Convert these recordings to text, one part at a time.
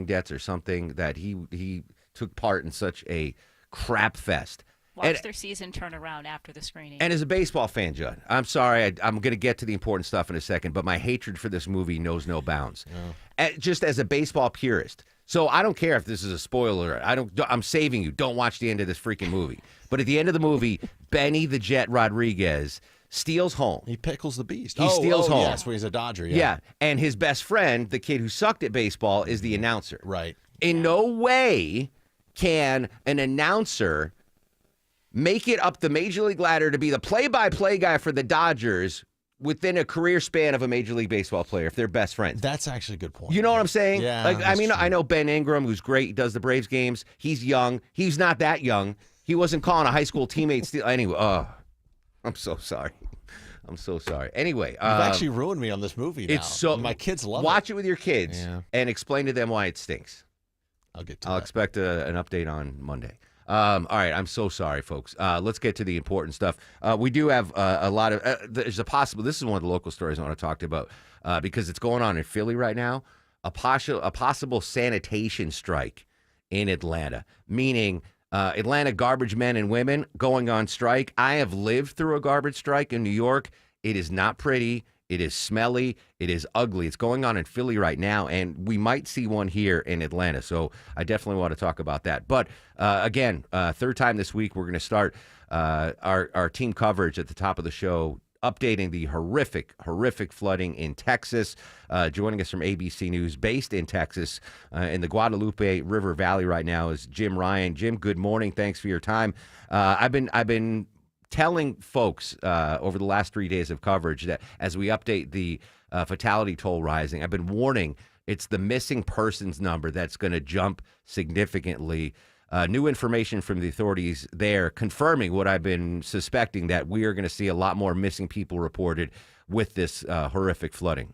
debts or something that he took part in such a crap fest. Watch their season turn around after the screening. And as a baseball fan, Judd, I'm sorry, I'm going to get to the important stuff in a second, but my hatred for this movie knows no bounds. Just as a baseball purist. So I don't care if this is a spoiler. I'm saving you. Don't watch the end of this freaking movie. But at the end of the movie, Benny the Jet Rodriguez steals home. He pickles the beast. He steals home. Yes, where he's a Dodger. Yeah, and his best friend, the kid who sucked at baseball, is the announcer. Right. In no way can an announcer make it up the Major League ladder to be the play-by-play guy for the Dodgers within a career span of a Major League Baseball player if they're best friends. That's actually a good point. You know what I'm saying? Yeah. I know Ben Ingram, who's great. He does the Braves games. He's young. He's not that young. He wasn't calling a high school teammate steal. Anyway, I'm so sorry. I'm so sorry. Anyway, You've actually ruined me on this movie now. It's so my kids love watch it with your kids and explain to them why it stinks. I'll expect an update on Monday. All right, I'm so sorry, folks. Let's get to the important stuff. We do have a lot of there's a possible. This is one of the local stories I want to talk about because it's going on in Philly right now. A possible sanitation strike in Atlanta, meaning Atlanta garbage men and women going on strike. I have lived through a garbage strike in New York. It is not pretty. It is smelly. It is ugly. It's going on in Philly right now, and we might see one here in Atlanta. So I definitely want to talk about that. But again, third time this week, we're going to start our team coverage at the top of the show, updating the horrific flooding in Texas. Joining us from ABC News, based in Texas, in the Guadalupe River Valley right now, is Jim Ryan. Jim, good morning. Thanks for your time. I've been telling folks over the last 3 days of coverage that as we update the fatality toll rising, I've been warning it's the missing persons number that's going to jump significantly. New information from the authorities there confirming what I've been suspecting, that we are going to see a lot more missing people reported with this horrific flooding.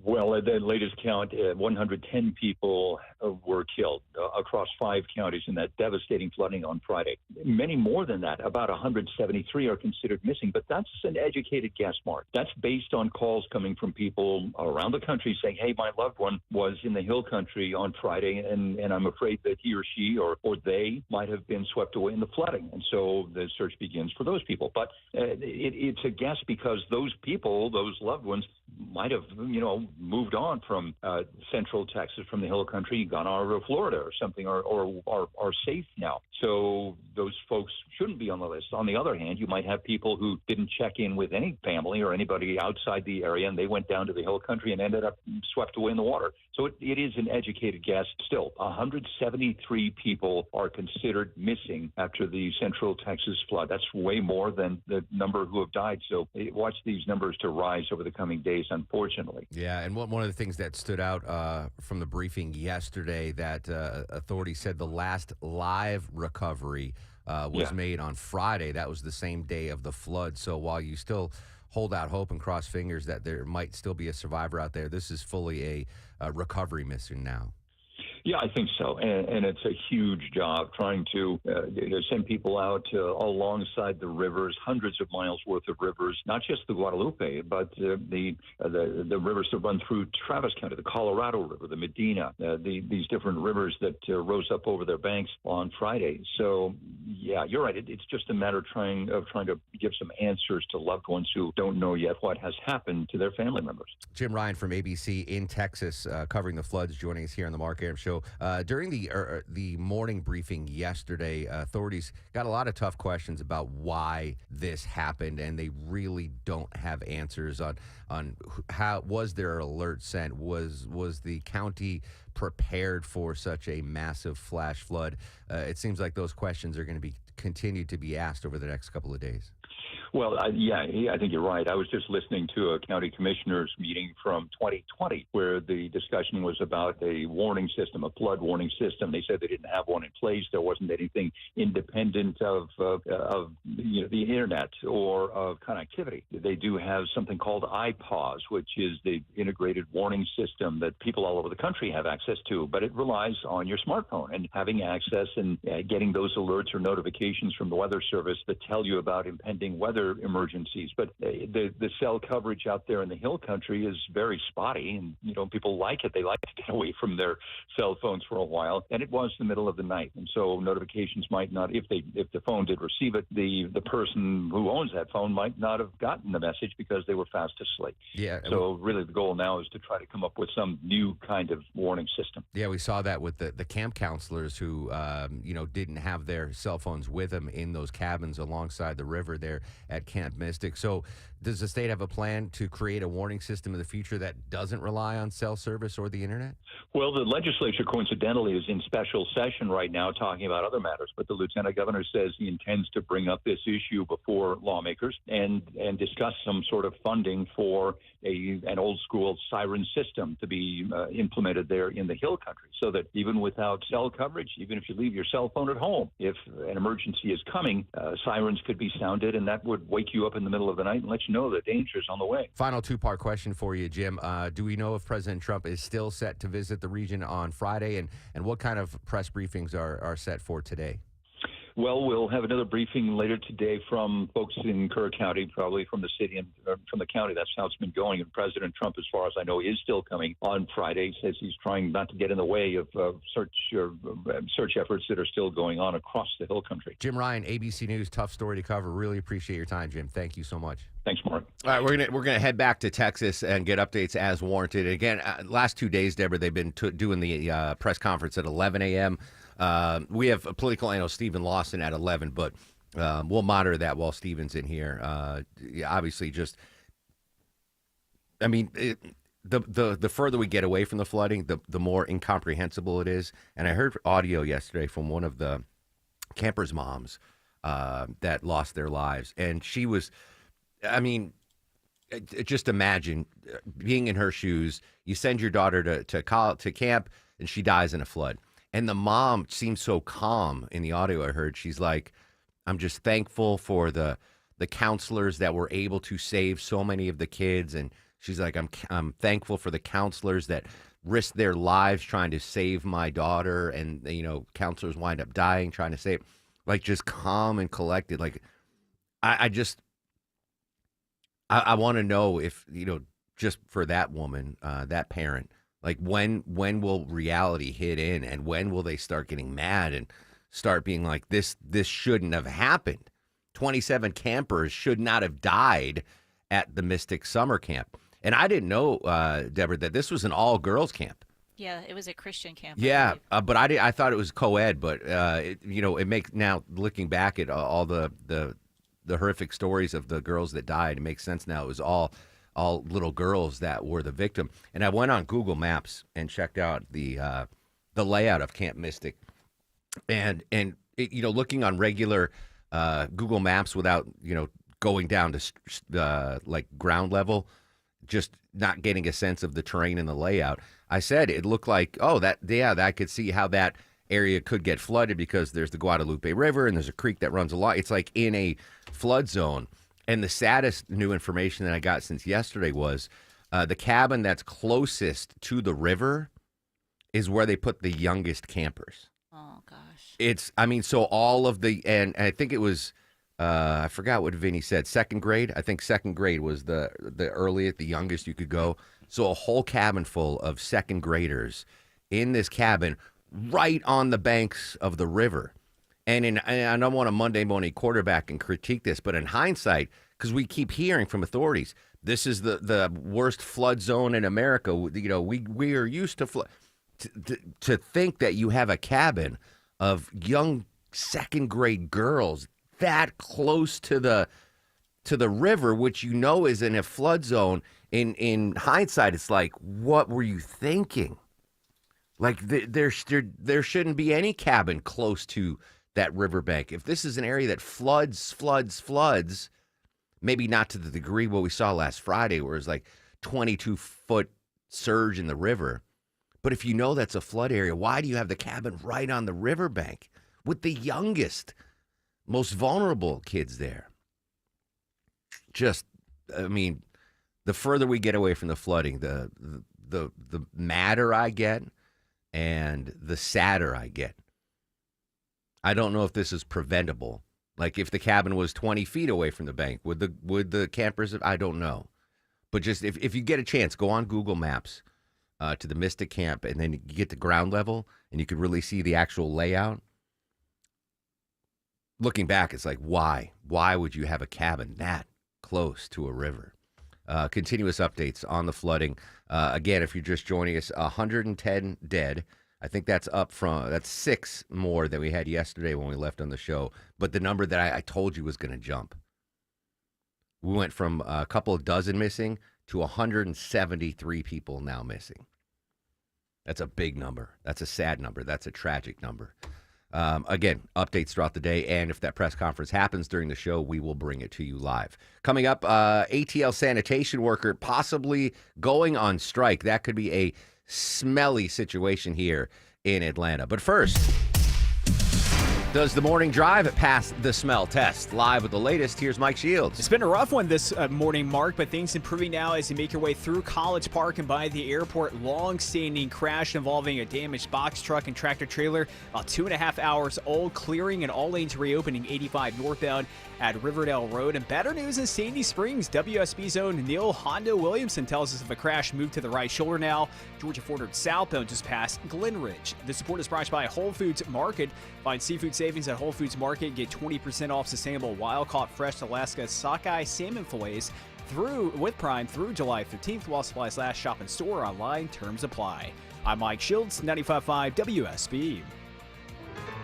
Well, at the latest count, 110 people were killed across 5 counties in that devastating flooding on Friday. Many more than that, about 173 are considered missing, but that's an educated guess, Mark. That's based on calls coming from people around the country saying, hey, my loved one was in the hill country on Friday, and I'm afraid that he or she or they might have been swept away in the flooding. And so the search begins for those people. But it's a guess because those people, those loved ones, might have, moved on from central Texas, from the hill country, gone over to Florida or something, or are safe now. So those folks shouldn't be on the list. On the other hand, you might have people who didn't check in with any family or anybody outside the area, and they went down to the hill country and ended up swept away in the water. So it is an educated guess. Still, 173 people are considered missing after the central Texas flood. That's way more than the number who have died. So watch these numbers to rise over the coming days, unfortunately. Yeah, and one of the things that stood out from the briefing yesterday, that authorities said the last live recovery was made on Friday. That was the same day of the flood. So while you still hold out hope and cross fingers that there might still be a survivor out there, this is fully a recovery mission now. Yeah, I think so. And it's a huge job trying to send people out alongside the rivers, hundreds of miles worth of rivers, not just the Guadalupe, but the rivers that run through Travis County, the Colorado River, the Medina, these different rivers that rose up over their banks on Friday. So, yeah, you're right. It's just a matter of trying to give some answers to loved ones who don't know yet what has happened to their family members. Jim Ryan from ABC in Texas, covering the floods, joining us here on the Mark Arum Show. During the morning briefing yesterday, authorities got a lot of tough questions about why this happened, and they really don't have answers on how was there an alert sent? Was the county prepared for such a massive flash flood? It seems like those questions are going to be continued to be asked over the next couple of days. Well, I think you're right. I was just listening to a county commissioners meeting from 2020 where the discussion was about a warning system, a flood warning system. They said they didn't have one in place. There wasn't anything independent of the internet or of connectivity. They do have something called iPause, which is the integrated warning system that people all over the country have access to, but it relies on your smartphone and having access and getting those alerts or notifications from the Weather Service that tell you about impending pending weather emergencies. But the cell coverage out there in the hill country is very spotty, and people like it. They like to get away from their cell phones for a while, and it was the middle of the night, and so notifications might not, if the phone did receive it, the person who owns that phone might not have gotten the message because they were fast asleep. Yeah. So really, the goal now is to try to come up with some new kind of warning system. Yeah, we saw that with the camp counselors who, didn't have their cell phones with them in those cabins alongside the river there at Camp Mystic. So does the state have a plan to create a warning system in the future that doesn't rely on cell service or the internet? Well, the legislature, coincidentally, is in special session right now talking about other matters, but the lieutenant governor says he intends to bring up this issue before lawmakers and discuss some sort of funding for an old-school siren system to be implemented there in the hill country, so that even without cell coverage, even if you leave your cell phone at home, if an emergency is coming, sirens could be sounded, and that would wake you up in the middle of the night and let you know that danger is on the way. Final two-part question for you, Jim. Do we know if President Trump is still set to visit the region on Friday, and what kind of press briefings are set for today? Well, we'll have another briefing later today from folks in Kerr County, probably from the city and from the county. That's how it's been going. And President Trump, as far as I know, is still coming on Friday. Says he's trying not to get in the way of search efforts that are still going on across the hill country. Jim Ryan, ABC News, tough story to cover. Really appreciate your time, Jim. Thank you so much. Thanks, Mark. All right, we're gonna head back to Texas and get updates as warranted. Again, last 2 days, Deborah, they've been doing the press conference at 11 a.m. We have a political analyst, Stephen Lawson, at 11, but we'll monitor that while Stephen's in here. Obviously, the further we get away from the flooding, the more incomprehensible it is. And I heard audio yesterday from one of the campers' moms that lost their lives, and she was, just imagine being in her shoes. You send your daughter to camp, and she dies in a flood. And the mom seemed so calm in the audio I heard. She's like, I'm just thankful for the counselors that were able to save so many of the kids. And she's like, I'm thankful for the counselors that risked their lives trying to save my daughter. And, counselors wind up dying trying to save. Like, just calm and collected. Like, I want to know if, just for that woman, that parent, like when will reality hit in, and when will they start getting mad and start being like, this shouldn't have happened. 27 campers should not have died at the Mystic Summer Camp. And I didn't know, Deborah, that this was an all-girls camp. Yeah, it was a Christian camp. Yeah, but I thought it was co-ed, but it makes, now looking back at all the horrific stories of the girls that died, it makes sense now. It was all little girls that were the victim. And I went on Google Maps and checked out the layout of Camp Mystic, and looking on regular Google Maps without going down to like ground level, just not getting a sense of the terrain and the layout. I said it looked like, I could see how that area could get flooded because there's the Guadalupe River and there's a creek that runs along. It's like in a flood zone. And the saddest new information that I got since yesterday was the cabin that's closest to the river is where they put the youngest campers. Oh, gosh. So all of and I think it was, I forgot what Vinny said, second grade. I think second grade was the earliest, the youngest you could go. So a whole cabin full of second graders in this cabin right on the banks of the river. And I don't want a Monday morning quarterback and critique this, but in hindsight, because we keep hearing from authorities, this is the worst flood zone in America. We are used to flood. To think that you have a cabin of young second grade girls that close to the river, which is in a flood zone. In hindsight, it's like, what were you thinking? Like there shouldn't be any cabin close to that riverbank. If this is an area that floods, maybe not to the degree what we saw last Friday, where it's like 22-foot surge in the river. But if that's a flood area, why do you have the cabin right on the riverbank with the youngest, most vulnerable kids there? The further we get away from the flooding, the madder I get and the sadder I get. I don't know if this is preventable, Like if the cabin was 20 feet away from the bank, would the campers? I don't know. But just if you get a chance, go on Google Maps to the Mystic Camp, and then you get to ground level, and you could really see the actual layout. Looking back, it's like, why? Why would you have a cabin that close to a river? Continuous updates on the flooding. Again, if you're just joining us, 110 dead. I think that's that's 6 more than we had yesterday when we left on the show. But the number that I told you was going to jump. We went from a couple of dozen missing to 173 people now missing. That's a big number. That's a sad number. That's a tragic number. Again, updates throughout the day, and if that press conference happens during the show, we will bring it to you live. Coming up, ATL sanitation worker possibly going on strike. That could be a smelly situation here in Atlanta. But first, does the morning drive pass the smell test? Live with the latest, here's Mike Shields. It's been a rough one this morning, Mark, but things improving now as you make your way through College Park and by the airport. Long-standing crash involving a damaged box truck and tractor trailer. About 2.5 hours old, clearing and all lanes reopening 85 northbound at Riverdale Road. And better news in Sandy Springs. WSB's own Neil Hondo Williamson tells us of a crash moved to the right shoulder now. Georgia Fordham southbound just past Glen Ridge. The support is brought to you by Whole Foods Market. Find seafood savings at Whole Foods Market. Get 20% off sustainable wild-caught fresh Alaska sockeye salmon fillets with Prime through July 15th while supplies last. Shop in store, online, terms apply. I'm Mike Shields, 95.5 WSB.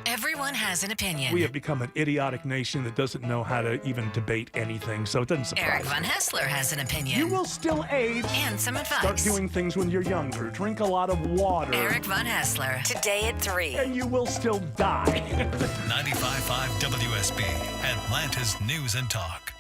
Everyone has an opinion. We have become an idiotic nation that doesn't know how to even debate anything, so it doesn't surprise Eric me. Von Hessler has an opinion. You will still age. And some advice. Start doing things when you're younger. Drink a lot of water. Eric Von Hessler, today at 3. And you will still die. 95.5 WSB, Atlanta's News and Talk.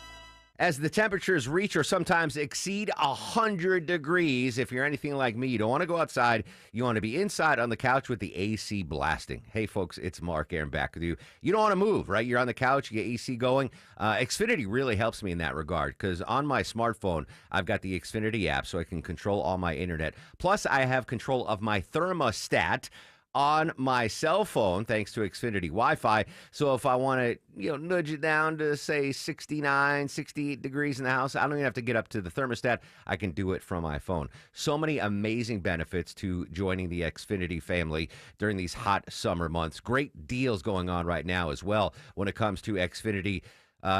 As the temperatures reach or sometimes exceed 100 degrees, if you're anything like me, you don't want to go outside. You want to be inside on the couch with the AC blasting. Hey, folks, it's Mark Aaron back with you. You don't want to move, right? You're on the couch, you get AC going. Xfinity really helps me in that regard because on my smartphone, I've got the Xfinity app so I can control all my internet. Plus, I have control of my thermostat on my cell phone, thanks to Xfinity Wi-Fi. So if I want to, nudge it down to, say, 69, 68 degrees in the house, I don't even have to get up to the thermostat. I can do it from my phone. So many amazing benefits to joining the Xfinity family during these hot summer months. Great deals going on right now as well when it comes to Xfinity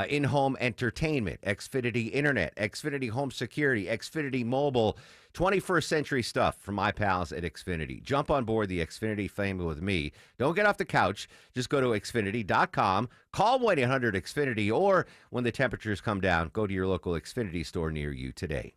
in-home entertainment, Xfinity Internet, Xfinity Home Security, Xfinity Mobile, 21st century stuff from my pals at Xfinity. Jump on board the Xfinity family with me. Don't get off the couch. Just go to Xfinity.com, call 1-800-XFINITY, or when the temperatures come down, go to your local Xfinity store near you today.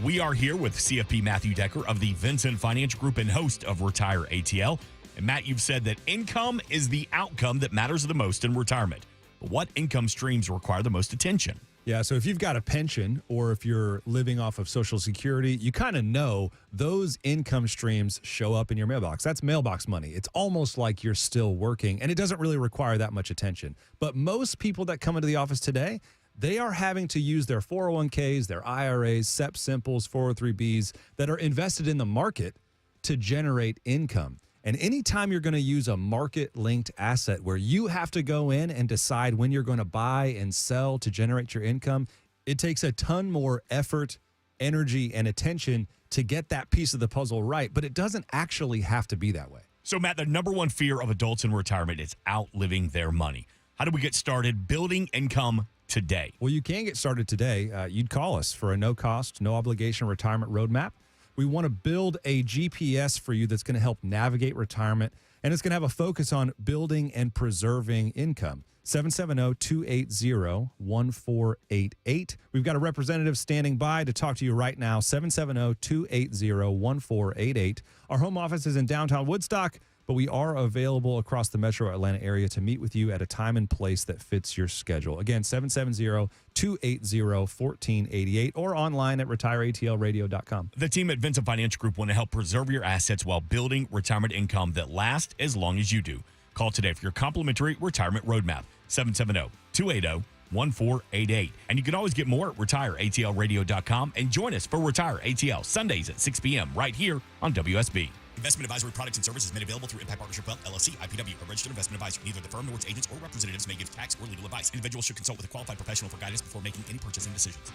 We are here with CFP Matthew Decker of the Vincent Financial Group and host of Retire ATL. And Matt, you've said that income is the outcome that matters the most in retirement. But what income streams require the most attention? Yeah, so if you've got a pension or if you're living off of Social Security, you kind of know those income streams show up in your mailbox. That's mailbox money. It's almost like you're still working, and it doesn't really require that much attention. But most people that come into the office today, they are having to use their 401ks, their IRAs, SEP Simples, 403Bs that are invested in the market to generate income. And anytime you're going to use a market-linked asset where you have to go in and decide when you're going to buy and sell to generate your income, it takes a ton more effort, energy, and attention to get that piece of the puzzle right. But it doesn't actually have to be that way. So, Matt, the number one fear of adults in retirement is outliving their money. How do we get started building income today? Well, you can get started today. You'd call us for a no-cost, no-obligation retirement roadmap. We want to build a GPS for you that's going to help navigate retirement, and it's going to have a focus on building and preserving income. 770-280-1488. We've got a representative standing by to talk to you right now, 770-280-1488. Our home office is in downtown Woodstock, but we are available across the metro Atlanta area to meet with you at a time and place that fits your schedule. Again, 770-280-1488 or online at retireatlradio.com. The team at Vincent Financial Group want to help preserve your assets while building retirement income that lasts as long as you do. Call today for your complimentary retirement roadmap, 770-280-1488. And you can always get more at retireatlradio.com and join us for Retire ATL Sundays at 6 p.m. right here on WSB. Investment advisory products and services made available through Impact Partnership Wealth, LLC, IPW, a registered investment advisor. Neither the firm nor its agents or representatives may give tax or legal advice. Individuals should consult with a qualified professional for guidance before making any purchasing decisions.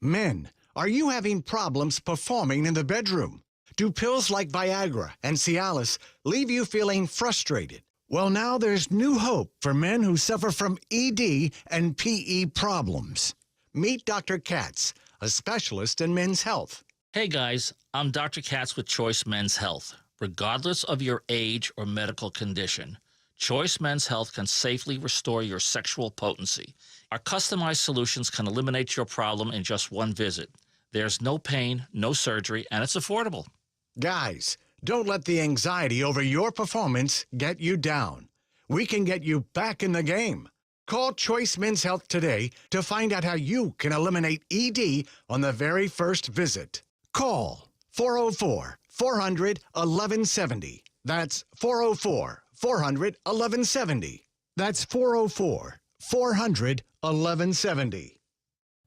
Men, are you having problems performing in the bedroom? Do pills like Viagra and Cialis leave you feeling frustrated? Well, now there's new hope for men who suffer from ED and PE problems. Meet Dr. Katz, a specialist in men's health. Hey guys, I'm Dr. Katz with Choice Men's Health. Regardless of your age or medical condition, Choice Men's Health can safely restore your sexual potency. Our customized solutions can eliminate your problem in just one visit. There's no pain, no surgery, and it's affordable. Guys, don't let the anxiety over your performance get you down. We can get you back in the game. Call Choice Men's Health today to find out how you can eliminate ED on the very first visit. Call 404-400-1170. That's 404-400-1170. That's 404-400-1170.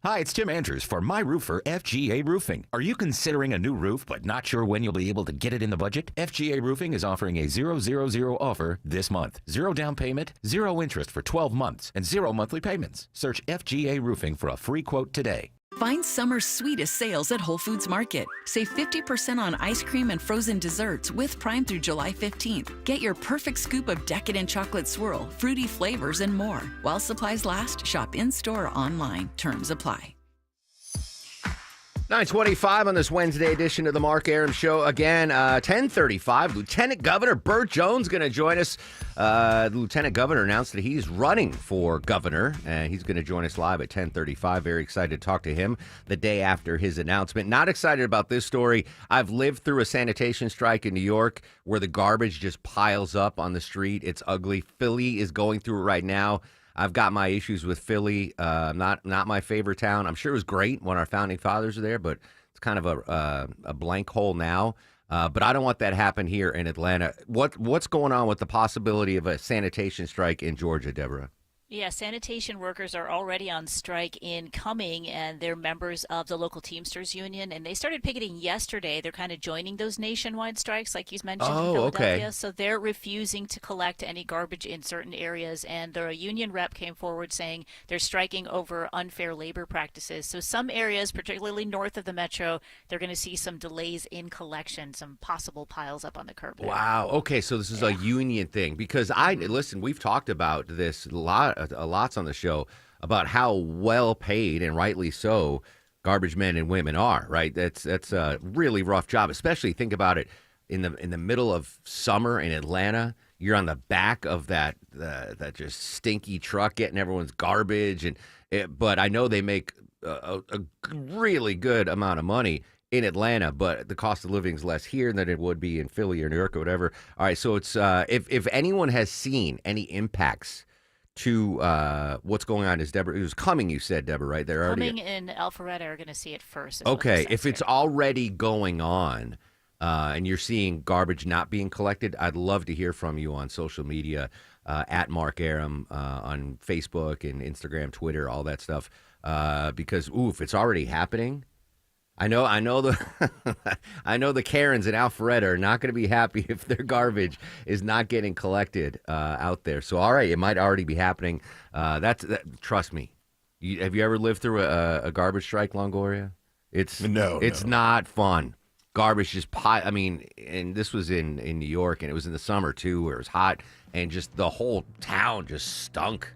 Hi, it's Tim Andrews for My Roofer FGA Roofing. Are you considering a new roof but not sure when you'll be able to get it in the budget? FGA Roofing is offering a 000 offer this month. 0 down payment, 0 interest for 12 months, and 0 monthly payments. Search FGA Roofing for a free quote today. Find summer's sweetest sales at Whole Foods Market. Save 50% on ice cream and frozen desserts with Prime through July 15th. Get your perfect scoop of decadent chocolate swirl, fruity flavors, and more. While supplies last, shop in-store or online. Terms apply. 9:25 on this Wednesday edition of the Mark Arum Show. Again, 10:35. Lieutenant Governor Burt Jones going to join us. The Lieutenant Governor announced that he's running for governor, and he's going to join us live at 10:35. Very excited to talk to him the day after his announcement. Not excited about this story. I've lived through a sanitation strike in New York where the garbage just piles up on the street. It's ugly. Philly is going through it right now. I've got my issues with Philly. Not my favorite town. I'm sure it was great when our founding fathers were there, but it's kind of a blank hole now. But I don't want that to happen here in Atlanta. What's going on with the possibility of a sanitation strike in Georgia, Deborah? Yeah, sanitation workers are already on strike in Cumming, and they're members of the local Teamsters Union, and they started picketing yesterday. They're kind of joining those nationwide strikes, like you mentioned, in Philadelphia. Okay. So they're refusing to collect any garbage in certain areas, and the union rep came forward saying they're striking over unfair labor practices. So some areas, particularly north of the metro, they're going to see some delays in collection, some possible piles up on the curb there. Wow. Okay, so this is a union thing because listen, we've talked about this lots on the show about how well paid and rightly so garbage men and women are, right? That's a really rough job, especially think about it in the middle of summer in Atlanta. You're on the back of that just stinky truck getting everyone's garbage, but I know they make a really good amount of money in Atlanta, but the cost of living is less here than it would be in Philly or New York or whatever. All right, so it's if anyone has seen any impacts to what's going on, is Deborah, it was Cumming, you said, Deborah, right? They're already Cumming and Alpharetta are going to see it first. Okay, if it's already going on and you're seeing garbage not being collected, I'd love to hear from you on social media, at Mark Arum, on Facebook and Instagram, Twitter, all that stuff, because, if it's already happening, I know the Karens in Alpharetta are not going to be happy if their garbage is not getting collected out there. So, all right, it might already be happening. Trust me. Have you ever lived through a garbage strike, Longoria? It's not fun. Garbage just and this was in New York, and it was in the summer too, where it was hot, and just the whole town just stunk.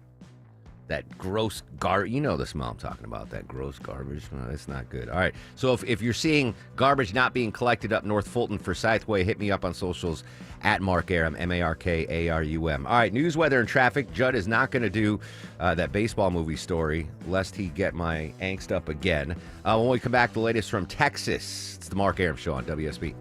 That gross garbage, you know the smell I'm talking about, that gross garbage. No, it's not good. All right, so if you're seeing garbage not being collected up North Fulton Forsyth Way, hit me up on socials at Mark Arum, MarkArum. All right, news, weather, and traffic. Judd is not going to do that baseball movie story, lest he get my angst up again. When we come back, the latest from Texas. It's the Mark Arum Show on WSB.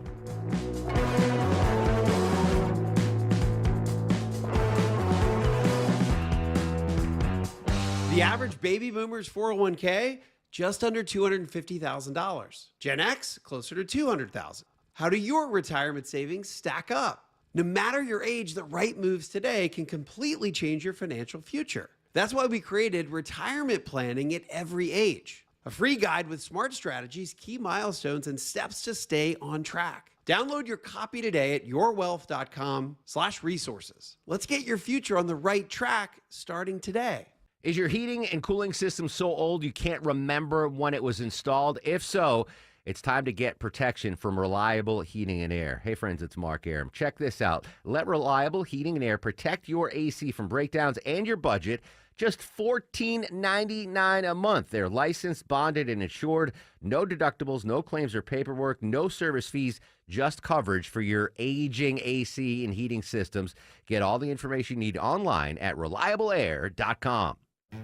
The average baby boomer's 401k, just under $250,000. Gen X, closer to $200,000. How do your retirement savings stack up? No matter your age, the right moves today can completely change your financial future. That's why we created retirement planning at every age. a free guide with smart strategies, key milestones, and steps to stay on track. Download your copy today at yourwealth.com/resources. Let's get your future on the right track starting today. Is your heating and cooling system so old you can't remember when it was installed? If so, it's time to get protection from Reliable Heating and Air. Hey, friends, it's Mark Aram. Check this out. Let Reliable Heating and Air protect your AC from breakdowns and your budget. Just $14.99 a month. They're licensed, bonded, and insured. No deductibles, no claims or paperwork, no service fees, just coverage for your aging AC and heating systems. Get all the information you need online at reliableair.com.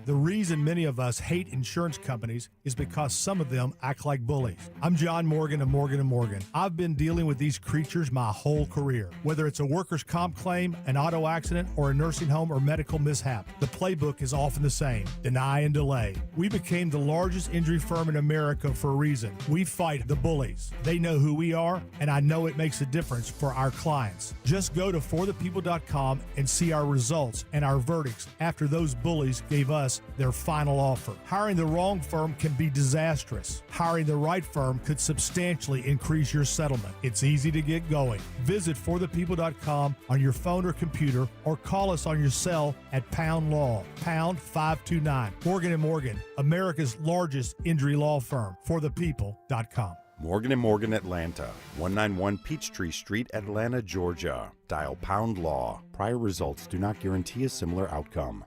The reason many of us hate insurance companies is because some of them act like bullies. I'm John Morgan of Morgan & Morgan. I've been dealing with these creatures my whole career. Whether it's a workers' comp claim, an auto accident, or a nursing home or medical mishap, the playbook is often the same: deny and delay. We became the largest injury firm in America for a reason. We fight the bullies. They know who we are, and I know it makes a difference for our clients. Just go to forthepeople.com and see our results and our verdicts after those bullies gave us their final offer. Hiring the wrong firm can be disastrous. Hiring the right firm could substantially increase your settlement. It's easy to get going. Visit forthepeople.com on your phone or computer, or call us on your cell at pound law, pound 529. Morgan & Morgan, America's largest injury law firm. forthepeople.com. Morgan & Morgan Atlanta, 191 Peachtree Street, Atlanta, Georgia. Dial pound law. Prior results do not guarantee a similar outcome.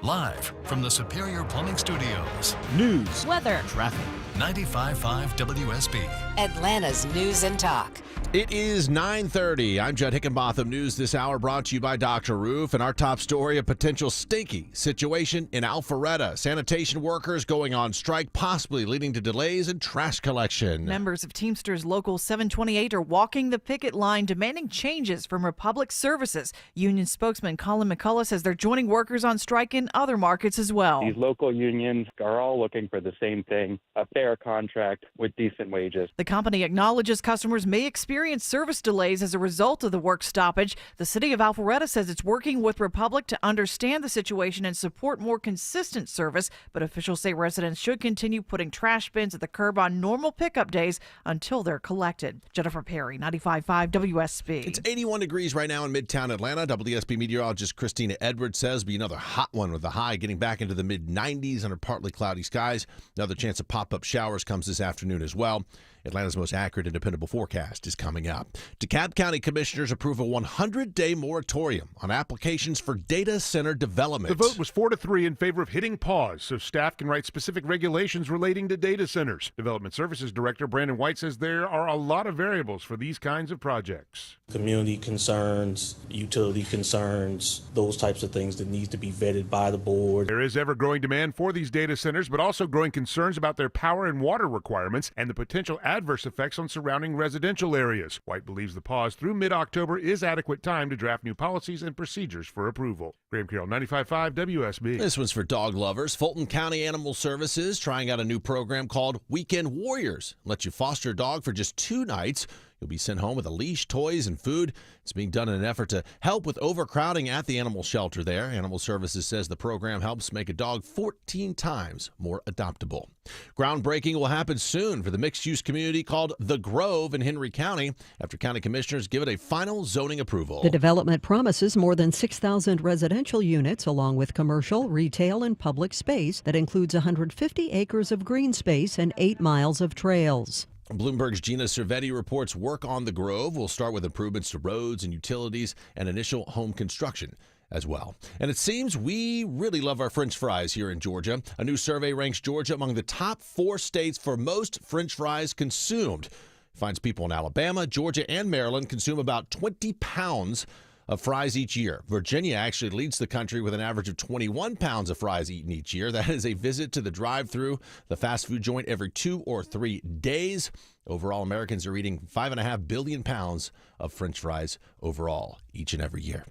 Live from the Superior Plumbing Studios. News, weather, traffic. 95.5 WSB. Atlanta's News and Talk. It is 9:30. I'm Judd Hickenbotham. News this hour brought to you by Dr. Roof. And our top story, a potential stinky situation in Alpharetta. Sanitation workers going on strike, possibly leading to delays in trash collection. Members of Teamsters Local 728 are walking the picket line, demanding changes from Republic Services. Union spokesman Colin McCullough says they're joining workers on strike in other markets as well. These local unions are all looking for the same thing: a fair contract with decent wages. The company acknowledges customers may experience service delays as a result of the work stoppage. The city of Alpharetta says it's working with Republic to understand the situation and support more consistent service, but officials say residents should continue putting trash bins at the curb on normal pickup days until they're collected. Jennifer Perry, 95.5 WSB. It's 81 degrees right now in Midtown Atlanta. WSB meteorologist Christina Edwards says be another hot one with the high getting back into the mid-90s under partly cloudy skies. Another chance of pop-up showers comes this afternoon as well. Atlanta's most accurate and dependable forecast is coming up. DeKalb County commissioners approve a 100-day moratorium on applications for data center development. The vote was 4-3 in favor of hitting pause so staff can write specific regulations relating to data centers. Development Services Director Brandon White says there are a lot of variables for these kinds of projects. Community concerns, utility concerns, those types of things that need to be vetted by the board. There is ever-growing demand for these data centers, but also growing concerns about their power and water requirements and the potential adverse effects on surrounding residential areas. White believes the pause through mid-October is adequate time to draft new policies and procedures for approval. Graham Carroll, 95.5 WSB. This one's for dog lovers. Fulton County Animal Services trying out a new program called Weekend Warriors. Let you foster a dog for just 2 nights. You'll be sent home with a leash, toys, and food. It's being done in an effort to help with overcrowding at the animal shelter there. Animal Services says the program helps make a dog 14 times more adoptable. Groundbreaking will happen soon for the mixed-use community called The Grove in Henry County after county commissioners give it a final zoning approval. The development promises more than 6,000 residential units along with commercial, retail, and public space that includes 150 acres of green space and 8 miles of trails. Bloomberg's Gina Cervetti reports work on The Grove will start with improvements to roads and utilities and initial home construction as well. And it seems we really love our French fries here in Georgia. A new survey ranks Georgia among the top 4 states for most French fries consumed. Finds people in Alabama, Georgia, and Maryland consume about 20 pounds of fries each year. Virginia actually leads the country with an average of 21 pounds of fries eaten each year. That is a visit to the drive-thru, the fast food joint, every 2 or 3 days. Overall, Americans are eating 5.5 billion pounds of French fries overall each and every year.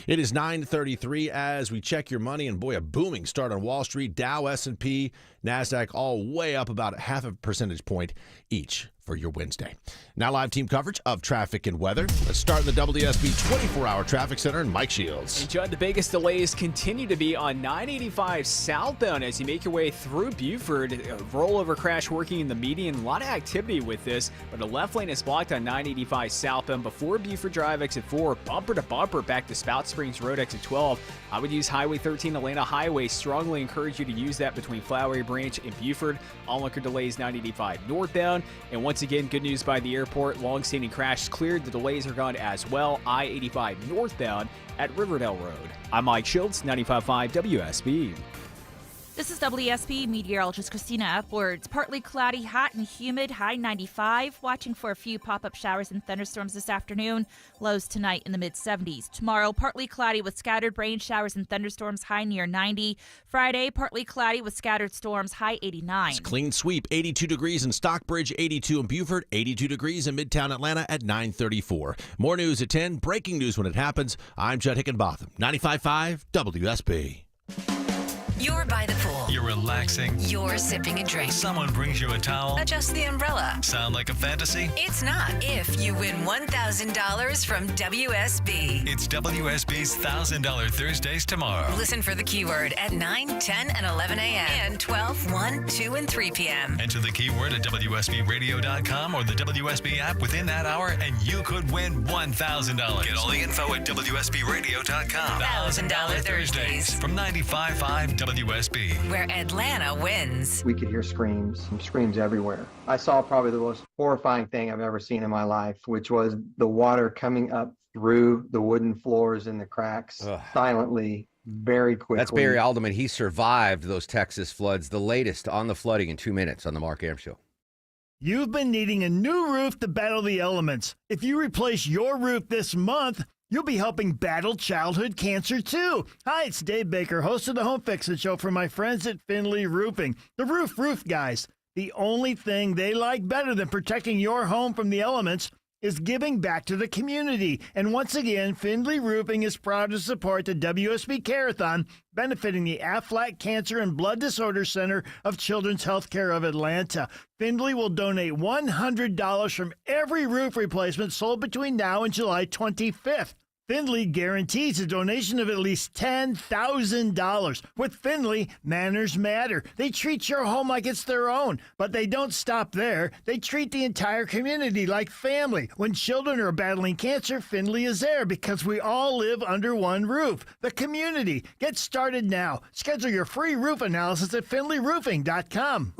It is 9:33 as we check your money, and boy, a booming start on Wall Street. Dow, S&P, NASDAQ all way up about 0.5 percentage point each. for your Wednesday. Now live team coverage of traffic and weather. Let's start in the WSB 24-hour traffic center and Mike Shields. And Judd, the biggest delays continue to be on 985 southbound as you make your way through Buford. A rollover crash working in the median. A lot of activity with this, but the left lane is blocked on 985 southbound before Buford Drive exit 4, bumper to bumper back to Spout Springs Road exit 12. I would use Highway 13 Atlanta Highway. Strongly encourage you to use that between Flowery Branch and Buford. Onlooker delays 985 northbound. And once again, good news by the airport. Long-standing crash cleared. The delays are gone as well. I-85 northbound at Riverdale Road. I'm Mike Shields, 95.5 WSB. This is WSB meteorologist Christina Upwards. Partly cloudy, hot and humid, high 95. Watching for a few pop-up showers and thunderstorms this afternoon. Lows tonight in the mid-70s. Tomorrow, partly cloudy with scattered rain showers and thunderstorms, high near 90. Friday, partly cloudy with scattered storms, high 89. It's clean sweep, 82 degrees in Stockbridge, 82 in Buford, 82 degrees in Midtown Atlanta at 9:34. More news at 10. Breaking news when it happens. I'm Judd Hickenbotham, 95.5 WSB. You're by the pool. You're relaxing. You're sipping a drink. Someone brings you a towel. Adjust the umbrella. Sound like a fantasy? It's not if you win $1,000 from WSB. It's WSB's $1,000 Thursdays tomorrow. Listen for the keyword at 9, 10, and 11 a.m. and 12, 1, 2, and 3 p.m. Enter the keyword at WSBradio.com or the WSB app within that hour, and you could win $1,000. Get all the info at WSBradio.com. $1,000 Thursdays from 95.5 WSB. Where Atlanta wins. We could hear screams everywhere. I saw probably the most horrifying thing I've ever seen in my life, which was the water coming up through the wooden floors and the cracks silently, very quickly. That's Barry Alderman. He survived those Texas floods, the latest on the flooding in 2 minutes on the Mark Arum Show. You've been needing a new roof to battle the elements. If you replace your roof this month, you'll be helping battle childhood cancer, too. Hi, it's Dave Baker, host of the Home Fixin' Show for my friends at Findlay Roofing. The roof guys. The only thing they like better than protecting your home from the elements is giving back to the community. And once again, Findlay Roofing is proud to support the WSB Carathon, benefiting the Aflac Cancer and Blood Disorder Center of Children's Healthcare of Atlanta. Findlay will donate $100 from every roof replacement sold between now and July 25th. Findlay guarantees a donation of at least $10,000. With Findlay, manners matter. They treat your home like it's their own, but they don't stop there. They treat the entire community like family. When children are battling cancer, Findlay is there because we all live under one roof. The community. Get started now. Schedule your free roof analysis at FindlayRoofing.com.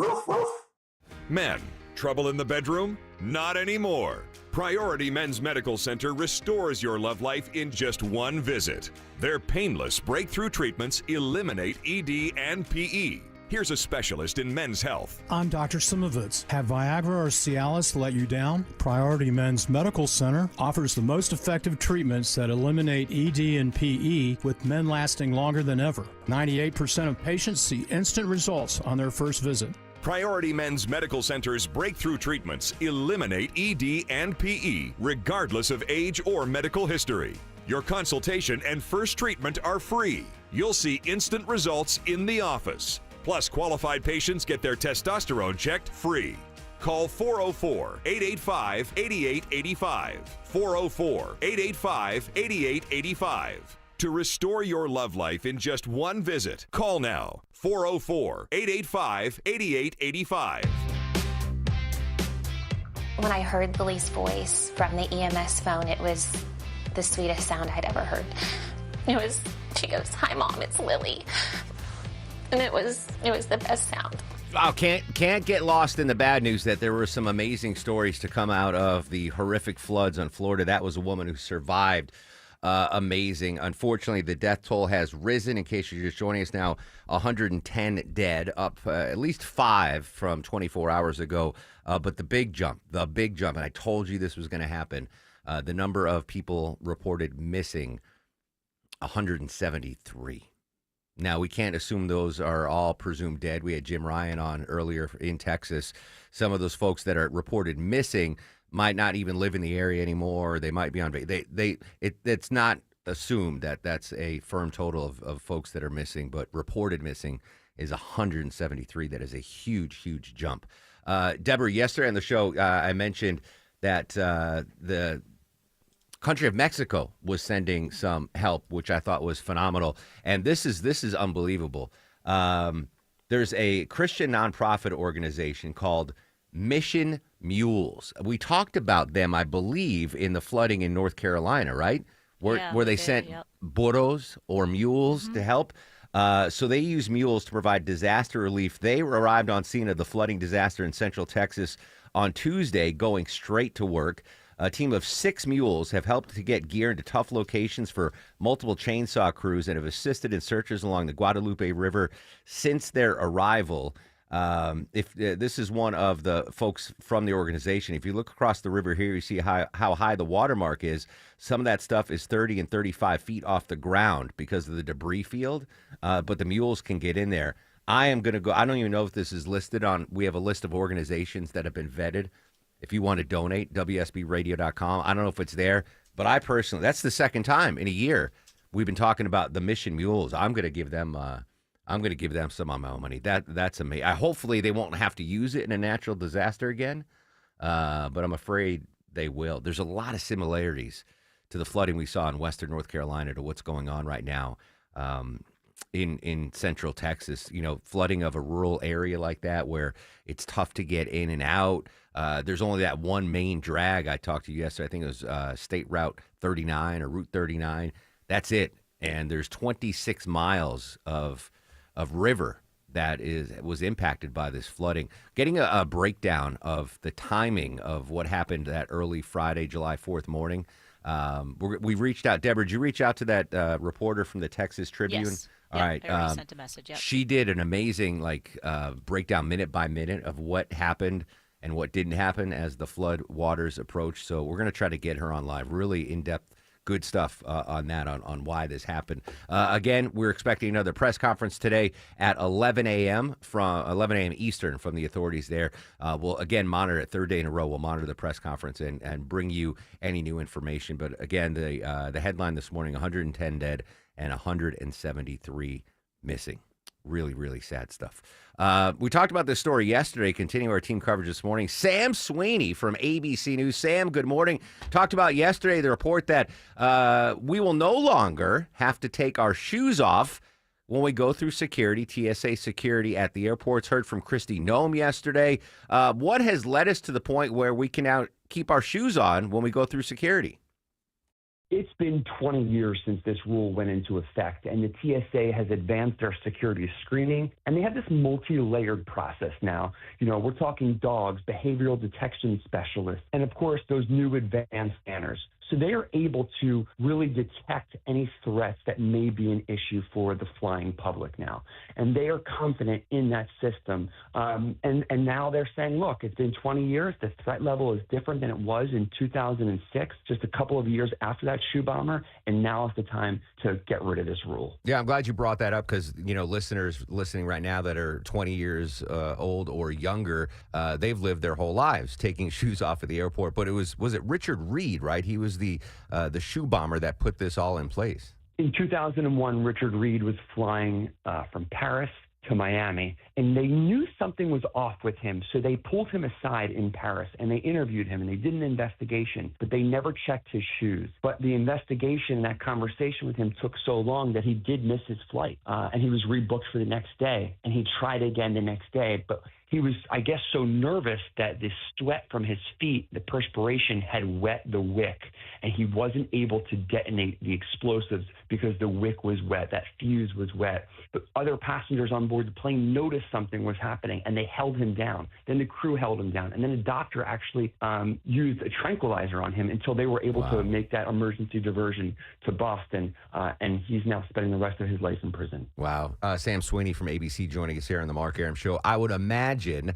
Men, trouble in the bedroom? Not anymore. Priority Men's Medical Center restores your love life in just one visit. Their painless breakthrough treatments eliminate ED and PE. Here's a specialist in men's health. I'm Dr. Simovitz. Have Viagra or Cialis let you down? Priority Men's Medical Center offers the most effective treatments that eliminate ED and PE, with men lasting longer than ever. 98% of patients see instant results on their first visit. Priority Men's Medical Center's breakthrough treatments eliminate ED and PE, regardless of age or medical history. Your consultation and first treatment are free. You'll see instant results in the office. Plus, qualified patients get their testosterone checked free. Call 404-885-8885. 404-885-8885. To restore your love life in just one visit, call now. 404-885-8885. When I heard Lily's voice from the EMS phone, it was the sweetest sound I'd ever heard. She goes, "Hi, Mom, it's Lily." And it was the best sound. Wow, can't get lost in the bad news that there were some amazing stories to come out of the horrific floods on Florida. That was a woman who survived. Amazing. Unfortunately, the death toll has risen. In case you're just joining us now, 110 dead, up at least 5 from 24 hours ago. But the big jump, and I told you this was going to happen. The number of people reported missing, 173. Now, we can't assume those are all presumed dead. We had Jim Ryan on earlier in Texas. Some of those folks that are reported missing might not even live in the area anymore. They might be on. It's not assumed that that's a firm total of folks that are missing, but reported missing is 173. That is a huge, huge jump. Deborah, yesterday on the show, I mentioned that the country of Mexico was sending some help, which I thought was phenomenal. And this is unbelievable. There's a Christian nonprofit organization called Mission Mules. We talked about them, I believe, in the flooding in North Carolina, right? Where they sent burros or mules to help. So they use mules to provide disaster relief. They arrived on scene of the flooding disaster in Central Texas on Tuesday, going straight to work. A team of 6 mules have helped to get gear into tough locations for multiple chainsaw crews and have assisted in searches along the Guadalupe River since their arrival. This is one of the folks from the organization. If you look across the river here, you see how high the watermark is. Some of that stuff is 30 and 35 feet off the ground because of the debris field, but the mules can get in there. I am going to go. I don't even know if this is listed on. We have a list of organizations that have been vetted. If you want to donate, WSBradio.com. I don't know if it's there, but I personally, that's the second time in a year we've been talking about the Mission Mules. I'm going to give them. I'm going to give them some of my own money. That's amazing. Hopefully they won't have to use it in a natural disaster again, but I'm afraid they will. There's a lot of similarities to the flooding we saw in western North Carolina to what's going on right now in central Texas. You know, flooding of a rural area like that where it's tough to get in and out. There's only that one main drag. I talked to you yesterday. I think it was State Route 39 or Route 39. That's it. And there's 26 miles of river that was impacted by this flooding. Getting a breakdown of the timing of what happened that early Friday, July 4th morning. We reached out. Deborah, did you reach out to that reporter from the Texas Tribune? Yes. All right. I already sent a message. Yep. She did an amazing breakdown minute by minute of what happened and what didn't happen as the flood waters approached. So we're going to try to get her on live. Really in-depth, good stuff on that, on why this happened. Again, we're expecting another press conference today at 11 a.m. Eastern from the authorities there. We'll, again, monitor it third day in a row. We'll monitor the press conference and bring you any new information. But, again, the headline this morning, 110 dead and 173 missing. Really, really sad stuff. We talked about this story yesterday, continuing our team coverage this morning. Sam Sweeney from ABC News. Sam, good morning. Talked about yesterday the report that we will no longer have to take our shoes off when we go through security, TSA security at the airports. Heard from Kristi Noem yesterday. What has led us to the point where we can now keep our shoes on when we go through security? It's been 20 years since this rule went into effect, and the TSA has advanced their security screening, and they have this multi-layered process now. You know, we're talking dogs, behavioral detection specialists, and of course, those new advanced scanners. So they are able to really detect any threats that may be an issue for the flying public now. And they are confident in that system. And now they're saying, look, it's been 20 years. The threat level is different than it was in 2006, just a couple of years after that shoe bomber. And now is the time to get rid of this rule. Yeah, I'm glad you brought that up because, you know, listeners listening right now that are 20 years old or younger, they've lived their whole lives taking shoes off at the airport. But was it Richard Reed, right? He was the shoe bomber that put this all in place. In 2001, Richard Reed was flying from Paris to Miami, and they knew something was off with him, so they pulled him aside in Paris, and they interviewed him, and they did an investigation, but they never checked his shoes. But the investigation, that conversation with him took so long that he did miss his flight, and he was rebooked for the next day, and he tried again the next day, but he was, I guess, so nervous that the sweat from his feet, the perspiration, had wet the wick, and he wasn't able to detonate the explosives because the wick was wet, that fuse was wet. But other passengers on board the plane noticed something was happening, and they held him down. Then the crew held him down, and then a doctor actually used a tranquilizer on him until they were able to make that emergency diversion to Boston, and he's now spending the rest of his life in prison. Wow. Sam Sweeney from ABC joining us here on the Mark Arum Show. I would imagine,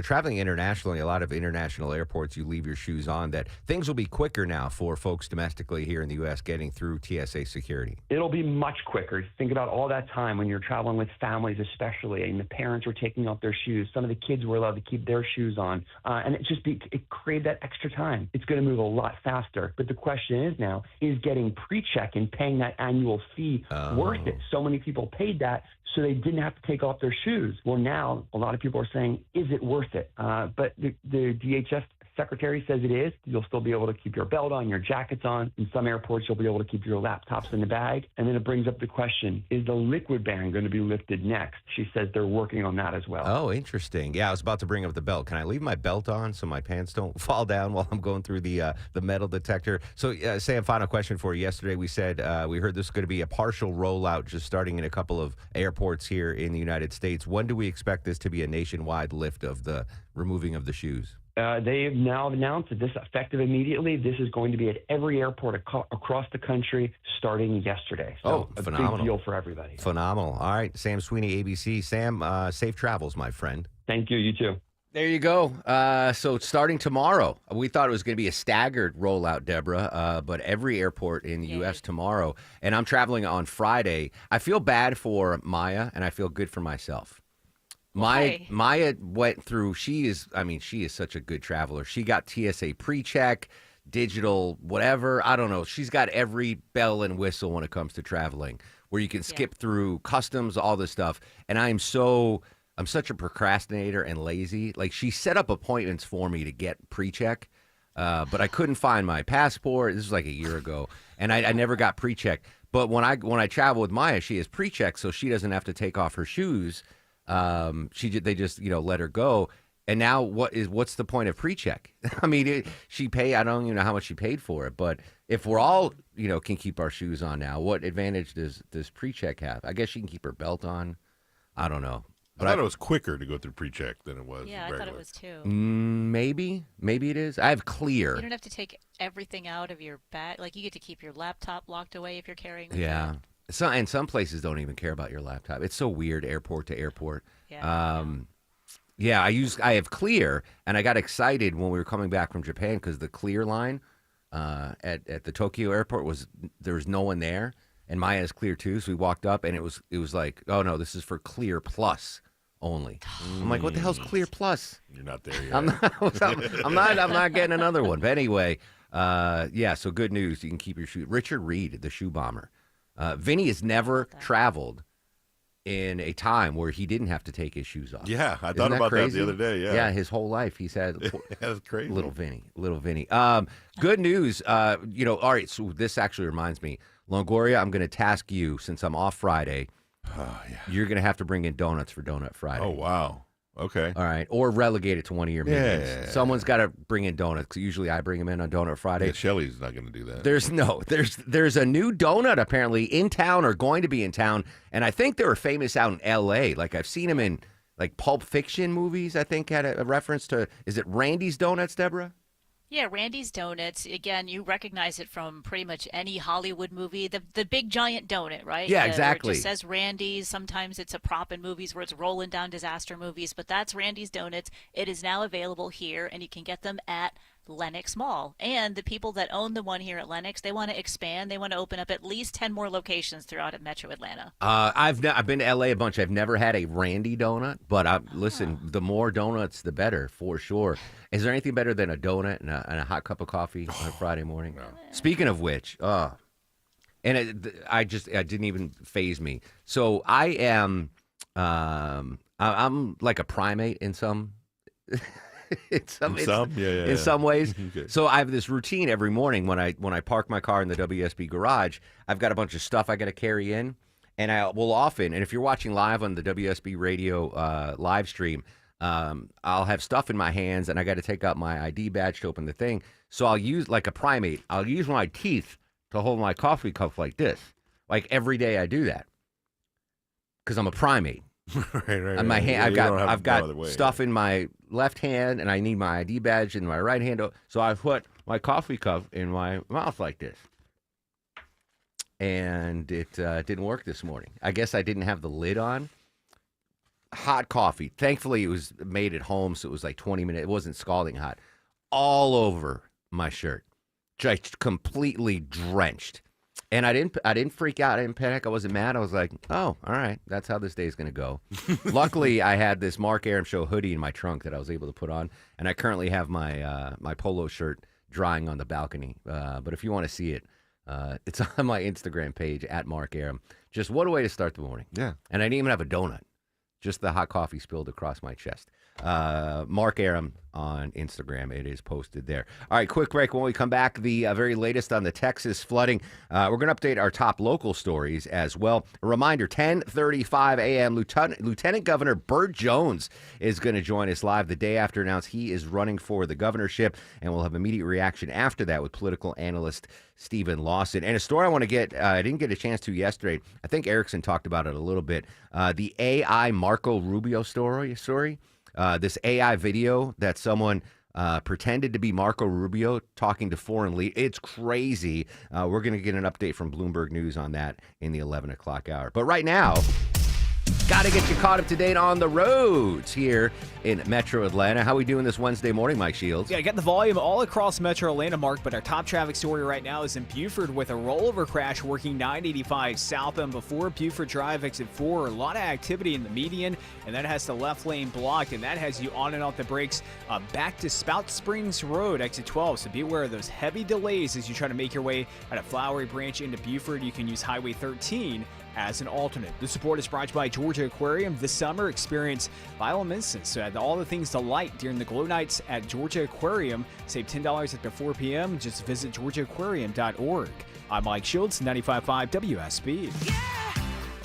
traveling internationally, a lot of international airports, you leave your shoes on, that things will be quicker now for folks domestically here in the U.S. getting through TSA security. It'll be much quicker. Think about all that time when you're traveling with families especially, and the parents were taking off their shoes. Some of the kids were allowed to keep their shoes on, and it created that extra time. It's going to move a lot faster. But the question is now, is getting pre-check and paying that annual fee worth it? So many people paid that so they didn't have to take off their shoes. Well, now a lot of people are saying, is it worth it? But the DHS secretary says it is. You'll still be able to keep your belt on, your jackets on. In some airports, you'll be able to keep your laptops in the bag. And then it brings up the question, is the liquid ban going to be lifted next? She says they're working on that as well. Oh, interesting. Yeah, I was about to bring up the belt. Can I leave my belt on so my pants don't fall down while I'm going through the metal detector? So, Sam, final question for you. Yesterday we said we heard this is going to be a partial rollout just starting in a couple of airports here in the United States. When do we expect this to be a nationwide lift of the removing of the shoes? They have now announced that this effective immediately. This is going to be at every airport across the country starting yesterday. So a phenomenal. big deal for everybody. Phenomenal. All right, Sam Sweeney, ABC. Sam, safe travels, my friend. Thank you. You too. There you go. So starting tomorrow, we thought it was going to be a staggered rollout, Deborah, but every airport in the U.S. tomorrow, and I'm traveling on Friday. I feel bad for Maya, and I feel good for myself. Maya went through, she is such a good traveler. She got TSA pre-check, digital, whatever. I don't know. She's got every bell and whistle when it comes to traveling, where you can skip through customs, all this stuff. And I'm such a procrastinator and lazy. Like, she set up appointments for me to get pre-check, but I couldn't find my passport. This was like a year ago, and I never got pre-check. But when I travel with Maya, she has pre-check, so she doesn't have to take off her shoes. They just let her go. And now what's the point of pre-check? I mean, I don't even know how much she paid for it, but if we're all can keep our shoes on now, what advantage does pre-check have? I guess she can keep her belt on. I don't know. But I thought it was quicker to go through pre-check than it was. Yeah, regular. I thought it was too. Maybe it is. I have Clear. You don't have to take everything out of your bag. Like, you get to keep your laptop locked away if you're carrying it. Yeah. And some places don't even care about your laptop. It's so weird, airport to airport. Yeah. I have Clear, and I got excited when we were coming back from Japan because the Clear line at the Tokyo airport there was no one there, and Maya has Clear too. So we walked up, and it was like, oh no, this is for Clear Plus only. I'm like, what the hell's Clear Plus? You're not there yet. I'm not getting another one. But anyway, so good news. You can keep your shoe. Richard Reed, the shoe bomber. Vinny has never traveled in a time where he didn't have to take his shoes off. Yeah, I thought about that the other day. Yeah, his whole life he's had. That's crazy. Little Vinny. Good news. All right. So this actually reminds me, Longoria. I'm going to task you since I'm off Friday. You're going to have to bring in donuts for Donut Friday. Oh wow. Okay. All right. Or relegate it to one of your minions. Yeah. Someone's got to bring in donuts. 'Cause usually I bring them in on Donut Friday. Yeah, Shelly's not going to do that. There's a new donut apparently in town or going to be in town, and I think they were famous out in L.A. Like, I've seen them in like Pulp Fiction movies. I think had a reference to, is it Randy's Donuts, Deborah? Yeah, Randy's Donuts. Again, you recognize it from pretty much any Hollywood movie. The big giant donut, right? Yeah, Where exactly. it just says Randy's. Sometimes it's a prop in movies where it's rolling down disaster movies, but that's Randy's Donuts. It is now available here, and you can get them at Lenox Mall. And the people that own the one here at Lenox, they want to expand. They want to open up at least 10 more locations throughout Metro Atlanta. I've been to LA a bunch. I've never had a Randy donut, but listen, the more donuts, the better for sure. Is there anything better than a donut and a hot cup of coffee on a Friday morning? No. Speaking of which, and it didn't even faze me. So I am, I'm like a primate in some. In some ways. Okay. So I have this routine every morning when I park my car in the WSB garage. I've got a bunch of stuff I got to carry in, and I will often. And if you're watching live on the WSB radio live stream, I'll have stuff in my hands, and I got to take out my ID badge to open the thing. So I'll use, like a primate, I'll use my teeth to hold my coffee cup like this. Like every day I do that because I'm a primate. right. On my hand, Yeah, I've got stuff in my left hand, and I need my ID badge in my right hand. So I put my coffee cup in my mouth like this, and it didn't work this morning. I guess I didn't have the lid on. Hot coffee. Thankfully, it was made at home, so it was like 20 minutes. It wasn't scalding hot. All over my shirt, just completely drenched. And I didn't freak out. I didn't panic. I wasn't mad. I was like, oh, all right. That's how this day's going to go. Luckily, I had this Mark Arum Show hoodie in my trunk that I was able to put on. And I currently have my my polo shirt drying on the balcony. But if you want to see it, it's on my Instagram page, @Mark Arum. Just what a way to start the morning. Yeah. And I didn't even have a donut. Just the hot coffee spilled across my chest. Mark Aram on Instagram. It is posted there. All right, quick break. When we come back, the very latest on the Texas flooding. We're going to update our top local stories as well. A reminder, 10:35 a.m., Lieutenant Governor Burt Jones is going to join us live the day after announced he is running for the governorship, and we'll have immediate reaction after that with political analyst Stephen Lawson. And a story I want to get, I didn't get a chance to yesterday. I think Erickson talked about it a little bit. The AI Marco Rubio story. This AI video that someone pretended to be Marco Rubio talking to foreign leaders. It's crazy. We're going to get an update from Bloomberg News on that in the 11 o'clock hour. But right now, got to get you caught up to date on the roads here in Metro Atlanta. How we doing this Wednesday morning, Mike Shields? Yeah, got the volume all across Metro Atlanta, Mark, but our top traffic story right now is in Buford with a rollover crash working 985 southbound before Buford Drive, exit 4. A lot of activity in the median, and that has the left lane blocked, and that has you on and off the brakes back to Spout Springs Road, exit 12. So be aware of those heavy delays as you try to make your way out of Flowery Branch into Buford. You can use Highway 13 as an alternate. The support is brought to you by Georgia Aquarium. This summer, experience bioluminescence. All the things to light during the glow nights at Georgia Aquarium. Save $10 after 4 p.m. Just visit georgiaaquarium.org. I'm Mike Shields, 95.5 WSB.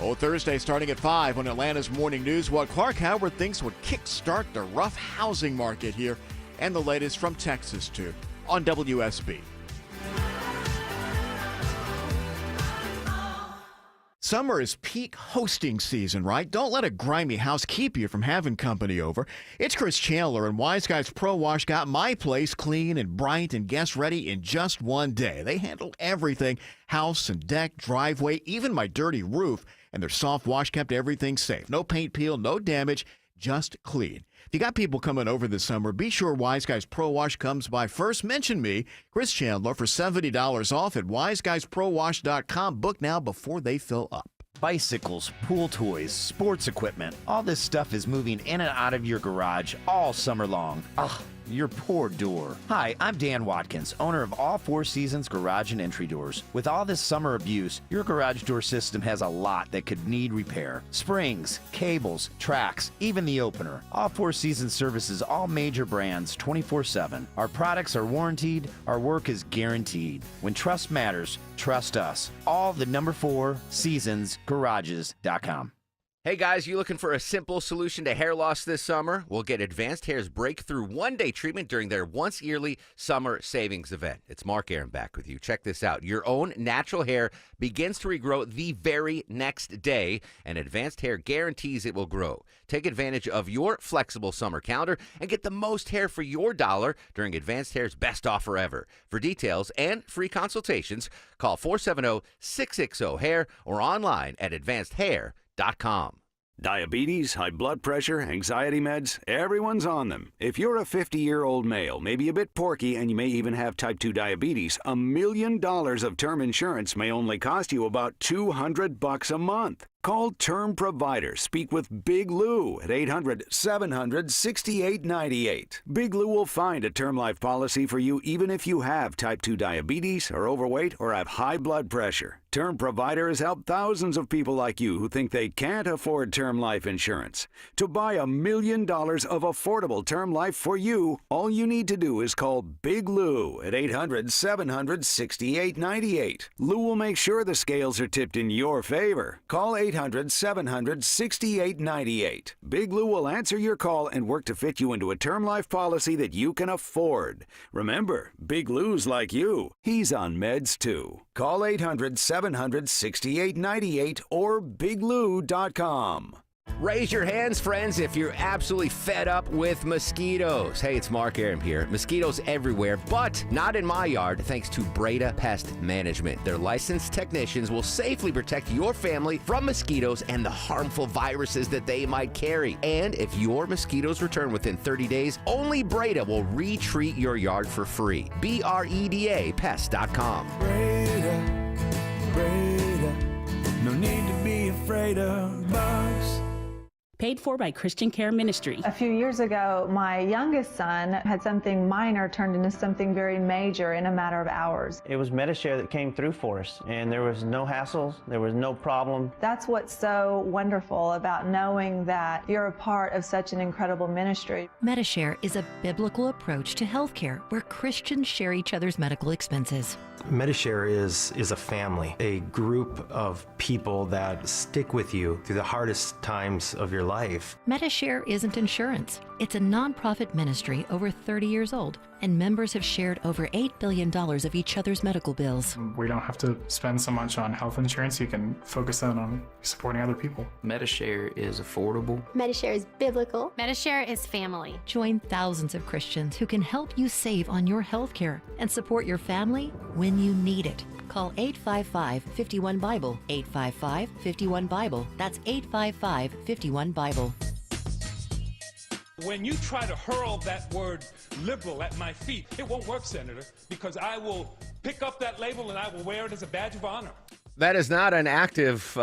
Oh, Thursday starting at 5 on Atlanta's Morning News, what Clark Howard thinks would kickstart the rough housing market here, and the latest from Texas, too, on WSB. Summer is peak hosting season, right? Don't let a grimy house keep you from having company over. It's Chris Chandler, and Wise Guys Pro Wash got my place clean and bright and guest ready in just one day. They handle everything, house and deck, driveway, even my dirty roof, and their soft wash kept everything safe. No paint peel, no damage, just clean. If you got people coming over this summer, be sure Wise Guys Pro Wash comes by first. Mention me, Chris Chandler, for $70 off at wiseguysprowash.com. Book now before they fill up. Bicycles, pool toys, sports equipment, all this stuff is moving in and out of your garage all summer long. Ugh, your poor door. Hi, I'm Dan Watkins, owner of All Four Seasons Garage and Entry Doors. With all this summer abuse, your garage door system has a lot that could need repair. Springs, cables, tracks, even the opener. All Four Seasons services all major brands 24/7. Our products are warranted, our work is guaranteed. When trust matters, trust us. All the number 4 seasonsgarages.com. Hey guys, you looking for a simple solution to hair loss this summer? We'll get Advanced Hair's breakthrough one-day treatment during their once-yearly summer savings event. It's Mark Aram back with you. Check this out. Your own natural hair begins to regrow the very next day, and Advanced Hair guarantees it will grow. Take advantage of your flexible summer calendar and get the most hair for your dollar during Advanced Hair's best offer ever. For details and free consultations, call 470-660-HAIR or online at advancedhair.com. Diabetes, high blood pressure, anxiety meds, everyone's on them. If you're a 50-year-old male, maybe a bit porky, and you may even have type 2 diabetes, $1 million of term insurance may only cost you about $200 a month. Call Term Provider. Speak with Big Lou at 800-700-6898. Big Lou will find a term life policy for you even if you have type 2 diabetes, are overweight, or have high blood pressure. Term Provider has helped thousands of people like you who think they can't afford term life insurance. To buy $1 million of affordable term life for you, all you need to do is call Big Lou at 800-700-6898. Lou will make sure the scales are tipped in your favor. Call 800-700-6898. Big Lou will answer your call and work to fit you into a term life policy that you can afford. Remember, Big Lou's like you. He's on meds too. Call 800-700-6898 or biglou.com. Raise your hands, friends, if you're absolutely fed up with mosquitoes. Hey, it's Mark Aram here. Mosquitoes everywhere, but not in my yard, thanks to Breda Pest Management. Their licensed technicians will safely protect your family from mosquitoes and the harmful viruses that they might carry. And if your mosquitoes return within 30 days, only Breda will retreat your yard for free. BREDA Pest.com. Breda, no need to be afraid of bugs. paid for by Christian Care Ministry. A few years ago, my youngest son had something minor turned into something very major in a matter of hours. It was Medi-Share that came through for us, and there was no hassles, there was no problem. That's what's so wonderful about knowing that you're a part of such an incredible ministry. Medi-Share is a biblical approach to healthcare where Christians share each other's medical expenses. Medi-Share is a family, a group of people that stick with you through the hardest times of your life. Medi-Share isn't insurance. It's a nonprofit ministry over 30 years old, and members have shared over $8 billion of each other's medical bills. We don't have to spend so much on health insurance. You can focus in on supporting other people. Medi-Share is affordable. Medi-Share is biblical. Medi-Share is family. Join thousands of Christians who can help you save on your health care and support your family when you need it. Call 855-51-BIBLE, 855-51-BIBLE. That's 855-51-BIBLE. When you try to hurl that word liberal at my feet, it won't work, Senator, because I will pick up that label and I will wear it as a badge of honor. That is not an active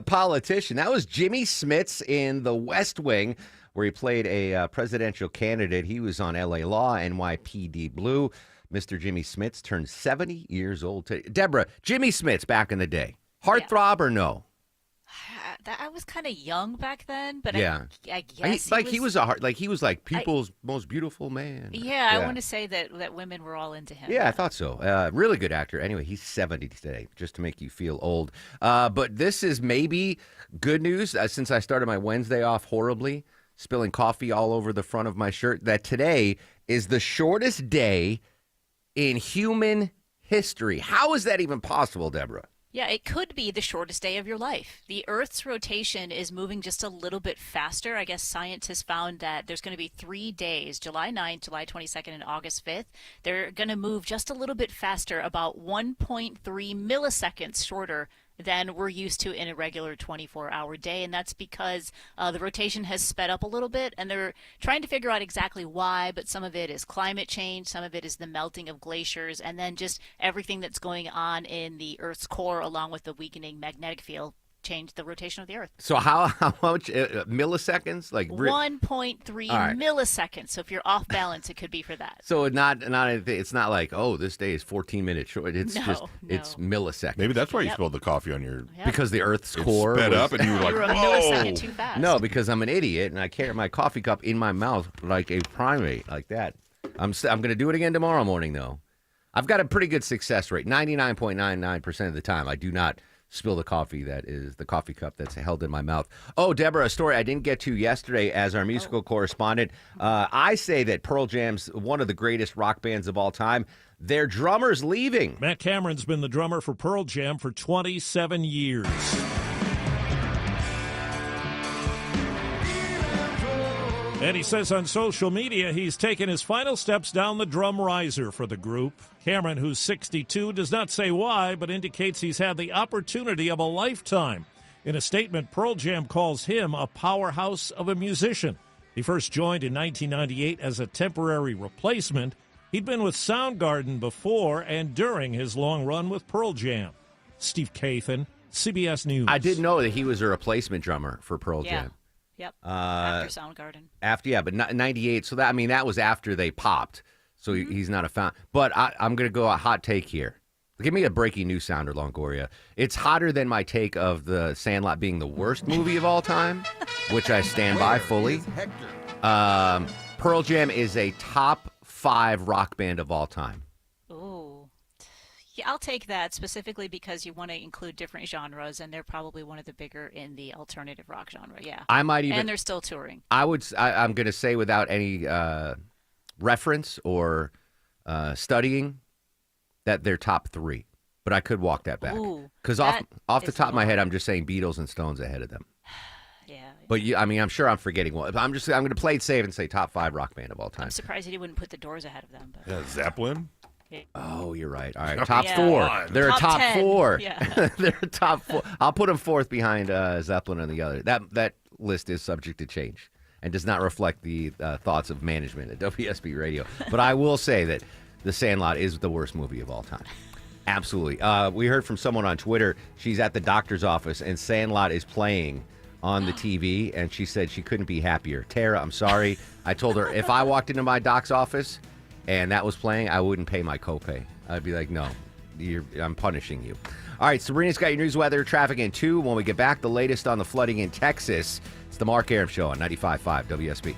politician. That was Jimmy Smits in The West Wing, where he played a presidential candidate. He was on LA Law, NYPD Blue. Mr. Jimmy Smits turned 70 years old today. Deborah, Jimmy Smits back in the day. Heartthrob or no? I was kind of young back then, but yeah. I guess he was people's most beautiful man. Yeah, I want to say that women were all into him. Yeah, I thought so. Really good actor. Anyway, he's 70 today, just to make you feel old. But this is maybe good news since I started my Wednesday off horribly, spilling coffee all over the front of my shirt, that today is the shortest day in human history. How is that even possible, Deborah? Yeah, it could be the shortest day of your life. The Earth's rotation is moving just a little bit faster. I guess scientists found that there's going to be 3 days, July 9th, July 22nd, and August 5th. They're going to move just a little bit faster, about 1.3 milliseconds shorter than we're used to in a regular 24-hour day, and that's because the rotation has sped up a little bit, and they're trying to figure out exactly why, but some of it is climate change, some of it is the melting of glaciers, and then just everything that's going on in the Earth's core along with the weakening magnetic field change the rotation of the Earth. So how much milliseconds? Like 1.3 milliseconds. So if you're off balance, it could be for that. So it's not like, oh, this day is 14 minutes short. It's it's milliseconds. Maybe that's why you spilled the coffee on your because the Earth's core sped up and you were like, you were a whoa. millisecond too fast. No, because I'm an idiot and I carry my coffee cup in my mouth like a primate, like that. I'm going to do it again tomorrow morning though. I've got a pretty good success rate. 99.99% of the time, I do not spill the coffee that is the coffee cup that's held in my mouth. Oh, Deborah, a story I didn't get to yesterday as our musical correspondent. I say that Pearl Jam's one of the greatest rock bands of all time. Their drummer's leaving. Matt Cameron's been the drummer for Pearl Jam for 27 years. And he says on social media he's taken his final steps down the drum riser for the group. Cameron, who's 62, does not say why, but indicates he's had the opportunity of a lifetime. In a statement, Pearl Jam calls him a powerhouse of a musician. He first joined in 1998 as a temporary replacement. He'd been with Soundgarden before and during his long run with Pearl Jam. Steve Kathan, CBS News. I didn't know that he was a replacement drummer for Pearl Jam. Yep. After Soundgarden. But 98. So that was after they popped. So he's not a fan. But I'm going to go a hot take here. Give me a breaking news sounder, Longoria. It's hotter than my take of The Sandlot being the worst movie of all time, which I stand by fully. Pearl Jam is a top 5 rock band of all time. Yeah, I'll take that specifically because you want to include different genres, and they're probably one of the bigger in the alternative rock genre. Yeah, I might even, and they're still touring. I'm going to say without any reference or studying that they're top 3, but I could walk that back because off the top of my head, I'm just saying Beatles and Stones ahead of them. Yeah, but I'm sure I'm forgetting one. I'm going to play it safe and say top 5 rock band of all time. I'm surprised he wouldn't put the Doors ahead of them. But. Yeah, Zeppelin. Oh, you're right. All right, top 4. They're a top 4. Yeah. They're a top 4. I'll put them 4th behind Zeppelin and the other. That list is subject to change and does not reflect the thoughts of management at WSB Radio. But I will say that The Sandlot is the worst movie of all time. Absolutely. We heard from someone on Twitter. She's at the doctor's office, and Sandlot is playing on the TV, and she said she couldn't be happier. Tara, I'm sorry. I told her if I walked into my doc's office and that was playing, I wouldn't pay my copay. I'd be like, no, I'm punishing you. All right, Sabrina's got your news, weather, traffic in 2. When we get back, the latest on the flooding in Texas. It's the Mark Arum Show on 95.5 WSB.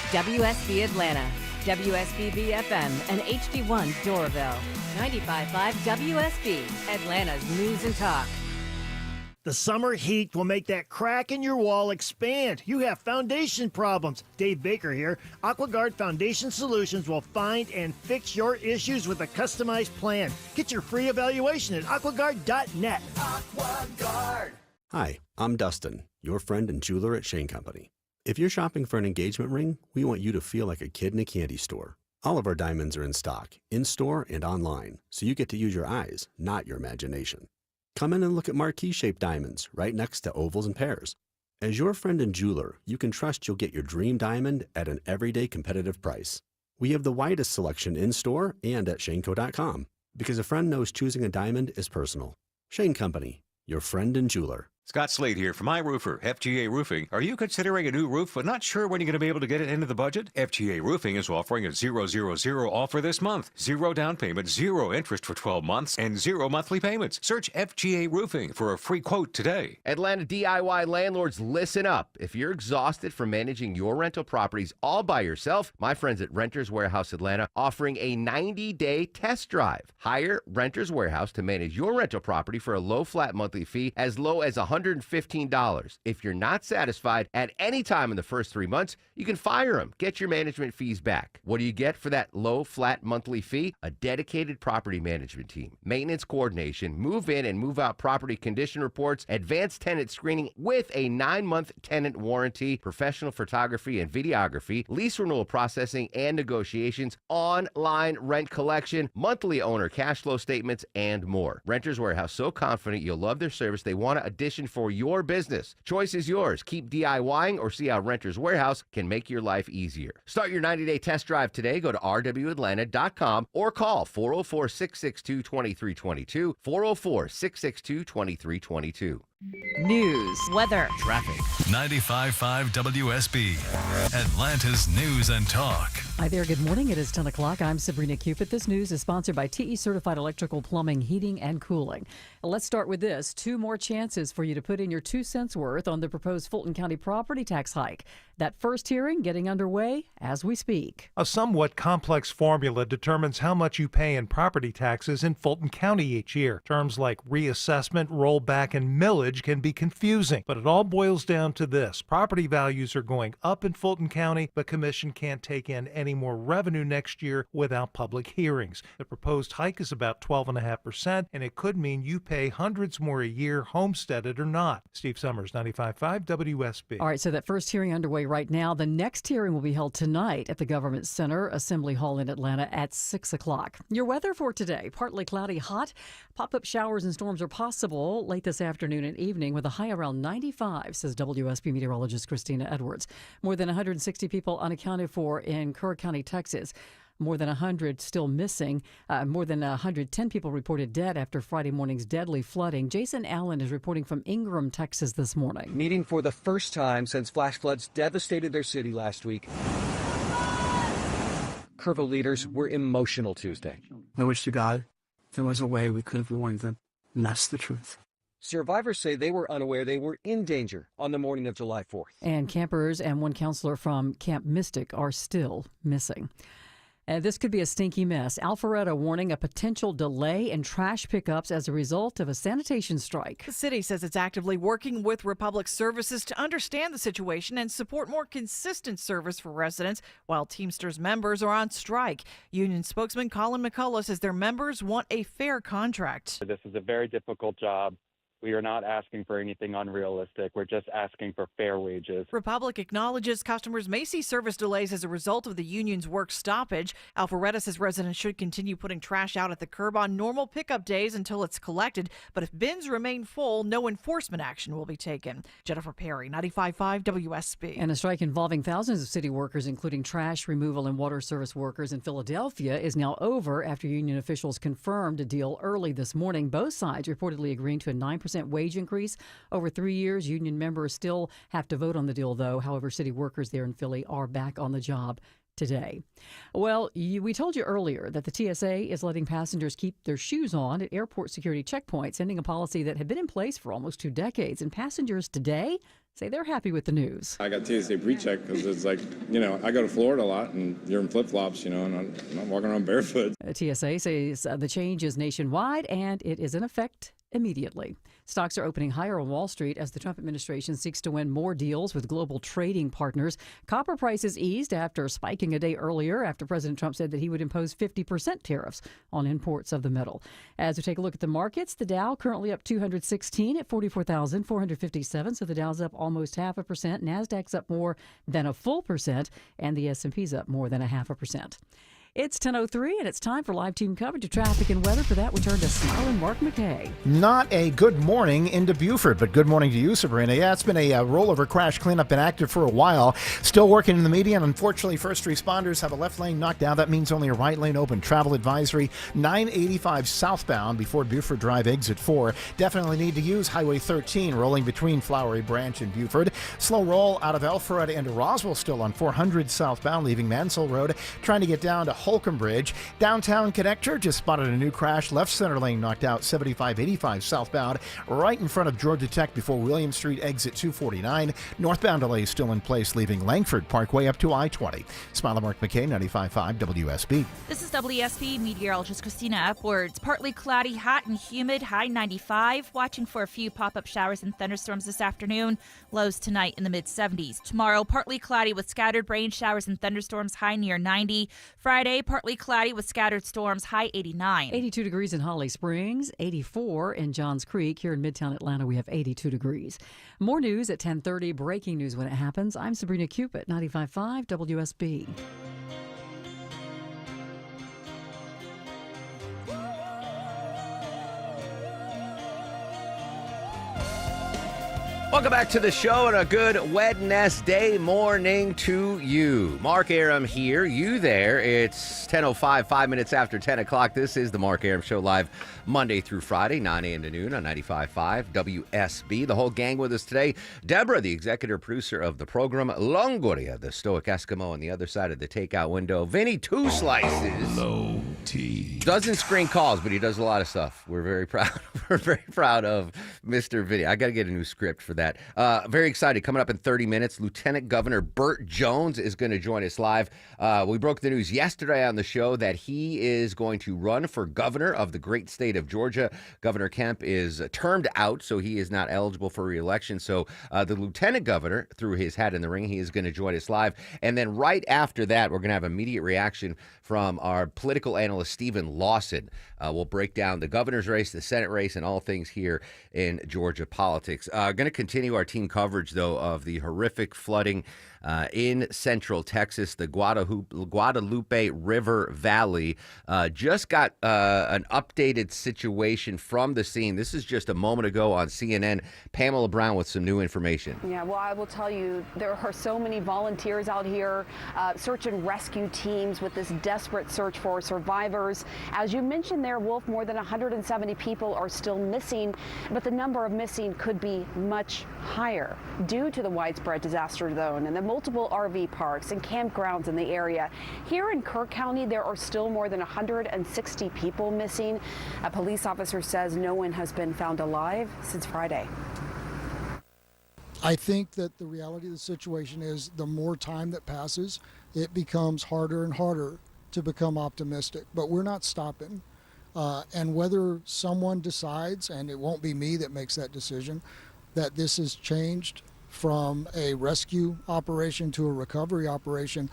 WSB Atlanta, WSBB FM, and HD1 Doraville. 95.5 WSB, Atlanta's news and talk. The summer heat will make that crack in your wall expand. You have foundation problems. Dave Baker here. AquaGuard Foundation Solutions will find and fix your issues with a customized plan. Get your free evaluation at aquaguard.net. AquaGuard. Hi, I'm Dustin, your friend and jeweler at Shane Company. If you're shopping for an engagement ring, we want you to feel like a kid in a candy store. All of our diamonds are in stock, in-store and online, so you get to use your eyes, not your imagination. Come in and look at marquee-shaped diamonds right next to ovals and pears. As your friend and jeweler, you can trust you'll get your dream diamond at an everyday competitive price. We have the widest selection in-store and at shaneco.com, because a friend knows choosing a diamond is personal. Shane Company, your friend and jeweler. Scott Slade here from iRoofer, FGA Roofing. Are you considering a new roof but not sure when you're going to be able to get it into the budget? FGA Roofing is offering a 000 offer this month. 0 down payment, 0 interest for 12 months, and 0 monthly payments. Search FGA Roofing for a free quote today. Atlanta DIY landlords, listen up. If you're exhausted from managing your rental properties all by yourself, my friends at Renters Warehouse Atlanta offering a 90-day test drive. Hire Renters Warehouse to manage your rental property for a low flat monthly fee as low as $115. If you're not satisfied at any time in the first 3 months, you can fire them. Get your management fees back. What do you get for that low flat monthly fee? A dedicated property management team, maintenance coordination, move in and move out property condition reports, advanced tenant screening with a 9-month tenant warranty, professional photography and videography, lease renewal processing and negotiations, online rent collection, monthly owner cash flow statements, and more. Renters Warehouse, so confident you'll love their service, they want an addition for your business. Choice is yours. Keep DIYing or see how Renters Warehouse can make your life easier. Start your 90-day test drive today. Go to rwatlanta.com or call 404-662-2322, 404-662-2322. News, weather, traffic. 95.5 WSB, Atlanta's news and talk. Hi there, good morning. It is 10 o'clock. I'm Sabrina Cupid. This news is sponsored by TE Certified Electrical Plumbing, Heating, and Cooling. Let's start with this. 2 more chances for you to put in your 2 cents worth on the proposed Fulton County property tax hike. That first hearing getting underway as we speak. A somewhat complex formula determines how much you pay in property taxes in Fulton County each year. Terms like reassessment, rollback, and millage can be confusing, but it all boils down to this. Property values are going up in Fulton County, but Commission can't take in any more revenue next year without public hearings. The proposed hike is about 12.5%, and it could mean you pay hundreds more a year, homesteaded or not. Steve Summers, 95.5 WSB. All right, so that first hearing underway right now. The next hearing will be held tonight at the Government Center, Assembly Hall in Atlanta at 6 o'clock. Your weather for today, partly cloudy, hot. Pop-up showers and storms are possible late this afternoon and evening with a high around 95, says WSB meteorologist Christina Edwards. More than 160 people unaccounted for in Kerr County, Texas. More than 100 still missing. More than 110 people reported dead after Friday morning's deadly flooding. Jason Allen is reporting from Ingram, Texas this morning. Meeting for the first time since flash floods devastated their city last week. Kerrville leaders were emotional Tuesday. I wish to God there was a way we could have warned them, and that's the truth. Survivors say they were unaware they were in danger on the morning of July 4th. And campers and one counselor from Camp Mystic are still missing. This could be a stinky mess. Alpharetta warning a potential delay in trash pickups as a result of a sanitation strike. The city says it's actively working with Republic Services to understand the situation and support more consistent service for residents while Teamsters members are on strike. Union spokesman Colin McCullough says their members want a fair contract. This is a very difficult job. We are not asking for anything unrealistic. We're just asking for fair wages. Republic acknowledges customers may see service delays as a result of the union's work stoppage. Alpharetta says residents should continue putting trash out at the curb on normal pickup days until it's collected. But if bins remain full, no enforcement action will be taken. Jennifer Perry, 95.5 WSB. And a strike involving thousands of city workers, including trash removal and water service workers in Philadelphia, is now over after union officials confirmed a deal early this morning. Both sides reportedly agreeing to a 9% 4% wage increase over 3 years. Union members still have to vote on the deal, though. However, city workers there in Philly are back on the job today. Well, we told you earlier that the TSA is letting passengers keep their shoes on at airport security checkpoints, ending a policy that had been in place for almost 2 decades. And passengers today say they're happy with the news. I got TSA pre-check because it's like, I go to Florida a lot and you're in flip-flops, and I'm not walking around barefoot. TSA says the change is nationwide and it is in effect immediately. Stocks are opening higher on Wall Street as the Trump administration seeks to win more deals with global trading partners. Copper prices eased after spiking a day earlier after President Trump said that he would impose 50% tariffs on imports of the metal. As we take a look at the markets, the Dow currently up 216 at 44,457. So the Dow's up almost 0.5%. NASDAQ's up more than a full percent, and the S&P's up more than 0.5%. It's 10:03, and it's time for live team coverage of traffic and weather. For that, we turn to smiling Mark McKay. Not a good morning into Buford, but good morning to you, Sabrina. Yeah, it's been a rollover crash cleanup, been active for a while. Still working in the median. Unfortunately, first responders have a left lane knocked down. That means only a right lane open. Travel advisory, 985 southbound before Buford Drive, exit 4. Definitely need to use Highway 13, rolling between Flowery Branch and Buford. Slow roll out of Alpharetta into Roswell, still on 400 southbound, leaving Mansell Road. Trying to get down to Holcomb Bridge. Downtown connector just spotted a new crash. Left center lane knocked out, 7585 southbound, right in front of Georgia Tech before William Street, exit 249. Northbound delay still in place, leaving Langford Parkway up to I-20. Smiling Mark McKay, 95.5 WSB. This is WSB meteorologist Christina Upwards. Partly cloudy, hot and humid, high 95. Watching for a few pop-up showers and thunderstorms this afternoon. Lows tonight in the mid-70s. Tomorrow, partly cloudy with scattered rain showers and thunderstorms, high near 90. Friday, partly cloudy with scattered storms, high 89. 82 degrees in Holly Springs, 84 in Johns Creek. Here in Midtown Atlanta, we have 82 degrees. More news at 10:30. Breaking news when it happens. I'm Sabrina Cupid, 95.5 WSB. Welcome back to the show and a good Wednesday morning to you. Mark Arum here, you there. It's 10:05, 5 minutes after 10 o'clock. This is the Mark Arum Show, live Monday through Friday, 9 a.m. to noon on 95.5 WSB. The whole gang with us today. Deborah, the executive producer of the program. Longoria, the stoic Eskimo on the other side of the takeout window. Vinny, 2 slices. Low T. Doesn't screen calls, but he does a lot of stuff. We're very proud. We're very proud of Mr. Vinny. I got to get a new script for that. Very excited. Coming up in 30 minutes, Lieutenant Governor Burt Jones is going to join us live. We broke the news yesterday on the show that he is going to run for governor of the great state of Georgia. Governor Kemp is termed out, so he is not eligible for re-election. So the lieutenant governor threw his hat in the ring. He is going to join us live. And then right after that, we're going to have immediate reaction from our political analyst, Stephen Lawson. We'll break down the governor's race, the Senate race, and all things here in Georgia politics. Going to continue our team coverage, though, of the horrific flooding in central Texas. The Guadalupe River Valley just got an updated situation from the scene. This is just a moment ago on CNN. Pamela Brown with some new information. Yeah, well, I will tell you, there are so many volunteers out here, search and rescue teams with this desperate search for survivors. As you mentioned there, Wolf, more than 170 people are still missing, but the number of missing could be much higher due to the widespread disaster zone and the multiple RV parks and campgrounds in the area. Here in Kirk County, there are still more than 160 people missing. A police officer says no one has been found alive since Friday. I think that the reality of the situation is the more time that passes, it becomes harder and harder to become optimistic. But we're not stopping. And whether someone decides, and it won't be me that makes that decision, that this has changed from a rescue operation to a recovery operation,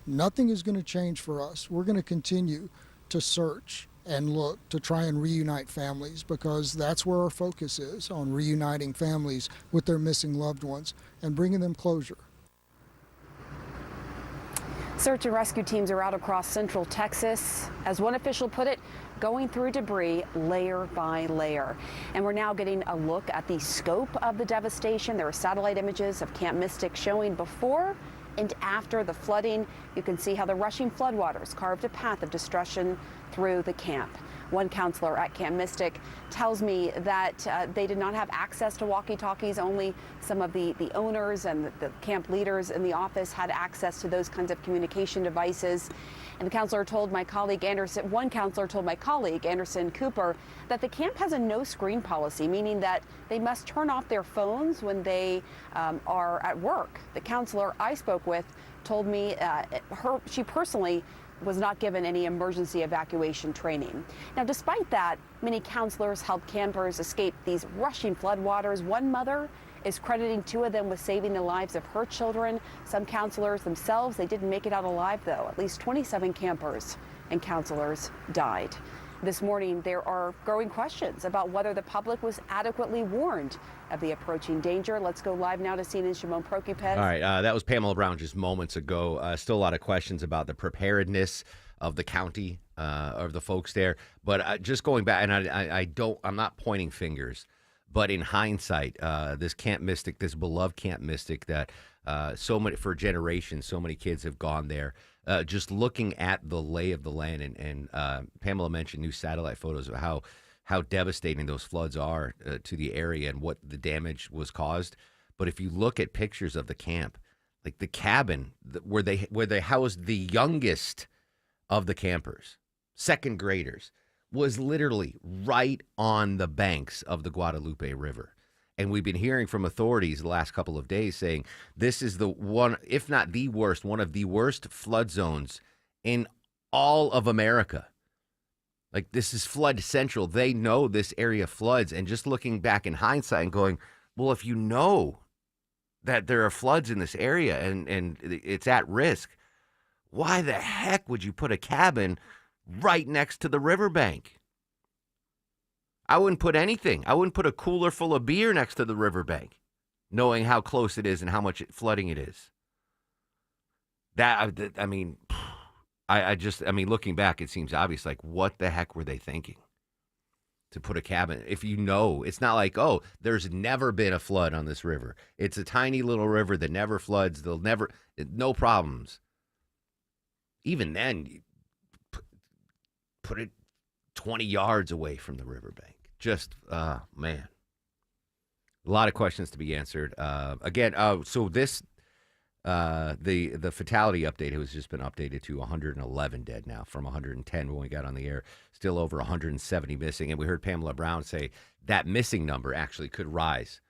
nothing is going to change for us. We're going to continue to search and look to try and reunite families, because that's where our focus is, on reuniting families with their missing loved ones and bringing them closure. Search and rescue teams are out across central Texas. As one official put it, going through debris layer by layer. And we're now getting a look at the scope of the devastation. There are satellite images of Camp Mystic showing before and after the flooding. You can see how the rushing floodwaters carved a path of destruction through the camp. One counselor at Camp Mystic tells me that they did not have access to walkie-talkies. Only some of the owners and the camp leaders in the office had access to those kinds of communication devices. And the counselor told my colleague Anderson, one counselor told my colleague Anderson Cooper that the camp has a no screen policy, meaning that they must turn off their phones when they are at work. The counselor I spoke with told me she personally was not given any emergency evacuation training. Now, despite that, many counselors helped campers escape these rushing floodwaters. One mother is crediting 2 of them with saving the lives of her children. Some counselors themselves, they didn't make it out alive, though. At least 27 campers and counselors died. This morning, there are growing questions about whether the public was adequately warned of the approaching danger. Let's go live now to CNN's Shimon Prokupecz. All right, that was Pamela Brown just moments ago. Still a lot of questions about the preparedness of the county, of the folks there. But just going back, and I'm not pointing fingers, but in hindsight, this Camp Mystic, this beloved Camp Mystic that for generations, so many kids have gone there. Just looking at the lay of the land, and Pamela mentioned new satellite photos of how devastating those floods are to the area and what the damage was caused. But if you look at pictures of the camp, like the cabin where they housed the youngest of the campers, second graders, was literally right on the banks of the Guadalupe River. And we've been hearing from authorities the last couple of days saying this is the one, if not the worst, one of the worst flood zones in all of America. Like, this is flood central. They know this area floods. And just looking back in hindsight and going, well, if you know that there are floods in this area and it's at risk, why the heck would you put a cabin right next to the riverbank? I wouldn't put anything. I wouldn't put a cooler full of beer next to the riverbank, knowing how close it is and how much flooding it is. Looking back, it seems obvious. Like, what the heck were they thinking to put a cabin? If you know, it's not like, oh, there's never been a flood on this river. It's a tiny little river that never floods. No problems. Even then, put it 20 yards away from the riverbank. Just, man. A lot of questions to be answered. So this, the fatality update has just been updated to 111 dead now from 110 when we got on the air. Still over 170 missing. And we heard Pamela Brown say that missing number actually could rise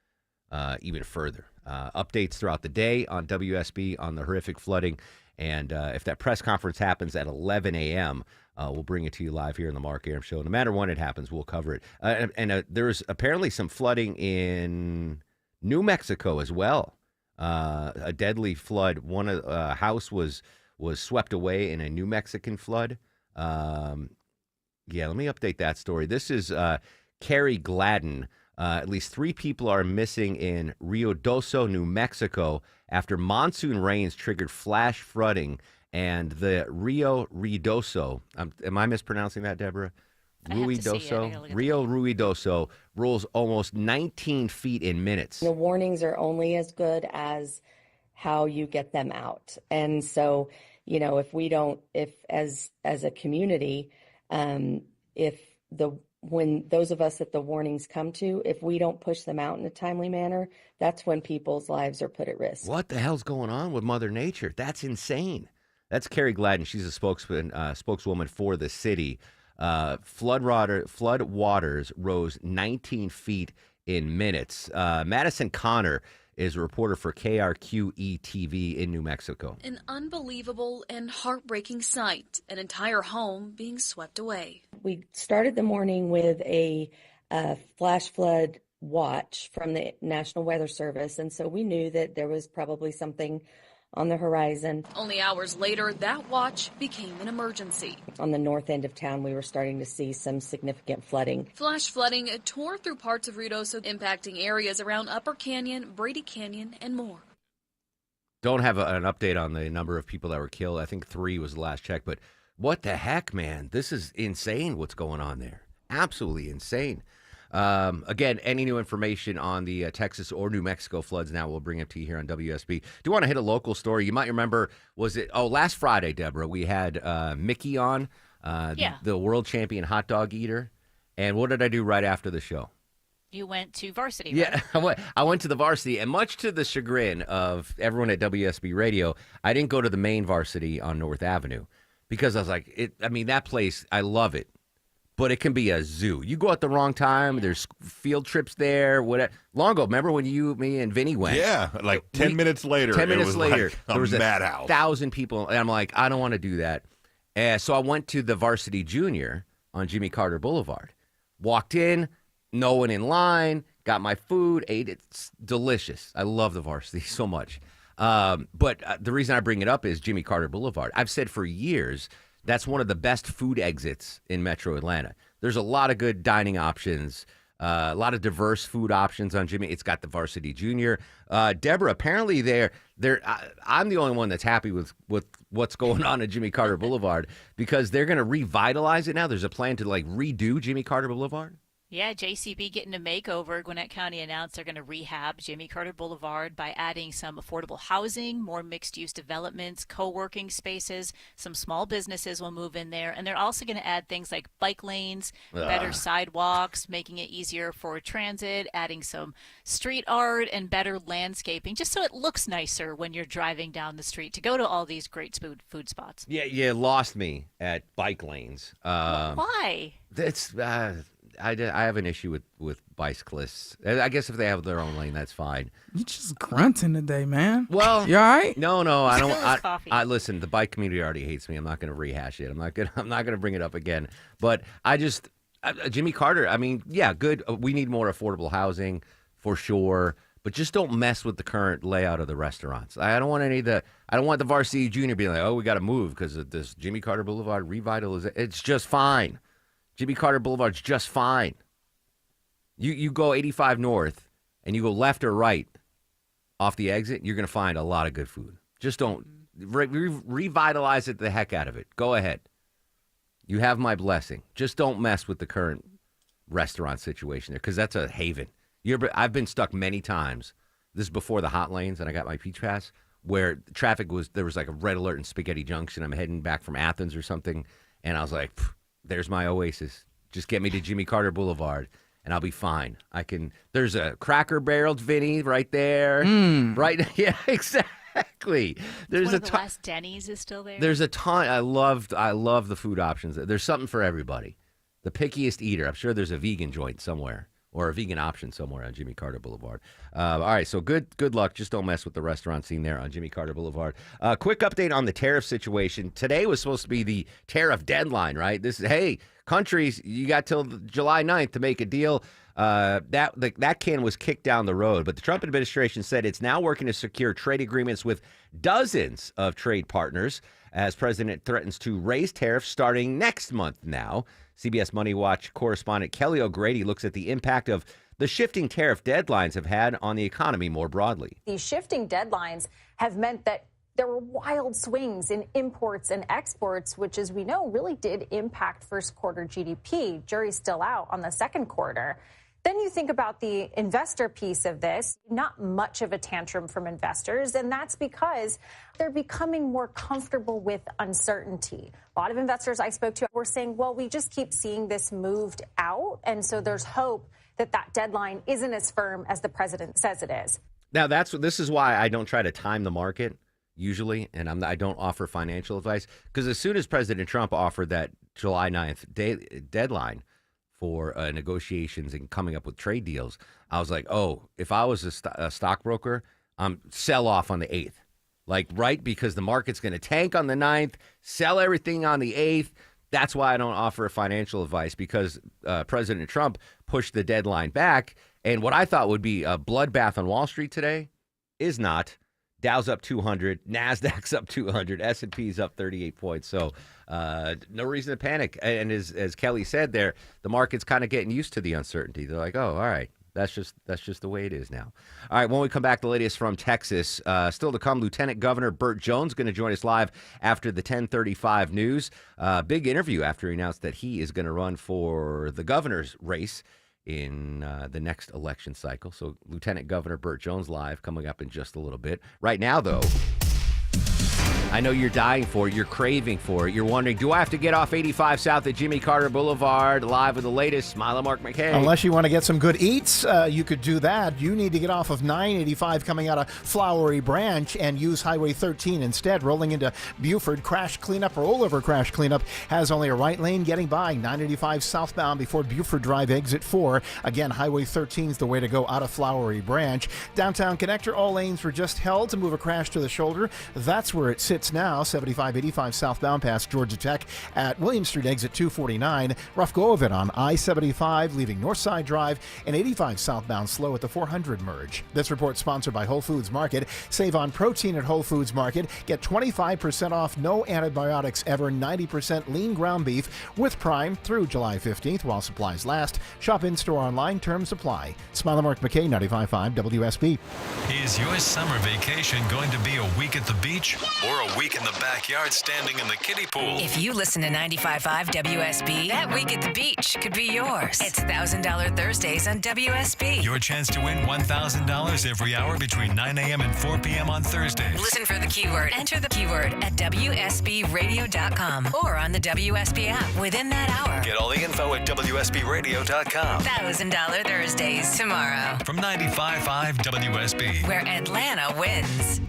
even further. Updates throughout the day on WSB on the horrific flooding. And if that press conference happens at 11 a.m., we'll bring it to you live here on the Mark Arum Show. No matter when it happens, we'll cover it. And there's apparently some flooding in New Mexico as well. A deadly flood. One house was swept away in a New Mexican flood. Let me update that story. This is Carrie Gladden. At least 3 people are missing in Ruidoso, New Mexico, after monsoon rains triggered flash flooding. And the Rio Ruidoso, am I mispronouncing that, Deborah? Ruidoso. Rio Ruidoso rolls almost 19 feet in minutes. The warnings are only as good as how you get them out. And so, if as a community, when those of us that the warnings come to, if we don't push them out in a timely manner, that's when people's lives are put at risk. What the hell's going on with Mother Nature? That's insane. That's Carrie Gladden. She's a spokeswoman for the city. Flood waters rose 19 feet in minutes. Madison Connor is a reporter for KRQE-TV in New Mexico. An unbelievable and heartbreaking sight, an entire home being swept away. We started the morning with a flash flood watch from the National Weather Service, and so we knew that there was probably something on the horizon. Only hours later, that watch became an emergency. On the north end of town, we were starting to see some significant flooding. Flash flooding tore through parts of Ruidoso, impacting areas around Upper Canyon, Brady Canyon, and more. Don't have an update on the number of people that were killed. I think 3 was the last check, but what the heck, man? This is insane what's going on there. Absolutely insane. Again, any new information on the Texas or New Mexico floods now we'll bring it to you here on WSB. Do want to hit a local story. You might remember, last Friday, Deborah, we had Mickey on. the world champion hot dog eater. And what did I do right after the show? You went to varsity, Yeah, right? I went to the varsity, and much to the chagrin of everyone at WSB Radio, I didn't go to the main varsity on North Avenue because I was like, that place, I love it, but it can be a zoo. You go at the wrong time, there's field trips there, whatever. Long ago, remember when me, and Vinny went? Yeah, like 10 minutes later. 10 minutes it was later, like there was madhouse. 1,000 people, and I'm like, I don't want to do that. So I went to the Varsity Junior on Jimmy Carter Boulevard. Walked in, no one in line, got my food, ate it. It's delicious. I love the Varsity so much. But the reason I bring it up is Jimmy Carter Boulevard. I've said for years that's one of the best food exits in Metro Atlanta. There's a lot of good dining options, a lot of diverse food options on Jimmy. It's got the Varsity Junior. Deborah, apparently I'm the only one that's happy with what's going on at Jimmy Carter Boulevard because they're going to revitalize it now. There's a plan to redo Jimmy Carter Boulevard. Yeah, JCB getting a makeover. Gwinnett County announced they're going to rehab Jimmy Carter Boulevard by adding some affordable housing, more mixed-use developments, co-working spaces. Some small businesses will move in there. And they're also going to add things like bike lanes, better sidewalks, making it easier for transit, adding some street art and better landscaping, just so it looks nicer when you're driving down the street to go to all these great food spots. Yeah, you lost me at bike lanes. Why? That's... I have an issue with bicyclists. I guess if they have their own lane, that's fine. You just grunting today, man. Well, you all right? No, I don't. I listen. The bike community already hates me. I'm not going to rehash it. I'm not going to bring it up again. But Jimmy Carter. I mean, yeah, good. We need more affordable housing for sure. But just don't mess with the current layout of the restaurants. I don't want I don't want the Varsity Junior being like, oh, we got to move because of this Jimmy Carter Boulevard revitalization. It's just fine. Jimmy Carter Boulevard's just fine. You go 85 north and you go left or right off the exit, you're going to find a lot of good food. Just don't revitalize it the heck out of it. Go ahead. You have my blessing. Just don't mess with the current restaurant situation there because that's a haven. I've been stuck many times. This is before the hot lanes and I got my Peach Pass where there was like a red alert in Spaghetti Junction. I'm heading back from Athens or something. And I was like, there's my oasis. Just get me to Jimmy Carter Boulevard, and I'll be fine. There's a Cracker Barrel, Vinny, right there. Right? Yeah, exactly. There's one of the last Denny's is still there. There's a ton. I love the food options. There's something for everybody. The pickiest eater. I'm sure there's a vegan joint somewhere or a vegan option somewhere on Jimmy Carter Boulevard. All right, so good luck. Just don't mess with the restaurant scene there on Jimmy Carter Boulevard. Quick update on the tariff situation. Today was supposed to be the tariff deadline, right? Hey, countries, you got till July 9th to make a deal. That can was kicked down the road, but the Trump administration said it's now working to secure trade agreements with dozens of trade partners as President threatens to raise tariffs starting next month now. CBS Money Watch correspondent Kelly O'Grady looks at the impact of the shifting tariff deadlines have had on the economy more broadly. These shifting deadlines have meant that there were wild swings in imports and exports, which, as we know, really did impact first quarter GDP. Jury's still out on the second quarter. Then you think about the investor piece of this, not much of a tantrum from investors, and that's because they're becoming more comfortable with uncertainty. A lot of investors I spoke to were saying, well, we just keep seeing this moved out, and so there's hope that that deadline isn't as firm as the president says it is. Now, this is why I don't try to time the market usually, and I don't offer financial advice, because as soon as President Trump offered that July 9th deadline for negotiations and coming up with trade deals, I was like, oh, if I was a stockbroker, sell off on the 8th. Right, because the market's going to tank on the 9th, sell everything on the 8th. That's why I don't offer financial advice, because President Trump pushed the deadline back. And what I thought would be a bloodbath on Wall Street today is not. Dow's up 200, NASDAQ's up 200, S&P's up 38 points. So no reason to panic. And as Kelly said there, the market's kind of getting used to the uncertainty. They're like, oh, all right, that's just the way it is now. All right, when we come back, the latest from Texas. Still to come, Lieutenant Governor Burt Jones going to join us live after the 10:35 news. Big interview after he announced that he is going to run for the governor's race in the next election cycle. So Lieutenant Governor Burt Jones live coming up in just a little bit. Right now, though, I know you're dying for it. You're craving for it. You're wondering, do I have to get off 85 south at Jimmy Carter Boulevard, live with the latest Smile and Mark McKay? Unless you want to get some good eats, you could do that. You need to get off of 985 coming out of Flowery Branch and use Highway 13 instead. Rolling into Buford, crash cleanup, rollover crash cleanup has only a right lane getting by 985 southbound before Buford Drive exit 4. Again, Highway 13 is the way to go out of Flowery Branch. Downtown Connector, all lanes were just held to move a crash to the shoulder. That's where it sits now. 7585 southbound past Georgia Tech at William Street exit 249. Rough go of it on I-75 leaving Northside Drive and 85 southbound slow at the 400 merge. This report sponsored by Whole Foods Market. Save on protein at Whole Foods Market. Get 25% off no antibiotics ever, 90% lean ground beef with Prime through July 15th while supplies last. Shop in-store online, terms apply. Smile and Mark McKay, 95.5 WSB. Is your summer vacation going to be a week at the beach or a week in the backyard standing in the kiddie pool? If you listen to 95.5 WSB, that week at the beach could be yours. It's $1,000 Thursdays on WSB. Your chance to win $1,000 every hour between 9 a.m. and 4 p.m. on Thursdays. Listen for the keyword. Enter the keyword at WSBradio.com or on the WSB app within that hour. Get all the info at WSBradio.com. $1,000 Thursdays tomorrow. From 95.5 WSB. Where Atlanta wins.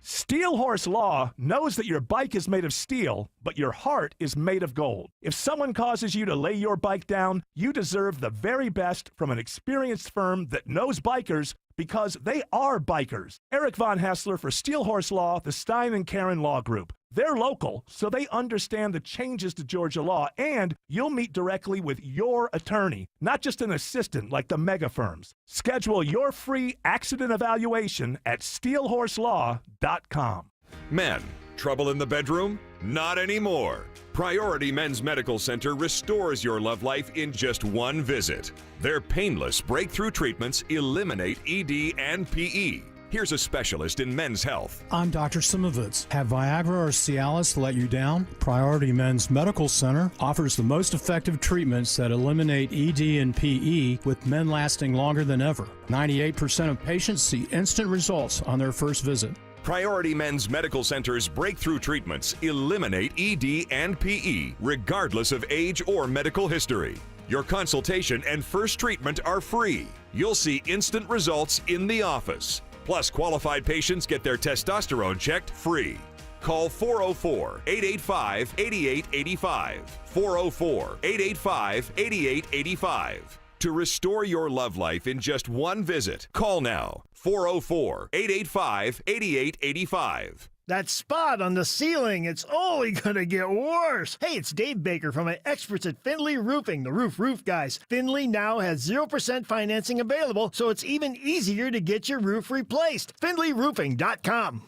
Steel Horse Law knows that your bike is made of steel, but your heart is made of gold. If someone causes you to lay your bike down, you deserve the very best from an experienced firm that knows bikers because they are bikers. Eric Von Hassler for Steel Horse Law, the Stein and Karen Law Group. They're local, so they understand the changes to Georgia law, and you'll meet directly with your attorney, not just an assistant like the mega firms. Schedule your free accident evaluation at steelhorselaw.com. Men, trouble in the bedroom? Not anymore. Priority Men's Medical Center restores your love life in just one visit. Their painless breakthrough treatments eliminate ED and PE. Here's a specialist in men's health. I'm Dr. Simovitz. Have Viagra or Cialis let you down? Priority Men's Medical Center offers the most effective treatments that eliminate ED and PE, with men lasting longer than ever. 98% of patients see instant results on their first visit. Priority Men's Medical Center's breakthrough treatments eliminate ED and PE, regardless of age or medical history. Your consultation and first treatment are free. You'll see instant results in the office. Plus, qualified patients get their testosterone checked free. Call 404-885-8885. 404-885-8885. To restore your love life in just one visit, call now. 404-885-8885. That spot on the ceiling, it's only gonna get worse. Hey, it's Dave Baker from my experts at Findlay Roofing, the roof guys. Findlay now has 0% financing available, so it's even easier to get your roof replaced. FindlayRoofing.com.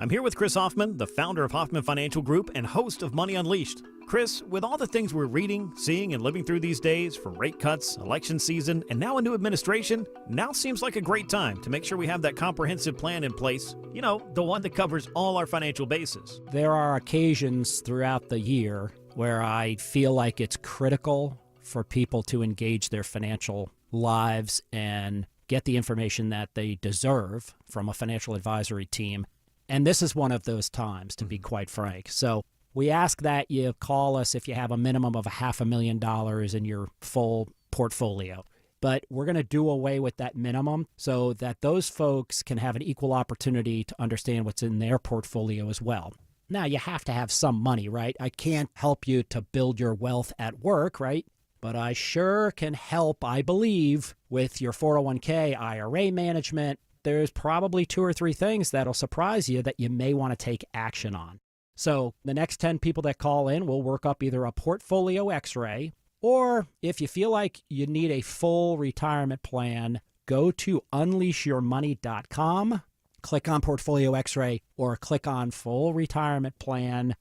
I'm here with Chris Hoffman, the founder of Hoffman Financial Group and host of Money Unleashed. Chris, with all the things we're reading, seeing, and living through these days, from rate cuts, election season, and now a new administration, now seems like a great time to make sure we have that comprehensive plan in place. You know, the one that covers all our financial bases. There are occasions throughout the year where I feel like it's critical for people to engage their financial lives and get the information that they deserve from a financial advisory team. And this is one of those times, to be quite frank. So we ask that you call us if you have a minimum of $500,000 in your full portfolio. But we're going to do away with that minimum so that those folks can have an equal opportunity to understand what's in their portfolio as well. Now, you have to have some money, right? I can't help you to build your wealth at work, right? But I sure can help, I believe, with your 401k, IRA management. There's probably 2 or 3 things that'll surprise you that you may want to take action on. So the next 10 people that call in, we'll work up either a portfolio x-ray, or if you feel like you need a full retirement plan, go to unleashyourmoney.com, click on portfolio x-ray, or click on full retirement plan.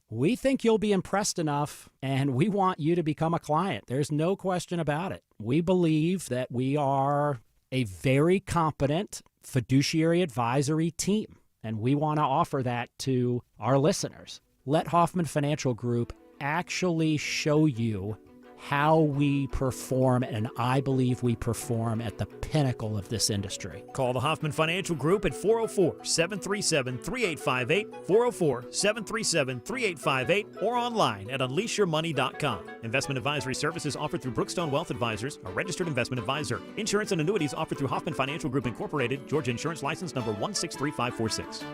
We think you'll be impressed enough, and we want you to become a client. There's no question about it. We believe that we are a very competent fiduciary advisory team, and we want to offer that to our listeners. Let Hoffman Financial Group actually show you how we perform, and I believe we perform at the pinnacle of this industry. Call the Hoffman Financial Group at 404-737-3858, 404-737-3858, or online at unleashyourmoney.com. Investment advisory services offered through Brookstone Wealth Advisors, a registered investment advisor. Insurance and annuities offered through Hoffman Financial Group Incorporated, Georgia Insurance License number 163546.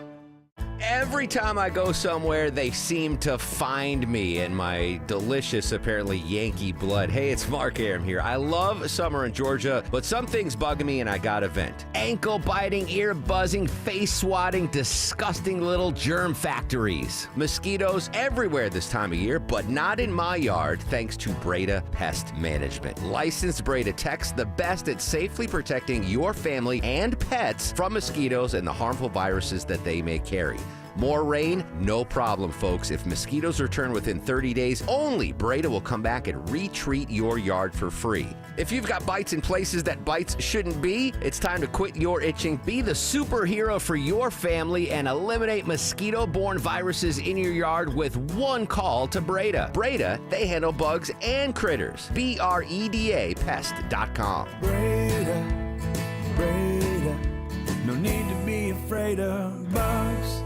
Every time I go somewhere, they seem to find me in my delicious, apparently, Yankee blood. Hey, it's Mark Aram here. I love summer in Georgia, but some things bug me and I gotta vent. Ankle biting, ear buzzing, face swatting, disgusting little germ factories. Mosquitoes everywhere this time of year, but not in my yard, thanks to Breda Pest Management. Licensed Breda techs, the best at safely protecting your family and pets from mosquitoes and the harmful viruses that they may carry. More rain? No problem, folks. If mosquitoes return within 30 days, only Breda will come back and retreat your yard for free. If you've got bites in places that bites shouldn't be, it's time to quit your itching. Be the superhero for your family and eliminate mosquito-borne viruses in your yard with one call to Breda. Breda, they handle bugs and critters. BREDA Pest.com. Breda, Breda, no need to be afraid of bugs.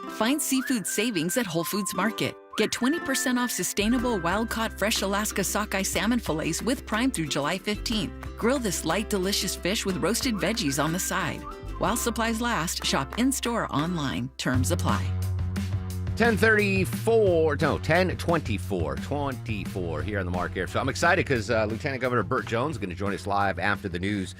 Find seafood savings at Whole Foods Market. Get 20% off sustainable wild-caught fresh Alaska sockeye salmon fillets with Prime through July 15th. Grill this light, delicious fish with roasted veggies on the side. While supplies last, shop in-store or online. Terms apply. 1024 here on the Mark Air Show. I'm excited because Lieutenant Governor Burt Jones is going to join us live after the news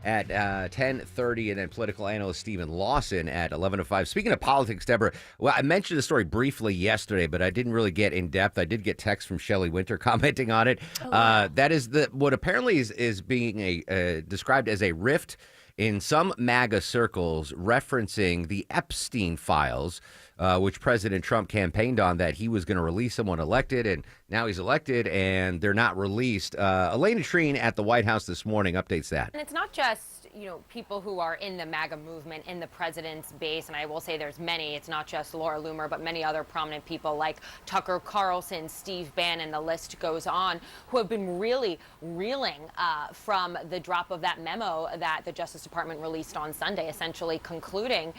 at 10:30, and then political analyst Stephen Lawson at 11:05. Speaking of politics, Deborah, well, I mentioned the story briefly yesterday, but I didn't really get in depth. I did get text from Shelley Winter commenting on it. That is what apparently is being described as a rift in some MAGA circles referencing the Epstein files, which President Trump campaigned on, that he was going to release someone elected, and now he's elected, and they're not released. Elena Treen at the White House this morning updates that. And it's not just, people who are in the MAGA movement, in the president's base, and I will say there's many. It's not just Laura Loomer, but many other prominent people like Tucker Carlson, Steve Bannon, the list goes on, who have been really reeling from the drop of that memo that the Justice Department released on Sunday, essentially concluding,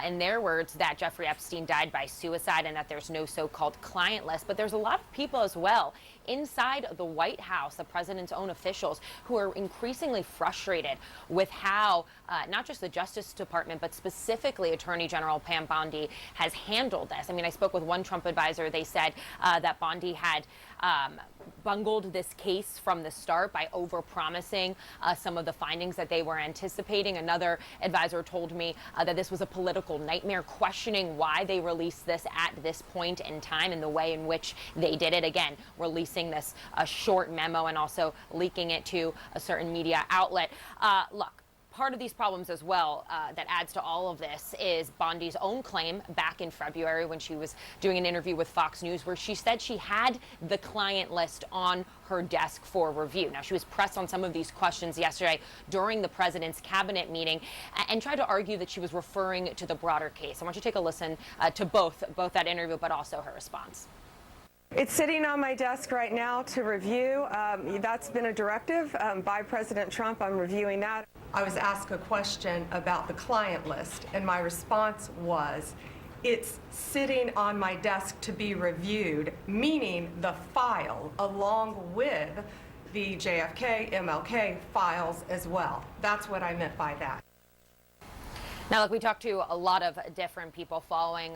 in their words, that Jeffrey Epstein died by suicide and that there's no so-called client list. But there's a lot of people as well inside the White House, the president's own officials, who are increasingly frustrated with how not just the Justice Department, but specifically Attorney General Pam Bondi has handled this. I mean, I spoke with one Trump advisor. They said that Bondi had bungled this case from the start by overpromising some of the findings that they were anticipating. Another advisor told me that this was a political nightmare, questioning why they released this at this point in time and the way in which they did it. Again, releasing this short memo and also leaking it to a certain media outlet. Look, part of these problems as well that adds to all of this is Bondi's own claim back in February when she was doing an interview with Fox News, where she said she had the client list on her desk for review. Now, she was pressed on some of these questions yesterday during the president's cabinet meeting and tried to argue that she was referring to the broader case. I want you to take a listen to both that interview, but also her response. It's sitting on my desk right now to review. That's been a directive by President Trump. I'm reviewing that. I was asked a question about the client list, and my response was, it's sitting on my desk to be reviewed, meaning the file along with the JFK, MLK files as well. That's what I meant by that. Now, look, we talked to a lot of different people following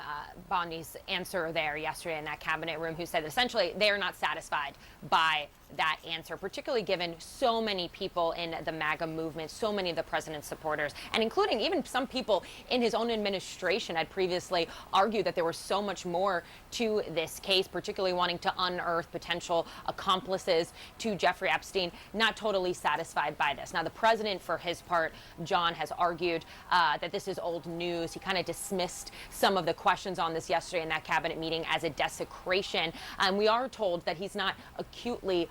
Bondi's answer there yesterday in that cabinet room, who said essentially they are not satisfied by that answer, particularly given so many people in the MAGA movement, so many of the president's supporters, and including even some people in his own administration had previously argued that there was so much more to this case, particularly wanting to unearth potential accomplices to Jeffrey Epstein, not totally satisfied by this. Now, the president, for his part, John, has argued that this is old news. He kind of dismissed some of the questions on this yesterday in that cabinet meeting as a desecration. And we are told that he's not acutely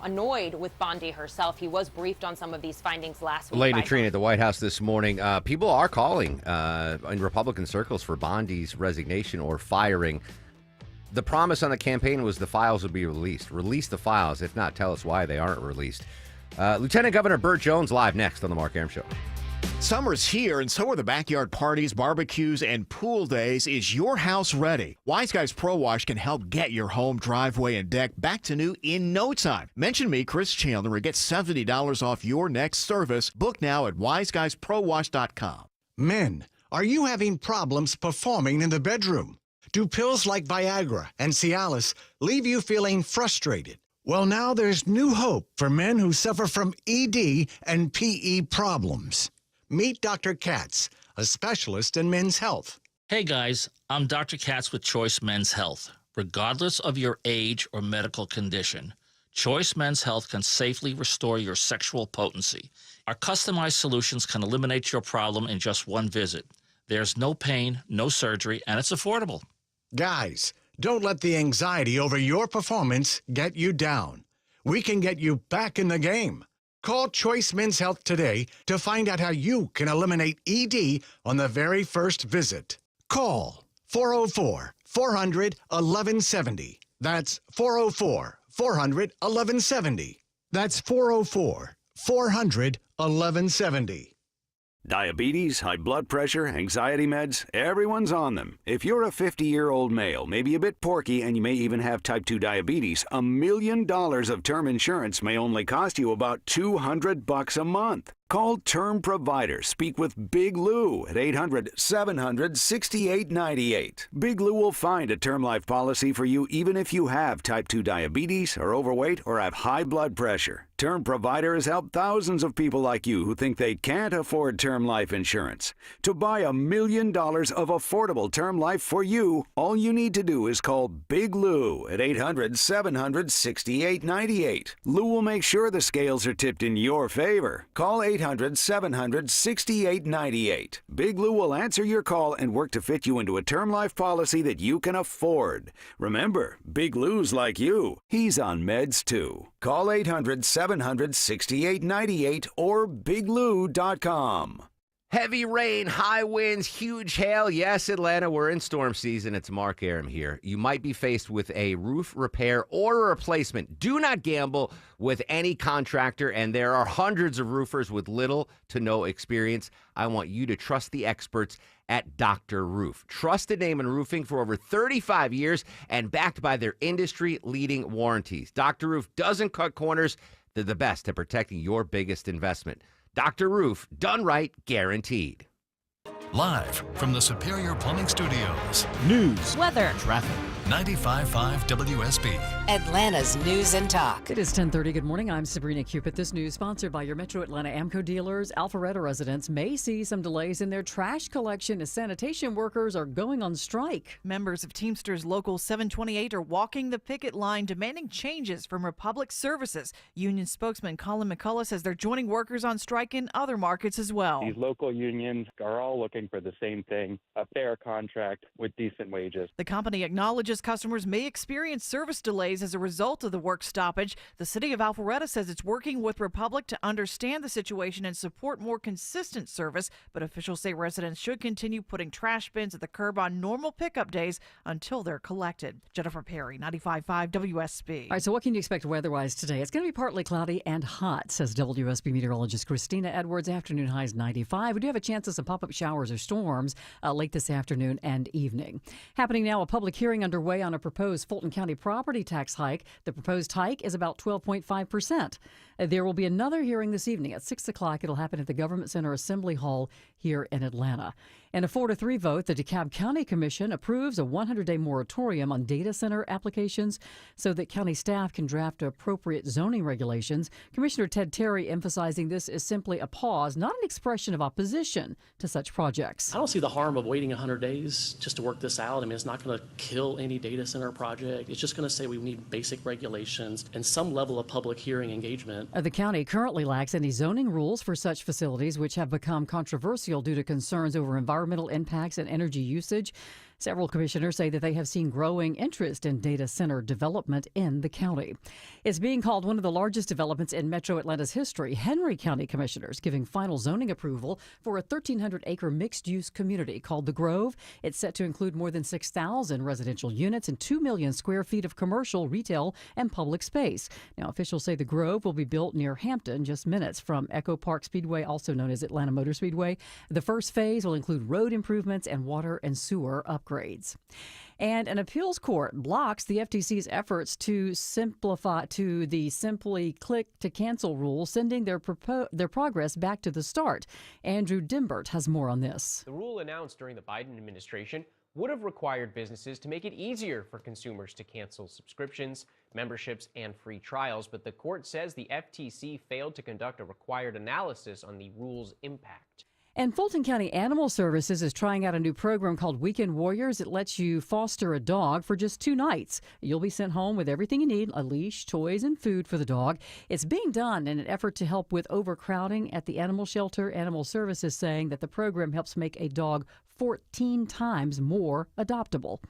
annoyed with Bondi herself. He was briefed on some of these findings last week. Elena Treen at the White House this morning. People are calling in Republican circles for Bondi's resignation or firing. The promise on the campaign was the files would be released. Release the files. If not, tell us why they aren't released. Lieutenant Governor Burt Jones live next on The Mark Arum Show. Summer's here, and so are the backyard parties, barbecues, and pool days. Is your house ready? Wise Guys Pro Wash can help get your home, driveway, and deck back to new in no time. Mention me, Chris Chandler, and get $70 off your next service. Book now at wiseguysprowash.com. Men, are you having problems performing in the bedroom? Do pills like Viagra and Cialis leave you feeling frustrated? Well, now there's new hope for men who suffer from ED and PE problems. Meet Dr. Katz, a specialist in men's health. Hey guys, I'm Dr. Katz with Choice Men's Health. Regardless of your age or medical condition, Choice Men's Health can safely restore your sexual potency. Our customized solutions can eliminate your problem in just one visit. There's no pain, no surgery, and it's affordable. Guys, don't let the anxiety over your performance get you down. We can get you back in the game. Call Choice Men's Health today to find out how you can eliminate ED on the very first visit. Call 404-400-1170. That's 404-400-1170. That's 404-400-1170. Diabetes, high blood pressure, anxiety meds, everyone's on them. If you're a 50-year-old male, maybe a bit porky, and you may even have type 2 diabetes, $1 million of term insurance may only cost you about $200 a month. Call Term Provider. Speak with Big Lou at 800-700-6898. Big Lou will find a term life policy for you even if you have type 2 diabetes, are overweight, or have high blood pressure. Term Provider has helped thousands of people like you who think they can't afford term life insurance. To buy $1 million of affordable term life for you, all you need to do is call Big Lou at 800-700-6898. Lou will make sure the scales are tipped in your favor. Call 800-700-6898. Big Lou will answer your call and work to fit you into a term life policy that you can afford. Remember, Big Lou's like you. He's on meds too. Call 800-700-6898 or biglou.com. Heavy rain, high winds, huge hail. Yes, Atlanta, we're in storm season. It's Mark Arum here. You might be faced with a roof repair or a replacement. Do not gamble with any contractor, and there are hundreds of roofers with little to no experience. I want you to trust the experts at Dr. Roof. Trusted name in roofing for over 35 years and backed by their industry-leading warranties. Dr. Roof doesn't cut corners. They're the best at protecting your biggest investment. Dr. Roof, done right, guaranteed. Live from the Superior Plumbing Studios. News, weather, traffic. 95.5 WSB. Atlanta's News and Talk. It is 10:30. Good morning. I'm Sabrina Cupid. This news sponsored by your Metro Atlanta AMCO dealers. Alpharetta residents may see some delays in their trash collection as sanitation workers are going on strike. Members of Teamsters Local 728 are walking the picket line demanding changes from Republic Services. Union spokesman Colin McCullough says they're joining workers on strike in other markets as well. These local unions are all looking for the same thing, a fair contract with decent wages. The company acknowledges customers may experience service delays as a result of the work stoppage. The city of Alpharetta says it's working with Republic to understand the situation and support more consistent service, but officials say residents should continue putting trash bins at the curb on normal pickup days until they're collected. Jennifer Perry, 95.5 WSB. All right, so what can you expect weather-wise today? It's going to be partly cloudy and hot, says WSB meteorologist Christina Edwards. Afternoon highs 95. We do have a chance of some pop-up showers or storms late this afternoon and evening. Happening now, a public hearing underway on a proposed Fulton County property tax hike. The proposed hike is about 12.5%. There will be another hearing this evening at 6 o'clock. It'll happen at the Government Center Assembly Hall here in Atlanta. In a 4-3 vote, the DeKalb County Commission approves a 100-day moratorium on data center applications so that county staff can draft appropriate zoning regulations. Commissioner Ted Terry emphasizing this is simply a pause, not an expression of opposition to such projects. I don't see the harm of waiting 100 days just to work this out. I mean, it's not going to kill any data center project. It's just going to say we need basic regulations and some level of public hearing engagement. The county currently lacks any zoning rules for such facilities, which have become controversial due to concerns over environmental impacts and energy usage. Several commissioners say that they have seen growing interest in data center development in the county. It's being called one of the largest developments in Metro Atlanta's history. Henry County commissioners giving final zoning approval for a 1,300-acre mixed-use community called The Grove. It's set to include more than 6,000 residential units and 2 million square feet of commercial, retail, and public space. Now, officials say The Grove will be built near Hampton, just minutes from Echo Park Speedway, also known as Atlanta Motor Speedway. The first phase will include road improvements and water and sewer upgrades. And an appeals court blocks the FTC's efforts to simplify to the simply click to cancel rule, sending their progress back to the start. Andrew Dimbert has more on this. The rule announced during the Biden administration would have required businesses to make it easier for consumers to cancel subscriptions, memberships, and free trials, but the court says the FTC failed to conduct a required analysis on the rule's impact. And Fulton County Animal Services is trying out a new program called Weekend Warriors. It lets you foster a dog for just 2 nights. You'll be sent home with everything you need, a leash, toys, and food for the dog. It's being done in an effort to help with overcrowding at the animal shelter. Animal Services saying that the program helps make a dog 14 times more adoptable.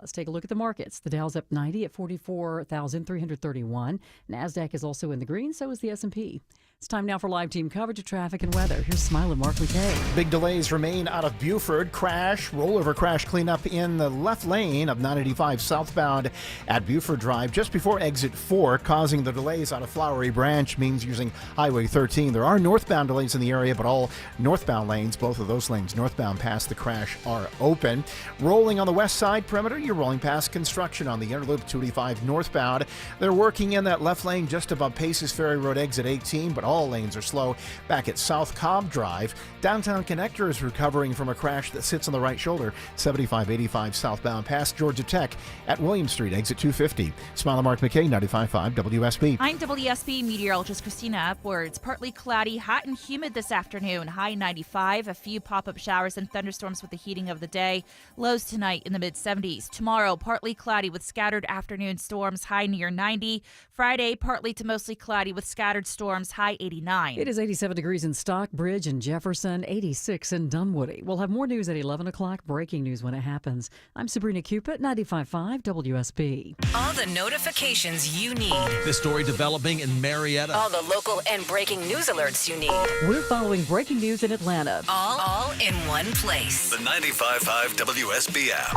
Let's take a look at the markets. The Dow's up 90 at 44,331. NASDAQ is also in the green, so is the S&P. It's time now for live team coverage of traffic and weather. Here's Smile and Mark McKay. Big delays remain out of Buford. Rollover crash cleanup in the left lane of 985 southbound at Buford Drive just before exit 4, causing the delays out of Flowery Branch, means using Highway 13. There are northbound delays in the area, but all northbound lanes, both of those lanes northbound past the crash, are open. Rolling on the west side perimeter, you're rolling past construction on the inner loop 285 northbound. They're working in that left lane just above Paces Ferry Road exit 18, but all lanes are slow back at South Cobb Drive. Downtown Connector is recovering from a crash that sits on the right shoulder, 7585 southbound past Georgia Tech at William Street, exit 250. Smile and Mark McKay, 95.5 WSB. I'm WSB meteorologist Christina Upwards. Partly cloudy, hot and humid this afternoon. High 95, a few pop-up showers and thunderstorms with the heating of the day. Lows tonight in the mid-70s. Tomorrow, partly cloudy with scattered afternoon storms, high near 90. Friday, partly to mostly cloudy with scattered storms, high 89. It is 87 degrees in Stockbridge and Jefferson, 86 in Dunwoody. We'll have more news at 11 o'clock, breaking news when it happens. I'm Sabrina Cupid, 95.5 WSB. All the notifications you need. This story developing in Marietta. All the local and breaking news alerts you need. We're following breaking news in Atlanta. All in one place. The 95.5 WSB app.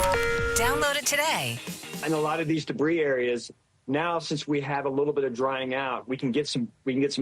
Download it today. In a lot of these debris areas, now since we have a little bit of drying out, we can get some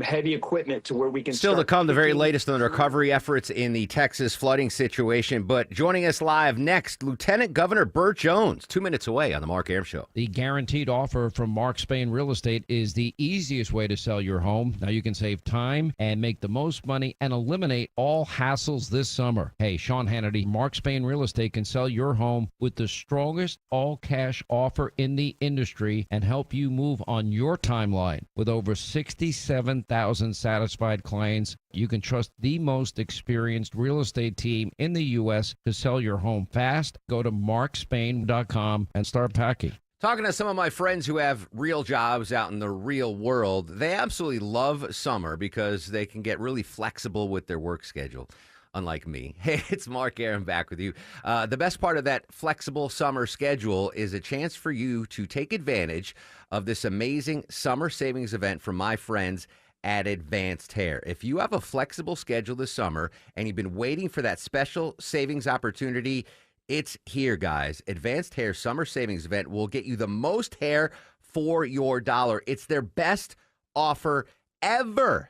heavy equipment to where we can Still to start come, the very picking- latest on the recovery efforts in the Texas flooding situation. But joining us live next, Lieutenant Governor Burt Jones, 2 minutes away on the Mark Arum Show. The guaranteed offer from Mark Spain Real Estate is the easiest way to sell your home. Now you can save time and make the most money and eliminate all hassles this summer. Hey, Sean Hannity, Mark Spain Real Estate can sell your home with the strongest all-cash offer in the industry and help you move on your timeline. With over 67,000 satisfied clients, you can trust the most experienced real estate team in the U.S. to sell your home fast. Go to markspain.com and start packing. Talking to some of my friends who have real jobs out in the real world, they absolutely love summer because they can get really flexible with their work schedule. Unlike me. Hey, it's Mark Arum back with you. The best part of that flexible summer schedule is a chance for you to take advantage of this amazing summer savings event from my friends at Advanced Hair. If you have a flexible schedule this summer and you've been waiting for that special savings opportunity, it's here, guys. Advanced Hair Summer Savings Event will get you the most hair for your dollar. It's their best offer ever.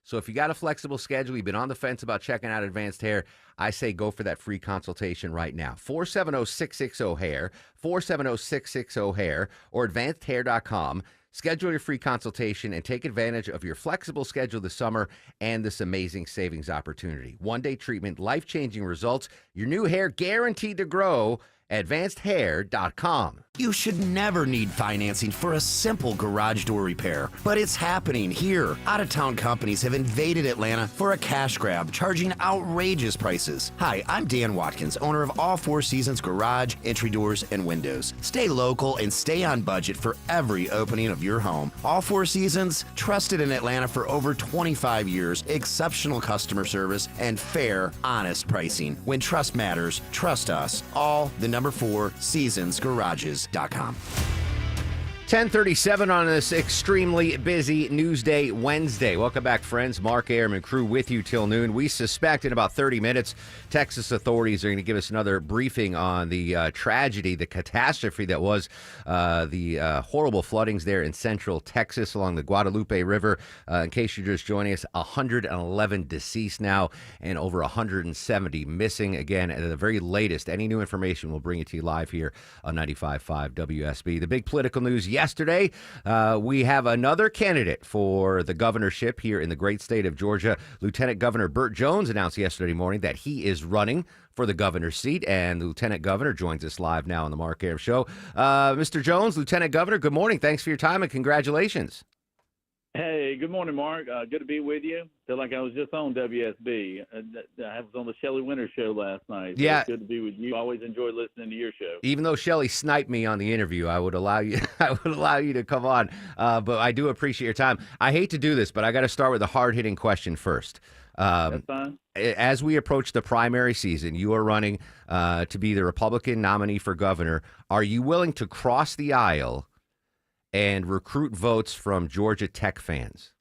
So if you got a flexible schedule, you've been on the fence about checking out Advanced Hair, I say go for that free consultation right now. 470-660-HAIR, 470-660-HAIR, or advancedhair.com. Schedule your free consultation and take advantage of your flexible schedule this summer and this amazing savings opportunity. One-day treatment, life-changing results, your new hair guaranteed to grow, AdvancedHair.com. You should never need financing for a simple garage door repair, but it's happening here. Out-of-town companies have invaded Atlanta for a cash grab, charging outrageous prices. Hi, I'm Dan Watkins, owner of All Four Seasons Garage, Entry Doors, and Windows. Stay local and stay on budget for every opening of your home. All Four Seasons, trusted in Atlanta for over 25 years, exceptional customer service, and fair, honest pricing. When trust matters, trust us. All the number 4 seasonsgarages.com. 10:37 on this extremely busy Newsday Wednesday. Welcome back, friends. Mark Arum and crew with you till noon. We suspect in about 30 minutes, Texas authorities are going to give us another briefing on the tragedy, the catastrophe that was the horrible floodings there in central Texas along the Guadalupe River. In case you're just joining us, 111 deceased now and over 170 missing. Again, at the very latest, any new information we'll bring it to you live here on 95.5 WSB. The big political news yesterday, we have another candidate for the governorship here in the great state of Georgia. Lieutenant Governor Burt Jones announced yesterday morning that he is running for the governor's seat, and the Lieutenant Governor joins us live now on the Mark Arum Show. Mr. Jones, Lieutenant Governor, good morning. Thanks for your time and congratulations. Hey, good morning, Mark. Good to be with you. Feel like I was just on WSB. I was on the Shelley Winters show last night. So Yeah. It's good to be with you. Always enjoy listening to your show. Even though Shelley sniped me on the interview, I would allow you. I would allow you to come on. But I do appreciate your time. I hate to do this, but I got to start with a hard-hitting question first. That's fine. As we approach the primary season, you are running to be the Republican nominee for governor. Are you willing to cross the aisle and recruit votes from Georgia Tech fans?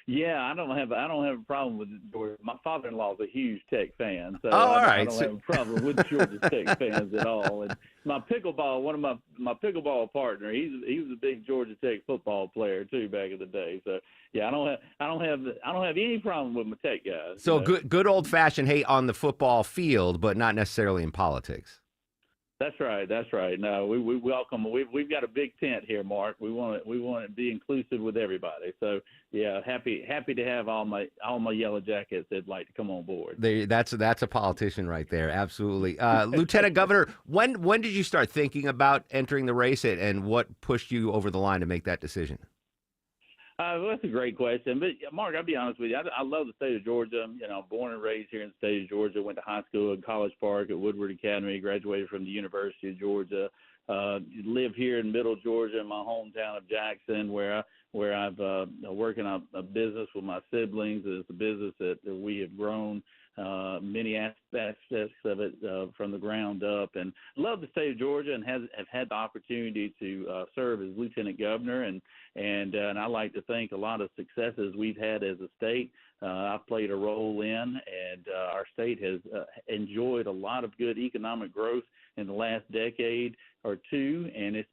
Yeah, I don't have a problem with Georgia. My father-in-law is a huge Tech fan, so all I right. don't have a problem with Georgia Tech fans at all. And my pickleball, one of my pickleball partner, he was a big Georgia Tech football player too back in the day. So yeah, I don't have any problem with my Tech guys. So you know? good old-fashioned hate on the football field, but not necessarily in politics. That's right. That's right. No, we welcome. We've got a big tent here, Mark. We want to be inclusive with everybody. So yeah, happy to have all my yellow jackets that'd like to come on board. That's a politician right there. Absolutely. Lieutenant Governor, when did you start thinking about entering the race, and what pushed you over the line to make that decision? Well, that's a great question. But, Mark, I'll be honest with you. I love the state of Georgia. You know, born and raised here in the state of Georgia. Went to high school at College Park at Woodward Academy. Graduated from the University of Georgia. Live here in Middle Georgia, in my hometown of Jackson, where I've working on a business with my siblings. It's a business that we have grown many aspects of it from the ground up, and love the state of Georgia, and have had the opportunity to serve as lieutenant governor, and I like to think a lot of successes we've had as a state I've played a role in, and our state has enjoyed a lot of good economic growth in the last decade or two, and it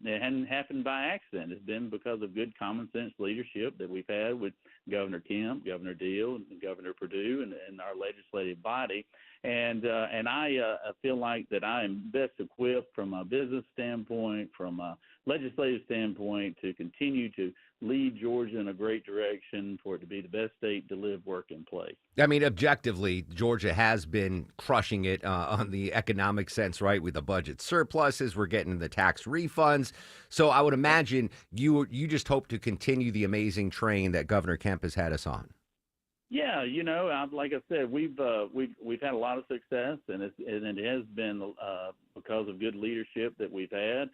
hadn't happened by accident. It's been because of good common sense leadership that we've had with Governor Kemp, Governor Deal, and Governor Perdue, and our legislative body. And I feel like that I am best equipped from a business standpoint, from a legislative standpoint, to continue to lead Georgia in a great direction for it to be the best state to live, work, and play. I mean, objectively, Georgia has been crushing it on the economic sense, right? With the budget surpluses, we're getting the tax refunds. So I would imagine you just hope to continue the amazing train that Governor Kemp has had us on. Yeah, you know, like I said, we've had a lot of success, and it has been because of good leadership that we've had.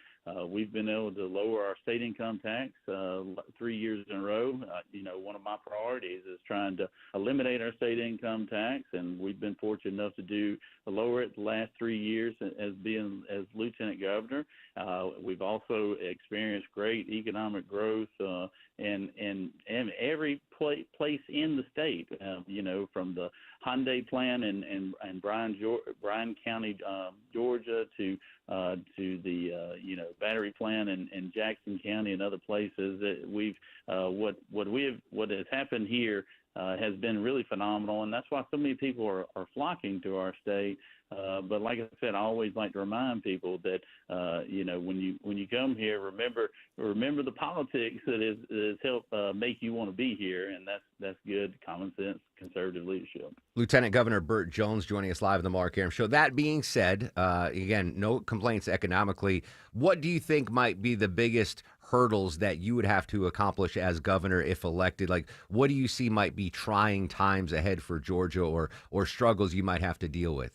We've been able to lower our state income tax 3 years in a row. You know, one of my priorities is trying to eliminate our state income tax, and we've been fortunate enough to lower it the last 3 years as lieutenant governor. We've also experienced great economic growth in every place in the state. You know, from the Hyundai plant in Bryan County, Georgia, to the battery plant in Jackson County and other places. That what has happened here has been really phenomenal, and that's why so many people are flocking to our state. But like I said, I always like to remind people that when you come here, remember the politics that has helped make you want to be here, and that's good common sense conservative leadership. Lieutenant Governor Burt Jones joining us live on the Mark Arum Show. That being said, again, no complaints economically. What do you think might be the biggest hurdles that you would have to accomplish as governor if elected? Like, what do you see might be trying times ahead for Georgia, or struggles you might have to deal with?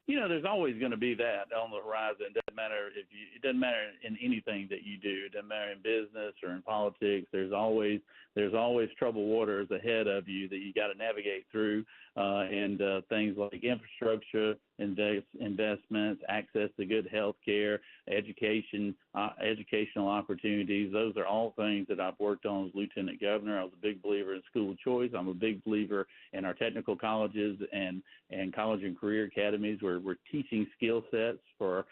There's always going to be that on the horizon. It doesn't matter in anything that you do. It doesn't matter in business or in politics. There's always troubled waters ahead of you that you got to navigate through, and things like infrastructure, investments, access to good health care, educational opportunities. Those are all things that I've worked on as lieutenant governor. I was a big believer in school choice. I'm a big believer in our technical colleges and college and career academies where we're teaching skill sets for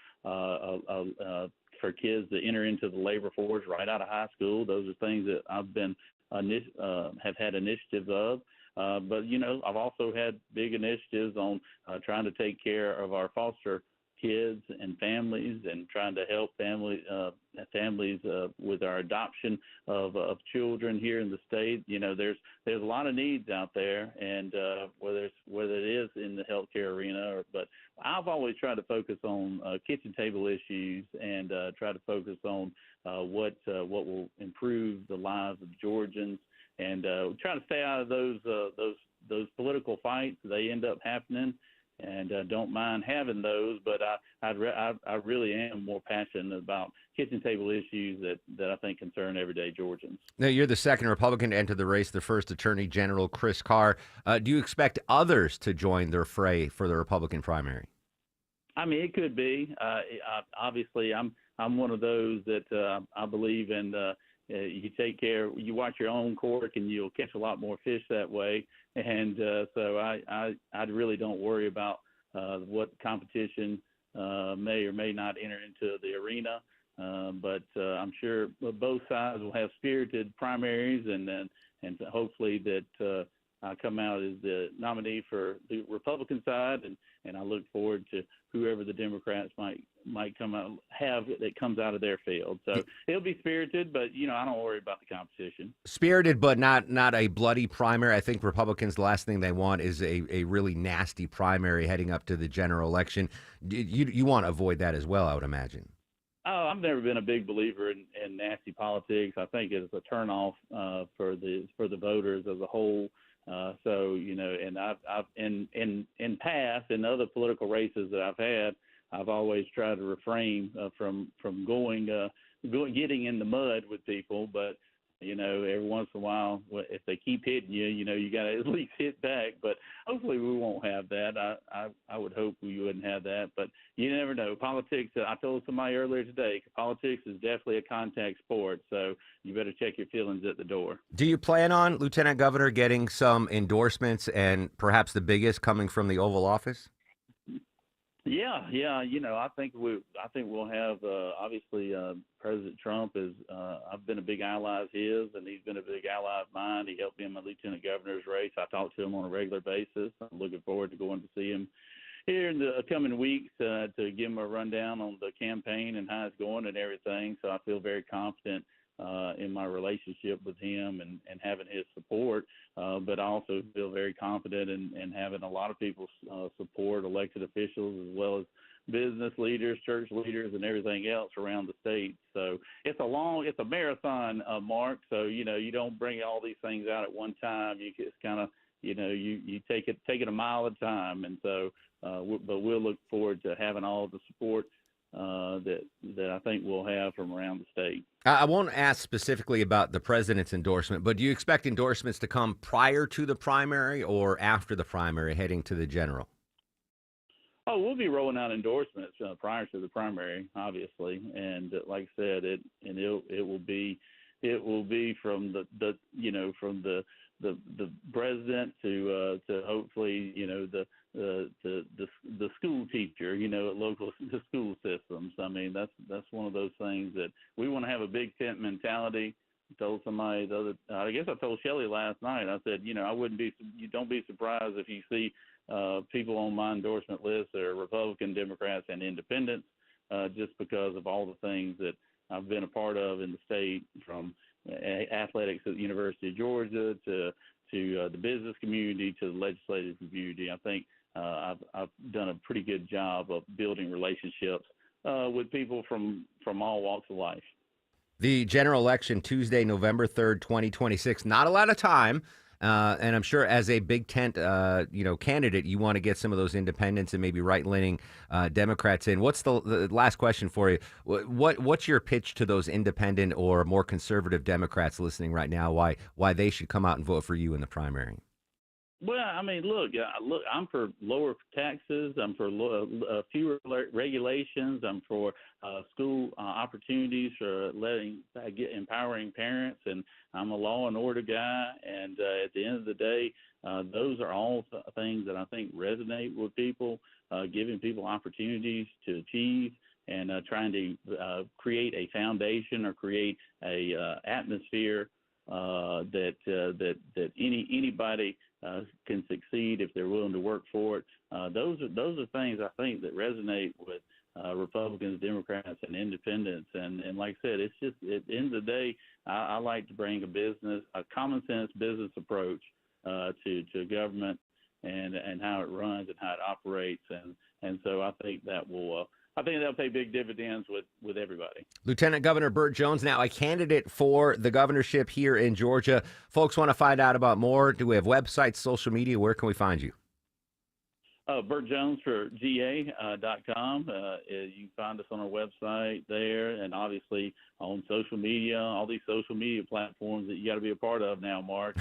kids to enter into the labor force right out of high school. Those are things that I've been have had initiatives of. But I've also had big initiatives on trying to take care of our foster kids and families, and trying to help families with our adoption of children here in the state. There's a lot of needs out there, and whether it is in the healthcare arena, but I've always tried to focus on kitchen table issues and try to focus on what will improve the lives of Georgians, and try to stay out of those political fights. They end up happening, and don't mind having those, but I really am more passionate about kitchen table issues that I think concern everyday Georgians. Now, you're the second Republican to enter the race, the first Attorney General, Chris Carr. Do you expect others to join their fray for the Republican primary? I mean, it could be. Obviously, I'm one of those that I believe in. You watch your own cork, and you'll catch a lot more fish that way. And so I really don't worry about what competition may or may not enter into the arena. But I'm sure both sides will have spirited primaries, and hopefully that I come out as the nominee for the Republican side, and I look forward to whoever the Democrats might come out that comes out of their field. So it'll be spirited, but I don't worry about the competition. Spirited, but not a bloody primary. I think Republicans, the last thing they want is a really nasty primary heading up to the general election. You want to avoid that as well, I would imagine. Oh, I've never been a big believer in nasty politics. I think it's a turnoff for the voters as a whole. And I've in past in other political races that I've had, I've always tried to refrain from getting in the mud with people. But every once in a while, if they keep hitting you, you got to at least hit back. But hopefully we won't have that. I would hope we wouldn't have that. But you never know. Politics, I told somebody earlier today, politics is definitely a contact sport. So you better check your feelings at the door. Do you plan on, Lieutenant Governor, getting some endorsements, and perhaps the biggest coming from the Oval Office? Yeah. I think we'll have obviously President Trump is. I've been a big ally of his, and he's been a big ally of mine. He helped me in my lieutenant governor's race. I talk to him on a regular basis. I'm looking forward to going to see him here in the coming weeks to give him a rundown on the campaign and how it's going and everything. So I feel very confident in my relationship with him and having his support, but I also feel very confident in having a lot of people's support, elected officials as well as business leaders, church leaders, and everything else around the state. So it's a marathon, Mark. So you don't bring all these things out at one time. You just kind of you take it a mile at a time, and so but we'll look forward to having all the support that I think we'll have from around the state. I won't ask specifically about the president's endorsement, but do you expect endorsements to come prior to the primary or after the primary heading to the general? Oh, we'll be rolling out endorsements prior to the primary, obviously, and like I said, it will be from the president to hopefully the school teacher, the school systems. I mean, that's one of those things that we want to have a big tent mentality, told somebody I guess I told Shelley last night. I said, you don't be surprised if you see people on my endorsement list that are Republican, Democrats, and Independents, just because of all the things that I've been a part of in the state, from athletics at the University of Georgia to the business community to the legislative community. I think I've done a pretty good job of building relationships with people from all walks of life. The general election Tuesday, November 3rd, 2026. Not a lot of time. And I'm sure as a big tent, candidate, you want to get some of those independents and maybe right-leaning Democrats in. What's the last question for you? What's your pitch to those independent or more conservative Democrats listening right now? Why they should come out and vote for you in the primary? Well, I mean, look, I'm for lower taxes. I'm for fewer regulations. I'm for school opportunities for empowering parents, and I'm a law and order guy. And at the end of the day, those are all things that I think resonate with people, giving people opportunities to achieve, and trying to create a foundation or create a atmosphere that anybody can succeed if they're willing to work for it. Those are things I think that resonate with Republicans, Democrats, and Independents. And like I said, it's just at the end of the day, I like to bring a common sense business approach to government and how it runs and how it operates. And so I think that will. I think that'll pay big dividends with everybody. Lieutenant Governor Burt Jones, now a candidate for the governorship here in Georgia. Folks want to find out about more. Do we have websites, social media? Where can we find you? Burt Jones for GA.com. You can find us on our website there, and obviously on social media, all these social media platforms that you got to be a part of now, Mark.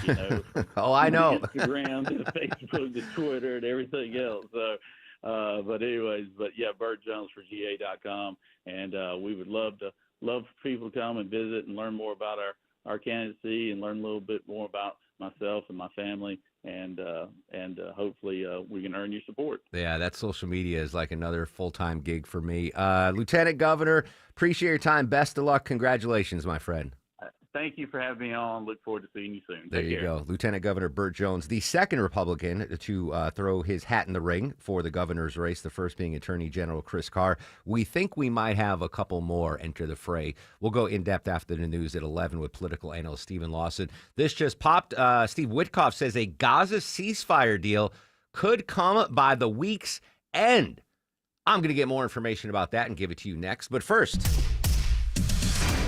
Oh, I know. Instagram, to Facebook, to Twitter, and everything else. So. Burt Jones for GA.com, and we would love for people to come and visit and learn more about our candidacy and learn a little bit more about myself and my family, and hopefully we can earn your support. Yeah, that social media is like another full-time gig for me. Lieutenant Governor, appreciate your time. Best of luck. Congratulations, my friend. Thank you for having me on. Look forward to seeing you soon. There you go. Lieutenant Governor Burt Jones, the second Republican to throw his hat in the ring for the governor's race, the first being Attorney General Chris Carr. We think we might have a couple more enter the fray. We'll go in-depth after the news at 11 with political analyst Stephen Lawson. This just popped. Steve Witkoff says a Gaza ceasefire deal could come by the week's end. I'm going to get more information about that and give it to you next. But first,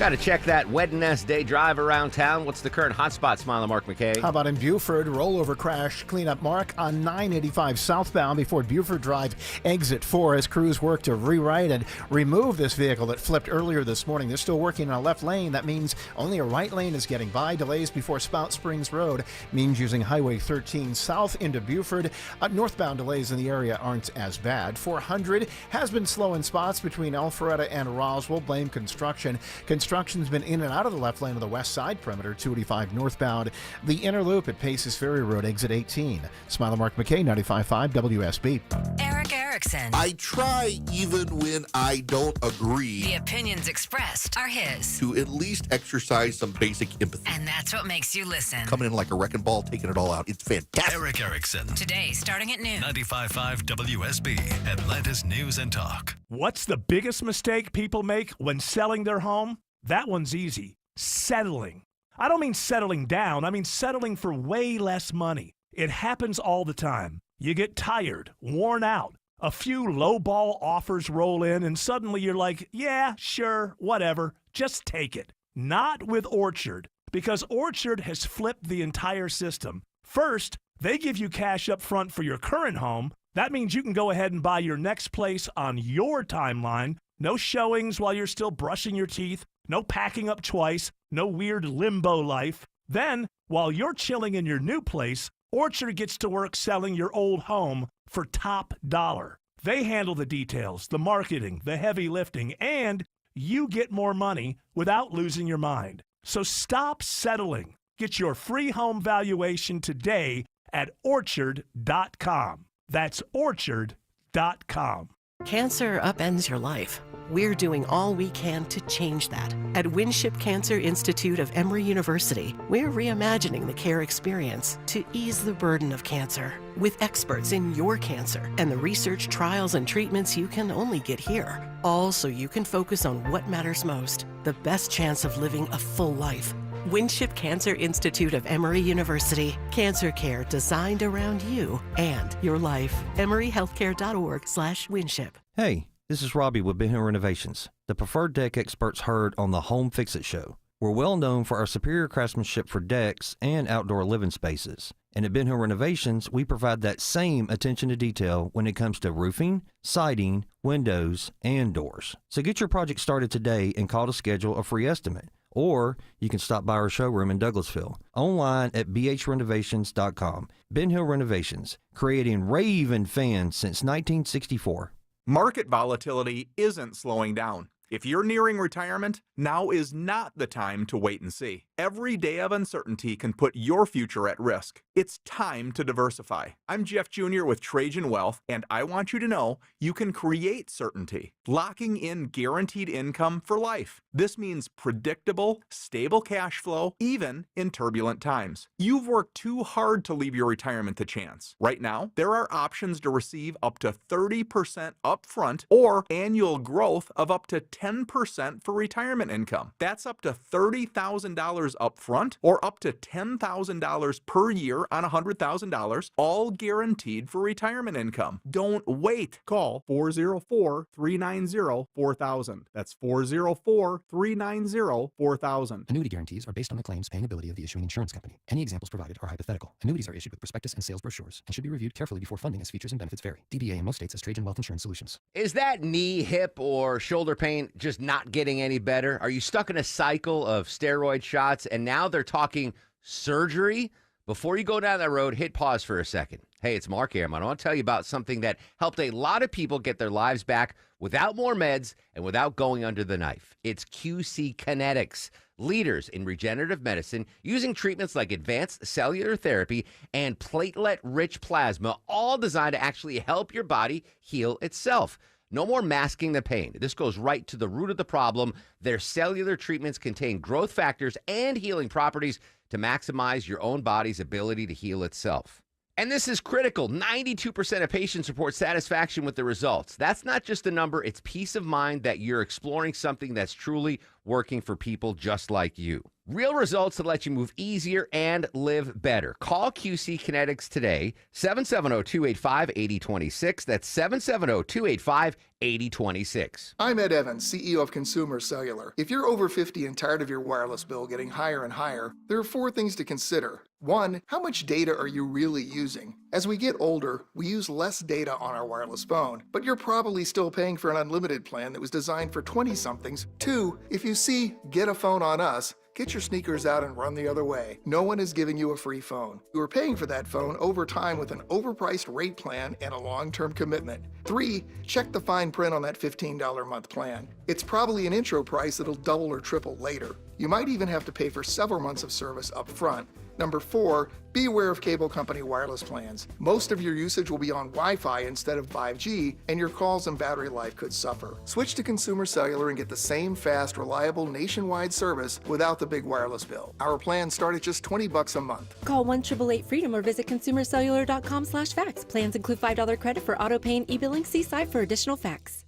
got to check that Wednesday drive around town. What's the current hotspot, Smiler Mark McKay? How about in Buford? Rollover crash cleanup, Mark, on 985 southbound before Buford Drive, exit 4, as crews work to rewrite and remove this vehicle that flipped earlier this morning. They're still working on a left lane. That means only a right lane is getting by. Delays before Spout Springs Road means using Highway 13 south into Buford. Northbound delays in the area aren't as bad. 400 has been slow in spots between Alpharetta and Roswell. Blame construction. Construction's been in and out of the left lane of the west side perimeter, 285 northbound. The inner loop at Paces Ferry Road, exit 18. Smiler Mark McKay, 95.5 WSB. Eric Erickson. I try even when I don't agree. The opinions expressed are his. To at least exercise some basic empathy. And that's what makes you listen. Coming in like a wrecking ball, taking it all out. It's fantastic. Eric Erickson. Today, starting at noon. 95.5 WSB, Atlanta's News and Talk. What's the biggest mistake people make when selling their home? That one's easy. Settling. I don't mean settling down. I mean settling for way less money. It happens all the time. You get tired, worn out. A few lowball offers roll in, and suddenly you're like, yeah, sure, whatever. Just take it. Not with Orchard, because Orchard has flipped the entire system. First, they give you cash up front for your current home. That means you can go ahead and buy your next place on your timeline. No showings while you're still brushing your teeth. No packing up twice, no weird limbo life. Then, while you're chilling in your new place, Orchard gets to work selling your old home for top dollar. They handle the details, the marketing, the heavy lifting, and you get more money without losing your mind. So stop settling. Get your free home valuation today at Orchard.com. That's Orchard.com. Cancer upends your life. We're doing all we can to change that. At Winship Cancer Institute of Emory University, we're reimagining the care experience to ease the burden of cancer with experts in your cancer and the research, trials, and treatments you can only get here. All so you can focus on what matters most, the best chance of living a full life. Winship Cancer Institute of Emory University. Cancer care designed around you and your life. EmoryHealthcare.org/Winship. Hey, this is Robbie with Ben Hill Renovations, the preferred deck experts heard on the Home Fix-It Show. We're well known for our superior craftsmanship for decks and outdoor living spaces. And at Ben Hill Renovations, we provide that same attention to detail when it comes to roofing, siding, windows, and doors. So get your project started today and call to schedule a free estimate. Or you can stop by our showroom in Douglasville. Online at bhrenovations.com. Ben Hill Renovations, creating raving fans since 1964. Market volatility isn't slowing down. If you're nearing retirement, now is not the time to wait and see. Every day of uncertainty can put your future at risk. It's time to diversify. I'm Jeff Jr. with Trajan Wealth, and I want you to know you can create certainty, locking in guaranteed income for life. This means predictable, stable cash flow, even in turbulent times. You've worked too hard to leave your retirement to chance. Right now, there are options to receive up to 30% upfront or annual growth of up to 10% for retirement income. That's up to $30,000 upfront or up to $10,000 per year on $100,000, all guaranteed for retirement income. Don't wait. Call 404-390-4000. That's 404-390-4000. Annuity guarantees are based on the claims paying ability of the issuing insurance company. Any examples provided are hypothetical. Annuities are issued with prospectus and sales brochures and should be reviewed carefully before funding as features and benefits vary. DBA in most states as Trajan Wealth Insurance Solutions. Is that knee, hip, or shoulder pain just not getting any better? Are you stuck in a cycle of steroid shots and now they're talking surgery? Before you go down that road, hit pause for a second. Hey, it's Mark Ehrman. I want to tell you about something that helped a lot of people get their lives back without more meds and without going under the knife. It's QC Kinetics, leaders in regenerative medicine using treatments like advanced cellular therapy and platelet-rich plasma, all designed to actually help your body heal itself. No more masking the pain. This goes right to the root of the problem. Their cellular treatments contain growth factors and healing properties to maximize your own body's ability to heal itself. And this is critical. 92% of patients report satisfaction with the results. That's not just a number. It's peace of mind that you're exploring something that's truly working for people just like you. Real results that let you move easier and live better. Call QC Kinetics today, 770-285-8026. That's 770-285-8026. I'm Ed Evans, CEO of Consumer Cellular. If you're over 50 and tired of your wireless bill getting higher and higher, there are 4 things to consider. 1, how much data are you really using? As we get older, we use less data on our wireless phone, but you're probably still paying for an unlimited plan that was designed for 20-somethings. 2, if you see Get a Phone on Us, get your sneakers out and run the other way. No one is giving you a free phone. You are paying for that phone over time with an overpriced rate plan and a long-term commitment. 3, check the fine print on that $15 a month plan. It's probably an intro price that'll double or triple later. You might even have to pay for several months of service up front. Number 4, be aware of cable company wireless plans. Most of your usage will be on Wi-Fi instead of 5G, and your calls and battery life could suffer. Switch to Consumer Cellular and get the same fast, reliable nationwide service without the big wireless bill. Our plans start at just $20 a month. Call 1-888-FREEDOM or visit consumercellular.com/fax. Plans include $5 credit for auto pay and e-billing. See site for additional facts.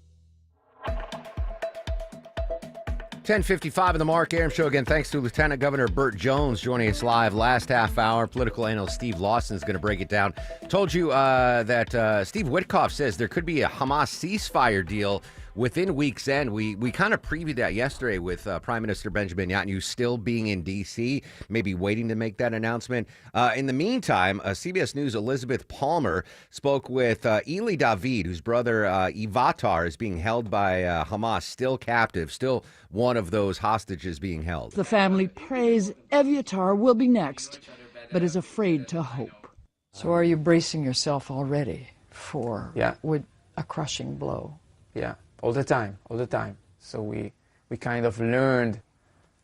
10:55 of the Mark Arum Show. Again, thanks to Lieutenant Governor Burt Jones joining us live last half hour. Political analyst Steve Lawson is going to break it down. Told you that Steve Witkoff says there could be a Hamas ceasefire deal within week's end. We kind of previewed that yesterday with Prime Minister Benjamin Netanyahu still being in D.C., maybe waiting to make that announcement. In the meantime, CBS News' Elizabeth Palmer spoke with Eli David, whose brother Evatar is being held by Hamas, still captive, still one of those hostages being held. The family prays Eviatar will be next, but is afraid to hope. So are you bracing yourself already for with a crushing blow? Yeah. All the time. So we kind of learned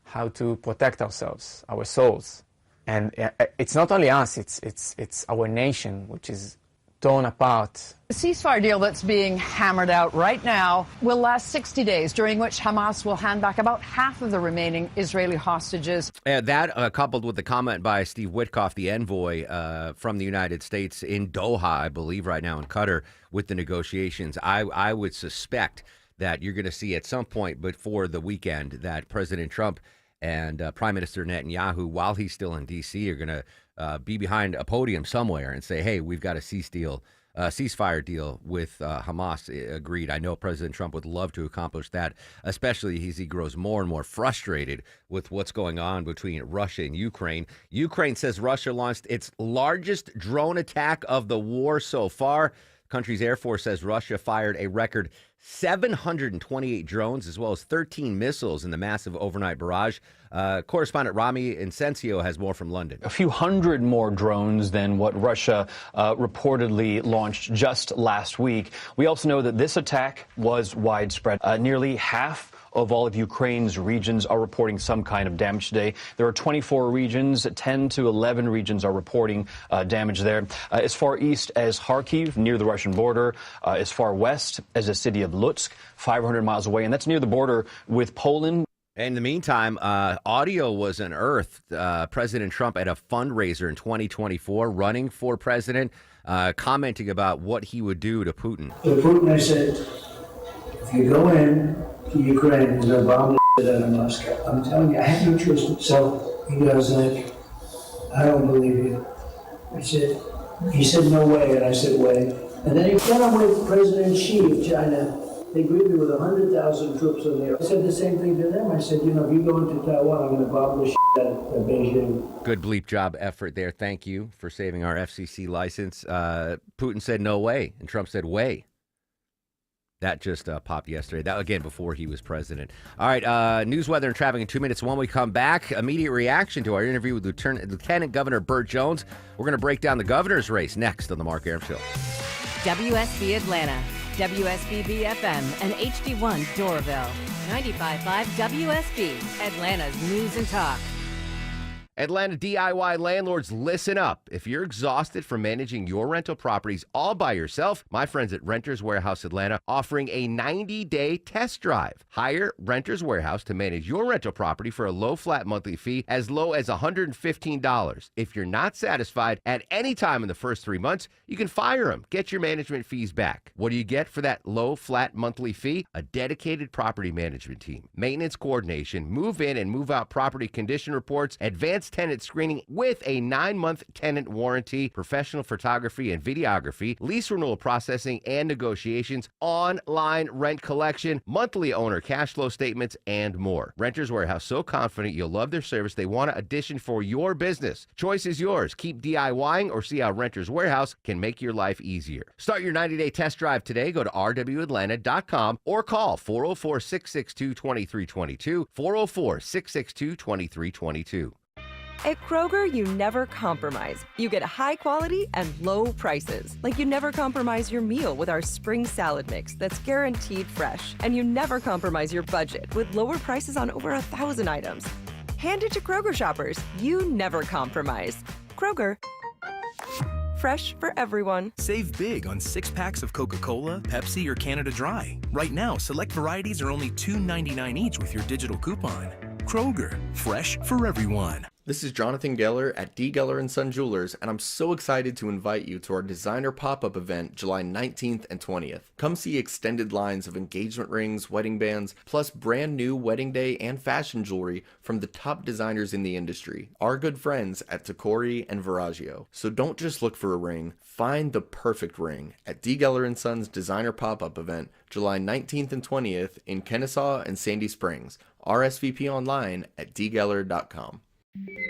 how to protect ourselves, our souls. And it's not only us, it's our nation, which is torn apart. The ceasefire deal that's being hammered out right now will last 60 days, during which Hamas will hand back about half of the remaining Israeli hostages. That coupled with the comment by Steve Witkoff, the envoy from the United States in Doha, I believe right now in Qatar, with the negotiations, I would suspect that you're going to see at some point before the weekend that President Trump and Prime Minister Netanyahu, while he's still in D.C., are going to be behind a podium somewhere and say, hey, we've got a ceasefire deal with Hamas agreed. I know President Trump would love to accomplish that, especially as he grows more and more frustrated with what's going on between Russia and Ukraine. Ukraine says Russia launched its largest drone attack of the war so far. The country's Air Force says Russia fired a record 728 drones as well as 13 missiles in the massive overnight barrage. Correspondent Rami Incencio has more from London. A few hundred more drones than what Russia reportedly launched just last week. We also know that this attack was widespread. Nearly half of all of Ukraine's regions are reporting some kind of damage today. There are 24 regions, 10 to 11 regions are reporting damage there. As far east as Kharkiv, near the Russian border, as far west as the city of Lutsk, 500 miles away, and that's near the border with Poland. In the meantime, audio was unearthed. President Trump at a fundraiser in 2024, running for president, commenting about what he would do to Putin. To Putin, I said, if you go in to Ukraine, we're going to bomb the shit out of Moscow. I'm telling you, I have no choice. So he goes like, I don't believe you. He said, no way. And I said, way. And then he got on with President Xi of China. They greeted me with 100,000 troops in there. I said the same thing to them. I said, if you go into Taiwan, I'm going to bomb the shit out of Beijing. Good bleep job effort there. Thank you for saving our FCC license. Putin said no way, and Trump said way. That just popped yesterday. That, again, before he was president. All right, news, weather, and traffic in 2 minutes. When we come back, immediate reaction to our interview with Lieutenant Governor Burt Jones. We're going to break down the governor's race next on The Mark Arum Show. WSB Atlanta, WSB BFM, and HD1 Doraville. 95.5 WSB, Atlanta's News and Talk. Atlanta DIY landlords, listen up. If you're exhausted from managing your rental properties all by yourself, my friends at Renters Warehouse Atlanta offering a 90-day test drive. Hire Renters Warehouse to manage your rental property for a low flat monthly fee as low as $115. If you're not satisfied at any time in the first 3 months, you can fire them. Get your management fees back. What do you get for that low flat monthly fee? A dedicated property management team, maintenance coordination, move in and move out property condition reports, advanced tenant screening with a 9-month tenant warranty, professional photography and videography, lease renewal processing and negotiations, online rent collection, monthly owner cash flow statements, and more. Renters Warehouse, so confident you'll love their service, they want an addition for your business. Choice is yours. Keep DIYing or see how Renters Warehouse can make your life easier. Start your 90-day test drive today. Go to rwatlanta.com or call 404-662-2322, 404-662-2322. At Kroger, you never compromise. You get high quality and low prices. Like you never compromise your meal with our spring salad mix that's guaranteed fresh. And you never compromise your budget with lower prices on over 1,000 items. Hand it to Kroger shoppers. You never compromise. Kroger. Fresh for everyone. Save big on 6-packs of Coca-Cola, Pepsi, or Canada Dry. Right now, select varieties are only $2.99 each with your digital coupon. Kroger, fresh for everyone. This is Jonathan Geller at D. Geller & Son Jewelers, and I'm so excited to invite you to our designer pop-up event July 19th and 20th. Come see extended lines of engagement rings, wedding bands, plus brand new wedding day and fashion jewelry from the top designers in the industry, our good friends at Tacori and Veragio. So don't just look for a ring, find the perfect ring at D. Geller & Son's designer pop-up event July 19th and 20th in Kennesaw and Sandy Springs. RSVP online at dgeller.com.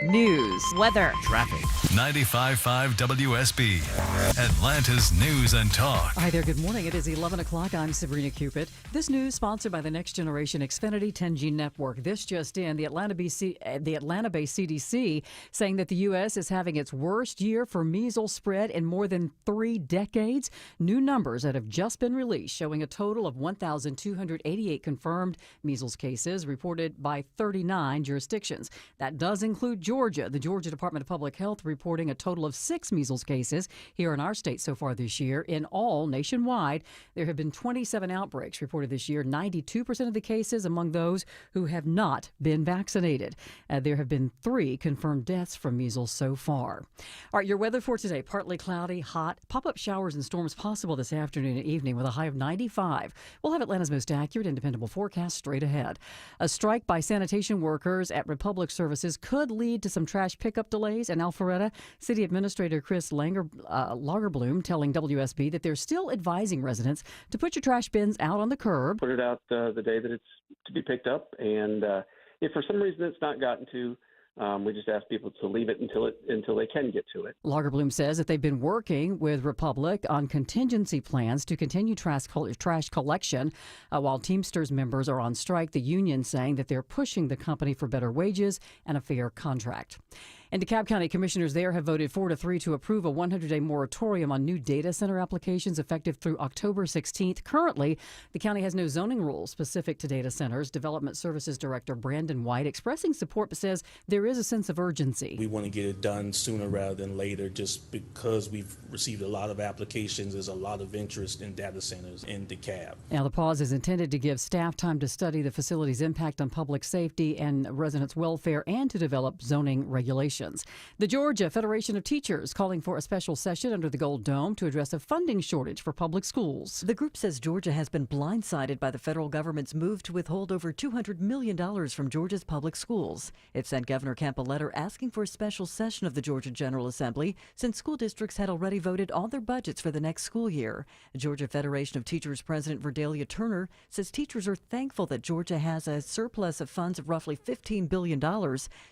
News, weather, traffic. 95.5 WSB, Atlanta's News and Talk. Hi there, good morning. It is 11 o'clock. I'm Sabrina Cupid. This news sponsored by the Next Generation Xfinity 10G Network. This just in, the Atlanta-based CDC saying that the U.S. is having its worst year for measles spread in more than 3 decades. New numbers that have just been released showing a total of 1,288 confirmed measles cases reported by 39 jurisdictions. That does include include Georgia. The Georgia Department of Public Health reporting a total of 6 measles cases here in our state so far this year. In all, nationwide, there have been 27 outbreaks reported this year, 92% of the cases among those who have not been vaccinated. There have been 3 confirmed deaths from measles so far. All right, your weather for today, partly cloudy, hot, pop-up showers and storms possible this afternoon and evening with a high of 95. We'll have Atlanta's most accurate and dependable forecast straight ahead. A strike by sanitation workers at Republic Services could lead to some trash pickup delays in Alpharetta. City Administrator Chris Lagerblum telling WSB that they're still advising residents to put your trash bins out on the curb. Put it out the day that it's to be picked up, and if for some reason it's not gotten to, we just ask people to leave it until they can get to it. Lagerblum says that they've been working with Republic on contingency plans to continue trash collection while Teamsters members are on strike. The union saying that they're pushing the company for better wages and a fair contract. And DeKalb County commissioners there have voted 4-3 to approve a 100-day moratorium on new data center applications effective through October 16th. Currently, the county has no zoning rules specific to data centers. Development Services Director Brandon White expressing support but says there is a sense of urgency. We want to get it done sooner rather than later just because we've received a lot of applications. There's a lot of interest in data centers in DeKalb. Now, the pause is intended to give staff time to study the facility's impact on public safety and residents' welfare and to develop zoning regulations. The Georgia Federation of Teachers calling for a special session under the Gold Dome to address a funding shortage for public schools. The group says Georgia has been blindsided by the federal government's move to withhold over $200 million from Georgia's public schools. It sent Governor Kemp a letter asking for a special session of the Georgia General Assembly since school districts had already voted all their budgets for the next school year. Georgia Federation of Teachers President Verdalia Turner says teachers are thankful that Georgia has a surplus of funds of roughly $15 billion.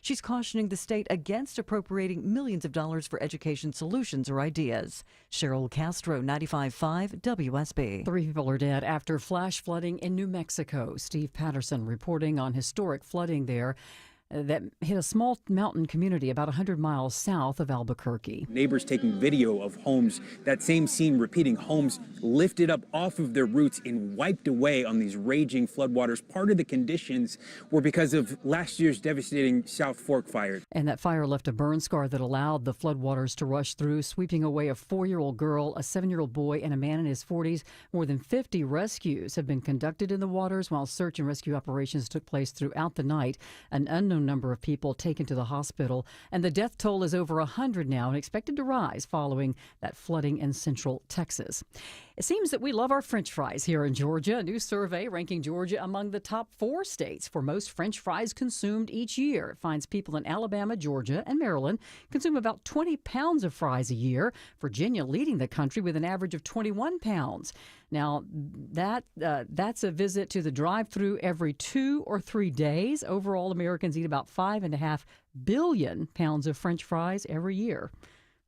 She's cautioning the state against appropriating millions of dollars for education solutions or ideas. Cheryl Castro, 95.5 WSB. 3 people are dead after flash flooding in New Mexico. Steve Patterson reporting on historic flooding there that hit a small mountain community about 100 miles south of Albuquerque. Neighbors taking video of homes, that same scene repeating, homes lifted up off of their roots and wiped away on these raging floodwaters. Part of the conditions were because of last year's devastating South Fork fire. And that fire left a burn scar that allowed the floodwaters to rush through, sweeping away a 4-year-old girl, a 7-year-old boy, and a man in his 40s. More than 50 rescues have been conducted in the waters while search and rescue operations took place throughout the night. An unknown number of people taken to the hospital, and the death toll is over 100 now and expected to rise following that flooding in central Texas. It seems that we love our French fries here in Georgia. A new survey ranking Georgia among the top 4 states for most French fries consumed each year. It finds people in Alabama, Georgia, and Maryland consume about 20 pounds of fries a year. Virginia leading the country with an average of 21 pounds. Now, that's a visit to the drive-thru every 2 or 3 days. Overall, Americans eat about 5.5 billion pounds of French fries every year.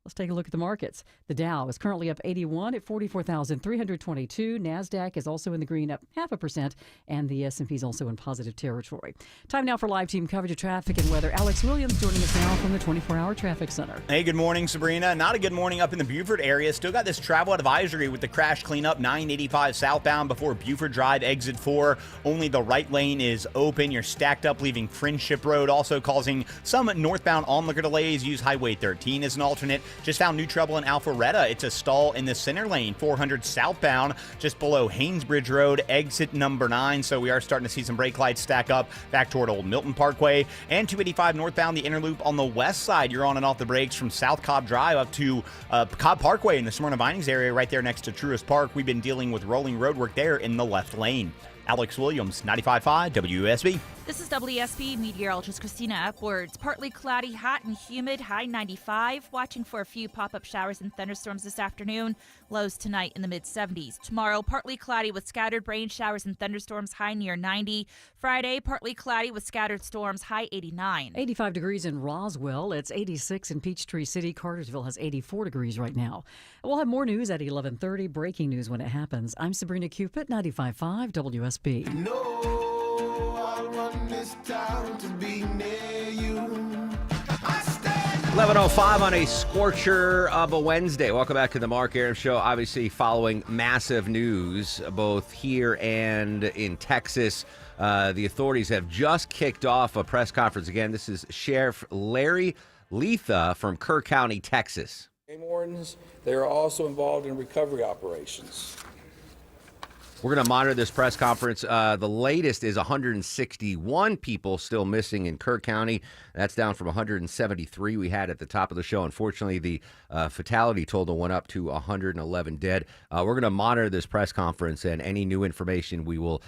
Let's take a look at the markets. The Dow is currently up 81 at 44,322. NASDAQ is also in the green, up 0.5%, and the S&P is also in positive territory. Time now for live team coverage of traffic and weather. Alex Williams joining us now from the 24-hour traffic center. Hey, good morning, Sabrina. Not a good morning up in the Buford area. Still got this travel advisory with the crash cleanup 985 southbound before Buford Drive, exit 4. Only the right lane is open. You're stacked up, leaving Friendship Road, also causing some northbound onlooker delays. Use Highway 13 as an alternate. Just found new trouble in Alpharetta. It's a stall in the center lane, 400 southbound, just below Haynesbridge Road, exit number 9. So we are starting to see some brake lights stack up back toward Old Milton Parkway. And 285 northbound, the interloop on the west side. You're on and off the brakes from South Cobb Drive up to Cobb Parkway in the Smyrna Vinings area right there next to Truist Park. We've been dealing with rolling road work there in the left lane. Alex Williams, 95.5 WSB. This is WSB meteorologist Christina Edwards. Partly cloudy, hot and humid, high 95. Watching for a few pop-up showers and thunderstorms this afternoon. Lows tonight in the mid-70s. Tomorrow, partly cloudy with scattered rain showers and thunderstorms, high near 90. Friday, partly cloudy with scattered storms, high 89. 85 degrees in Roswell. It's 86 in Peachtree City. Cartersville has 84 degrees right now. We'll have more news at 11:30. Breaking news when it happens. I'm Sabrina Cupid, 95.5 WSB. I run this town to be near you. I stand 11:05 on a scorcher of a Wednesday. Welcome back to the Mark Arum Show. Obviously, following massive news both here and in Texas. The authorities have just kicked off a press conference again. This is Sheriff Larry Letha from Kerr County, Texas. Game wardens, they are also involved in recovery operations. We're going to monitor this press conference. The latest is 161 people still missing in Kerr County. That's down from 173 we had at the top of the show. Unfortunately, the fatality total went up to 111 dead. We're going to monitor this press conference, and any new information, we will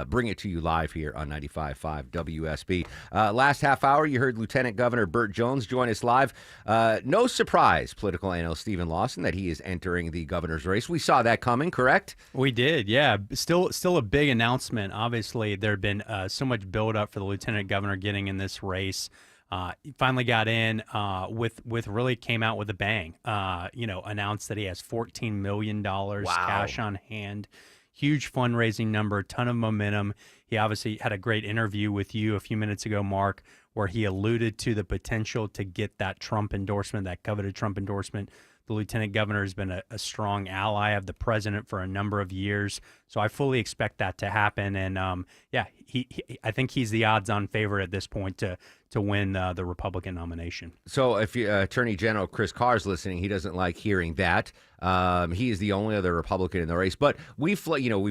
bring it to you live here on 95.5 WSB. Last half hour, you heard Lieutenant Governor Burt Jones join us live. No surprise, political analyst Stephen Lawson, that he is entering the governor's race. We saw that coming, correct? We did, yeah. Still a big announcement. Obviously, there had been so much build-up for the lieutenant governor getting in this race. He finally got in with really came out with a bang. Announced that he has $14 million cash on hand. Huge fundraising number, ton of momentum. He obviously had a great interview with you a few minutes ago, Mark, where he alluded to the potential to get that Trump endorsement, that coveted Trump endorsement. The lieutenant governor has been a strong ally of the president for a number of years, so I fully expect that to happen. And I think he's the odds-on favorite at this point to win the Republican nomination. So if Attorney General Chris Carr is listening, he doesn't like hearing that. He is the only other Republican in the race. But we've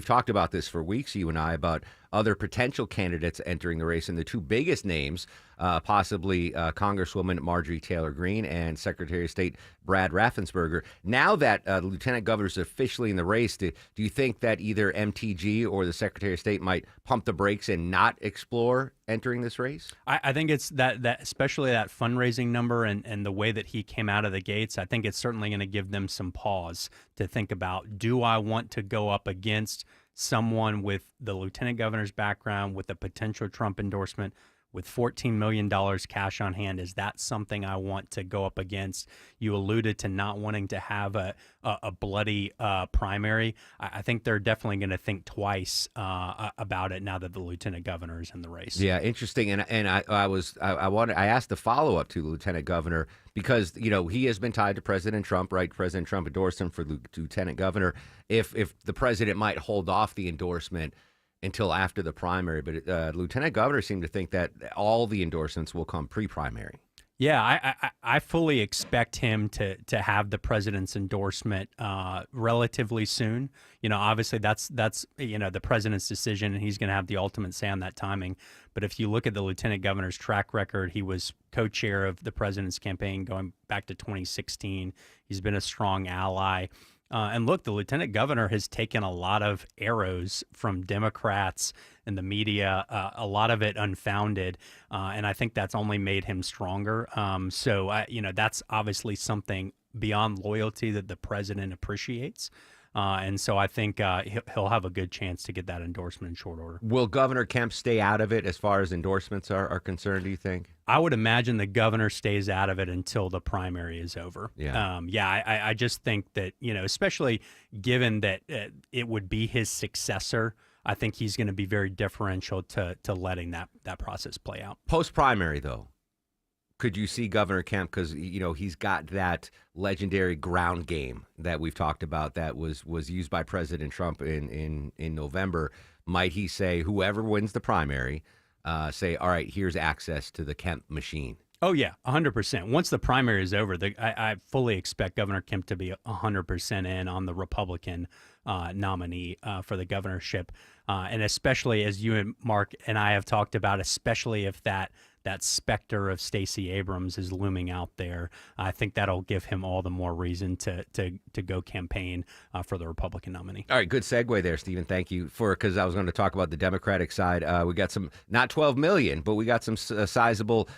talked about this for weeks, you and I, about other potential candidates entering the race, and the two biggest names, possibly Congresswoman Marjorie Taylor Greene and Secretary of State Brad Raffensperger. Now that the lieutenant governor is officially in the race, do you think that either MTG or the Secretary of State might pump the brakes and not explore entering this race? I think it's that especially that fundraising number and the way that he came out of the gates, I think it's certainly going to give them some pause to think about, do I want to go up against someone with the lieutenant governor's background, with a potential Trump endorsement, with $14 million cash on hand? Is that something I want to go up against? You alluded to not wanting to have a bloody primary. I think they're definitely going to think twice about it now that the lieutenant governor is in the race. Yeah, interesting. And I asked the follow up to the lieutenant governor because he has been tied to President Trump, right? President Trump endorsed him for lieutenant governor. If the president might hold off the endorsement until after the primary, but Lieutenant Governor seemed to think that all the endorsements will come pre-primary. Yeah, I fully expect him to have the president's endorsement relatively soon. Obviously that's the president's decision, and he's going to have the ultimate say on that timing. But if you look at the lieutenant governor's track record, he was co-chair of the president's campaign going back to 2016. He's been a strong ally. And look, the lieutenant governor has taken a lot of arrows from Democrats and the media, a lot of it unfounded, and I think that's only made him stronger. So that's obviously something beyond loyalty that the president appreciates. And so I think he'll have a good chance to get that endorsement in short order. Will Governor Kemp stay out of it as far as endorsements are concerned, do you think? I would imagine the governor stays out of it until the primary is over. Yeah. I just think that, especially given that it would be his successor, I think he's going to be very differential to letting that process play out. Post-primary, though, could you see Governor Kemp, because he's got that legendary ground game that we've talked about that was used by President Trump in November? Might he say, whoever wins the primary, say, all right, here's access to the Kemp machine? Oh, yeah, 100%. Once the primary is over, I fully expect Governor Kemp to be 100% in on the Republican nominee for the governorship. And especially, as you and Mark and I have talked about, especially if that specter of Stacey Abrams is looming out there, I think that'll give him all the more reason to go campaign for the Republican nominee. All right, good segue there, Stephen. Thank you because I was going to talk about the Democratic side. We got some, not 12 million, but we got some sizable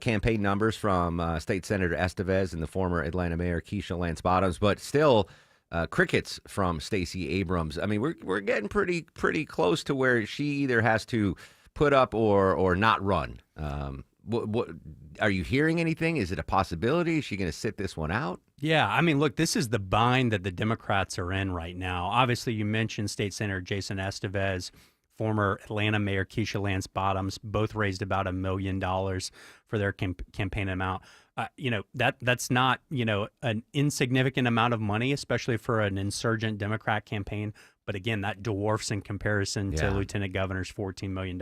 campaign numbers from State Senator Estevez and the former Atlanta Mayor Keisha Lance Bottoms, but still crickets from Stacey Abrams. I mean, we're getting pretty close to where she either has to put up or not run. What are you hearing anything? Is it a possibility? Is she going to sit this one out? Yeah, I mean, look, this is the bind that the Democrats are in right now. Obviously, you mentioned State Senator Jason Estevez, former Atlanta Mayor Keisha Lance Bottoms. Both raised about $1 million for their campaign amount. That's not, an insignificant amount of money, especially for an insurgent Democrat campaign. But again, that dwarfs in comparison to Lieutenant Governor's $14 million.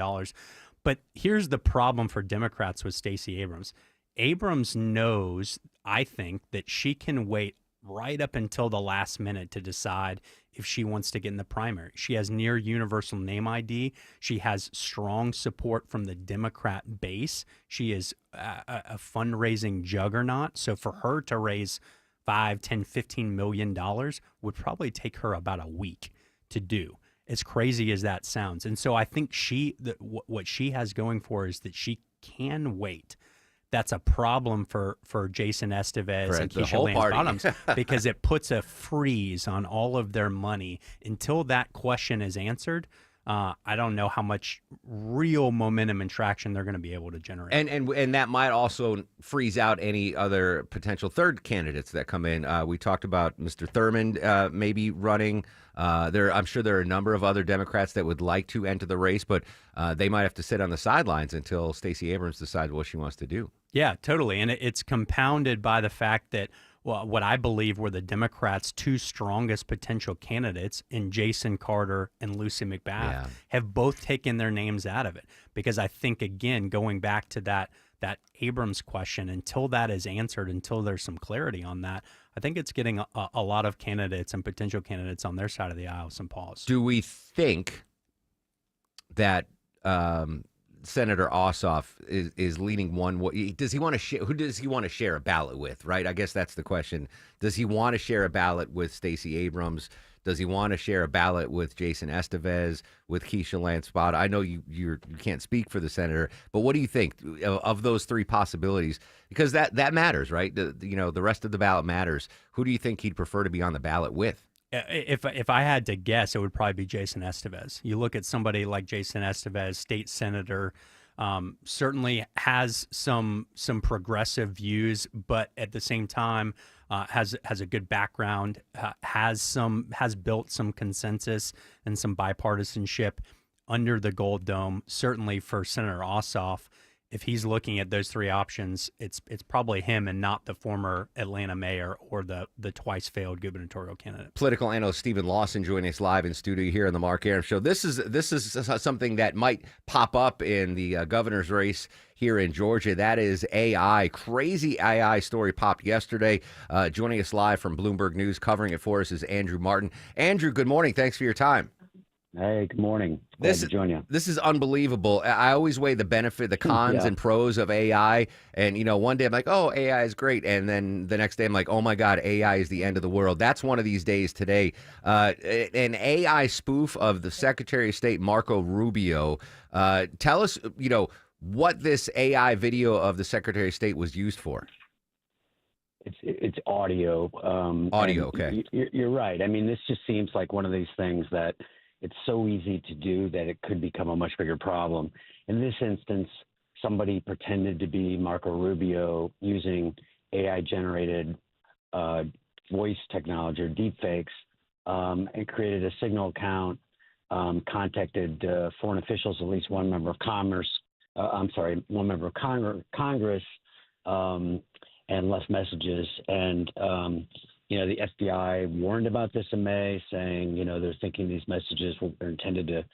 But here's the problem for Democrats with Stacey Abrams. Abrams knows, I think, that she can wait right up until the last minute to decide if she wants to get in the primary. She has near universal name ID. She has strong support from the Democrat base. She is a fundraising juggernaut. So for her to raise $5, $10, $15 million would probably take her about a week to do, as crazy as that sounds. And so I think what she has going for her is that she can wait. That's a problem for Jason Estevez and Keisha Lance Bottoms because it puts a freeze on all of their money until that question is answered. I don't know how much real momentum and traction they're going to be able to generate. And that might also freeze out any other potential third candidates that come in. We talked about Mr. Thurmond maybe running. I'm sure there are a number of other Democrats that would like to enter the race, but they might have to sit on the sidelines until Stacey Abrams decides what she wants to do. Yeah, totally. And it's compounded by the fact that what I believe were the Democrats' two strongest potential candidates in Jason Carter and Lucy McBath have both taken their names out of it. Because I think, again, going back to that Abrams question, until that is answered, until there's some clarity on that, I think it's getting a lot of candidates and potential candidates on their side of the aisle some pause. Do we think that Senator Ossoff is leaning one way? Does he want to share? Who does he want to share a ballot with? Right. I guess that's the question. Does he want to share a ballot with Stacey Abrams? Does he want to share a ballot with Jason Estevez, with Keisha Lance Bottoms? I know you can't speak for the senator, but what do you think of those three possibilities? Because that matters, right? The rest of the ballot matters. Who do you think he'd prefer to be on the ballot with? If I had to guess, it would probably be Jason Estevez. You look at somebody like Jason Estevez, state senator, certainly has some progressive views, but at the same time has a good background, has built some consensus and some bipartisanship under the Gold Dome. Certainly for Senator Ossoff, if he's looking at those three options, it's probably him and not the former Atlanta mayor or the twice failed gubernatorial candidate. Political analyst Stephen Lawson joining us live in studio here on the Mark Arum Show. This is something that might pop up in the governor's race here in Georgia. That is AI. Crazy AI story popped yesterday. Joining us live from Bloomberg News, covering it for us, is Andrew Martin. Andrew, good morning. Thanks for your time. Hey, good morning. Glad to join you. This is unbelievable. I always weigh the benefit, the cons and pros of AI. And, one day I'm like, oh, AI is great. And then the next day I'm like, oh, my God, AI is the end of the world. That's one of these days today. An AI spoof of the Secretary of State, Marco Rubio. Tell us, what this AI video of the Secretary of State was used for. It's audio. Audio, okay. You're right. I mean, this just seems like one of these things that it's so easy to do that it could become a much bigger problem. In this instance, somebody pretended to be Marco Rubio using AI-generated voice technology or deepfakes and created a Signal account, contacted foreign officials, at least one member of Congress, and left messages. And the FBI warned about this in May, saying, they're thinking these messages are intended to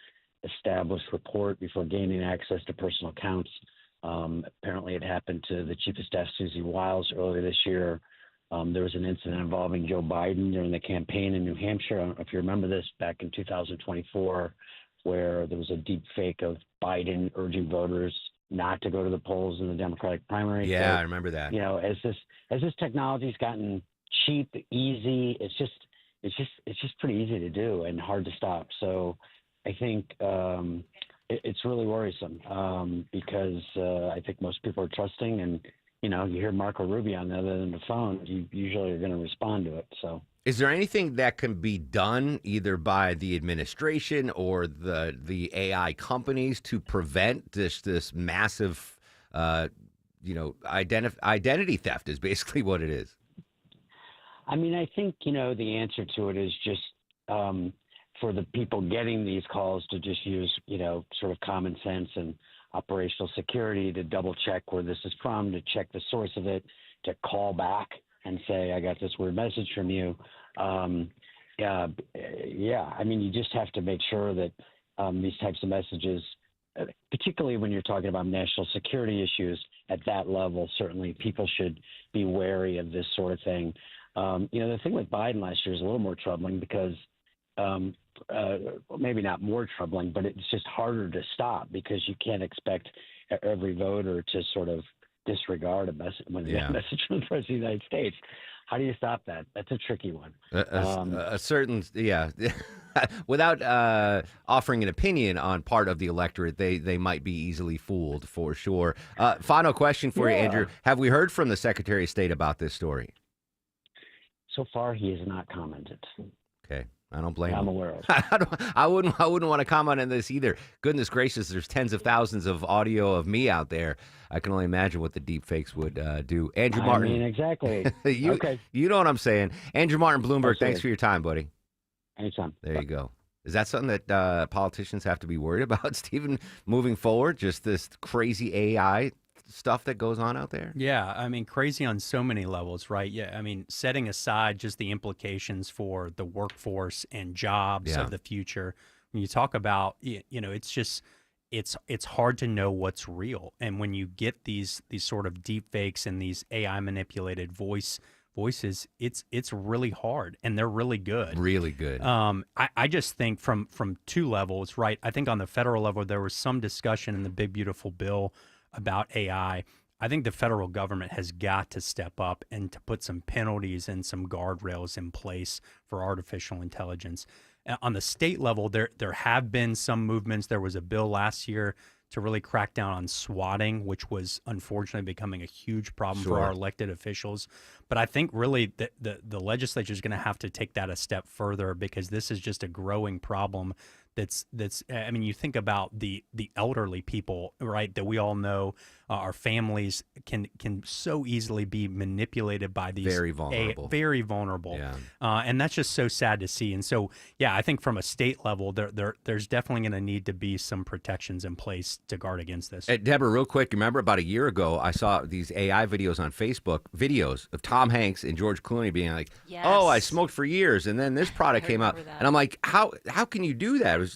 establish rapport before gaining access to personal accounts. Apparently it happened to the Chief of Staff, Susie Wiles, earlier this year. There was an incident involving Joe Biden during the campaign in New Hampshire. I don't know if you remember this, back in 2024, where there was a deep fake of Biden urging voters not to go to the polls in the Democratic primary. Yeah, so, I remember that. As this technology's gotten cheap, easy, it's just pretty easy to do and hard to stop. So I think it's really worrisome because I think most people are trusting, and you hear Marco Rubio on the other end of the phone, you usually are going to respond to it. So is there anything that can be done either by the administration or the AI companies to prevent this massive identity theft is basically what it is? I mean, I think, the answer to it is just for the people getting these calls to just use, sort of common sense and operational security to double check where this is from, to check the source of it, to call back and say, I got this weird message from you. You just have to make sure that these types of messages, particularly when you're talking about national security issues at that level, certainly people should be wary of this sort of thing. The thing with Biden last year is a little more troubling because maybe not more troubling, but it's just harder to stop because you can't expect every voter to sort of disregard a message when they get a message from the President of the United States. How do you stop that? That's a tricky one. Without offering an opinion on part of the electorate, they might be easily fooled for sure. Final question for you, Andrew. Have we heard from the Secretary of State about this story? So far, he has not commented. Okay. I don't blame him. I'm aware of. I wouldn't want to comment on this either. Goodness gracious, there's tens of thousands of audio of me out there. I can only imagine what the deep fakes would do. Andrew Martin. I mean, exactly. Okay. You know what I'm saying. Andrew Martin, Bloomberg, thanks for your time, buddy. Anytime. There you go. Is that something that politicians have to be worried about, Stephen, moving forward? Just this crazy AI stuff that goes on out there? Yeah, I mean, crazy on so many levels, right? Yeah, I mean, setting aside just the implications for the workforce and jobs of the future, when you talk about, it's just, it's hard to know what's real. And when you get these sort of deep fakes and these AI manipulated voices, it's really hard, and they're really good. Really good. I just think from two levels, right? I think on the federal level, there was some discussion in the big, beautiful bill about AI. I think the federal government has got to step up and to put some penalties and some guardrails in place for artificial intelligence. On the state level, there have been some movements. There was a bill last year to really crack down on swatting, which was unfortunately becoming a huge problem for our elected officials. But I think really the legislature is going to have to take that a step further, because this is just a growing problem. I mean, you think about the elderly people, right, that we all know, our families can so easily be manipulated by these very vulnerable. Yeah. And that's just so sad to see. And so, yeah, I think from a state level, there's definitely going to need to be some protections in place to guard against this. Deborah, real quick, remember about a year ago, I saw these AI videos on Facebook, videos of Tom Hanks and George Clooney being like, oh, I smoked for years, and then this product came out. And I'm like, how can you do that?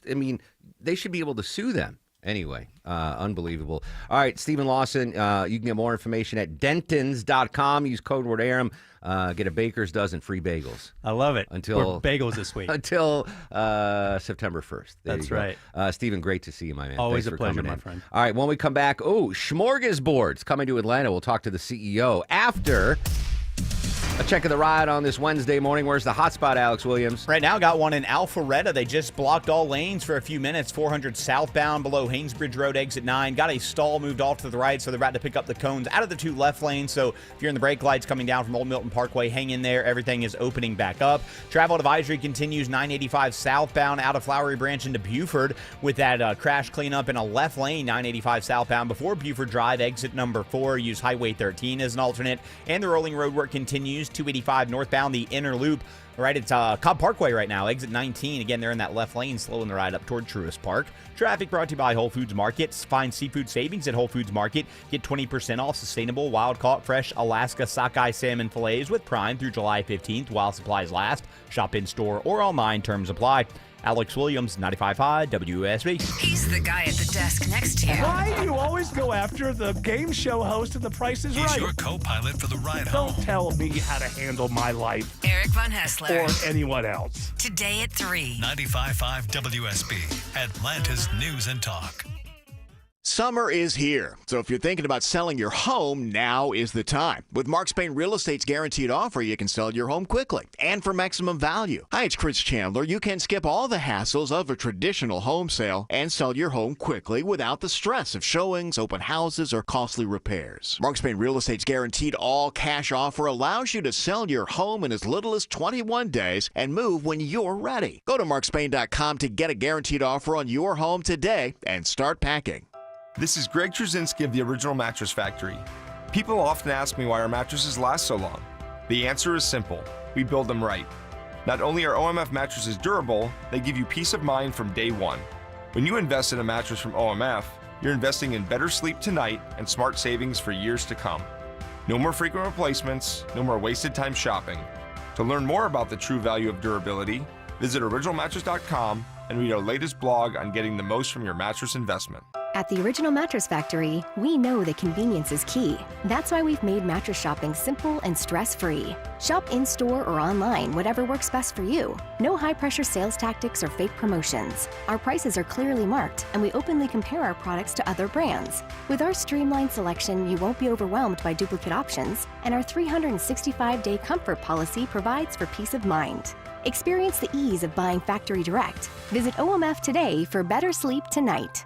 They should be able to sue them. Anyway, unbelievable. All right, Stephen Lawson, you can get more information at Dentons.com. Use code word Aram. Get a baker's dozen free bagels. I love it. Until bagels this week. Until September 1st. That's right. Stephen, great to see you, my man. Always Thanks a for pleasure, coming my in. friend. All right, when we come back, Smorgasbord's coming to Atlanta. We'll talk to the CEO after a check of the ride on this Wednesday morning. Where's the hotspot, Alex Williams? Right now, got one in Alpharetta. They just blocked all lanes for a few minutes. 400 southbound below Haynesbridge Road, exit 9. Got a stall moved off to the right, so they're about to pick up the cones out of the 2 left lanes. So if you're in the brake lights coming down from Old Milton Parkway, hang in there. Everything is opening back up. Travel advisory continues 985 southbound out of Flowery Branch into Buford with that crash cleanup in a left lane, 985 southbound before Buford Drive, exit number 4. Use Highway 13 as an alternate. And the rolling road work continues, 285 northbound, the inner loop. Right, it's Cobb Parkway right now, exit 19. Again, they're in that left lane, slowing the ride up toward Truist Park. Traffic brought to you by Whole Foods Market. Find seafood savings at Whole Foods Market. Get 20% off sustainable, wild-caught, fresh Alaska sockeye salmon fillets with Prime through July 15th while supplies last. Shop in-store or online. Terms apply. Alex Williams, 95.5 WSB. He's the guy at the desk next to you. Why do you always go after the game show host of The Price is Right? He's your co-pilot for the ride home. Don't tell me how to handle my life. Eric Von Hessler. Or anyone else. Today at 3. 95.5 WSB, Atlanta's News and Talk. Summer is here, so if you're thinking about selling your home, now is the time. With Mark Spain Real Estate's guaranteed offer, you can sell your home quickly and for maximum value. Hi, it's Chris Chandler. You can skip all the hassles of a traditional home sale and sell your home quickly without the stress of showings, open houses, or costly repairs. Mark Spain Real Estate's guaranteed all-cash offer allows you to sell your home in as little as 21 days and move when you're ready. Go to markspain.com to get a guaranteed offer on your home today and start packing. This is Greg Trzynski of the Original Mattress Factory. People often ask me why our mattresses last so long. The answer is simple. We build them right. Not only are OMF mattresses durable, they give you peace of mind from day one. When you invest in a mattress from OMF, you're investing in better sleep tonight and smart savings for years to come. No more frequent replacements, no more wasted time shopping. To learn more about the true value of durability, visit originalmattress.com and read our latest blog on getting the most from your mattress investment. At the Original Mattress Factory, we know that convenience is key. That's why we've made mattress shopping simple and stress-free. Shop in-store or online, whatever works best for you. No high-pressure sales tactics or fake promotions. Our prices are clearly marked, and we openly compare our products to other brands. With our streamlined selection, you won't be overwhelmed by duplicate options, and our 365-day comfort policy provides for peace of mind. Experience the ease of buying factory direct. Visit OMF today for better sleep tonight.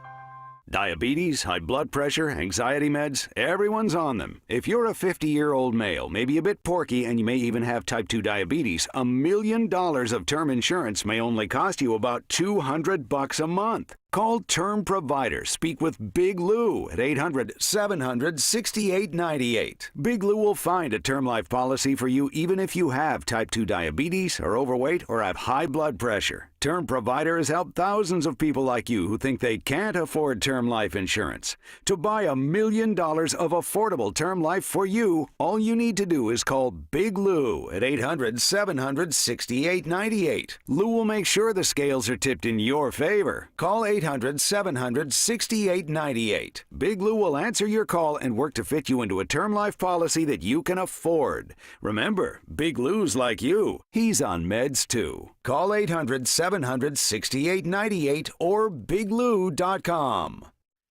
Diabetes, high blood pressure, anxiety meds, everyone's on them. If you're a 50-year-old male, maybe a bit porky, and you may even have type 2 diabetes, $1 million of term insurance may only cost you about $200 a month. Call Term Provider. Speak with Big Lou at 800-700-6898. Big Lou will find a term life policy for you even if you have type 2 diabetes, are overweight, or have high blood pressure. Term Provider has helped thousands of people like you who think they can't afford term life insurance. To buy $1 million of affordable term life for you, all you need to do is call Big Lou at 800-700-6898. Lou will make sure the scales are tipped in your favor. Call 800-700-6898. Big Lou will answer your call and work to fit you into a term life policy that you can afford. Remember, Big Lou's like you. He's on meds too. Call 800-700-6898 or biglou.com.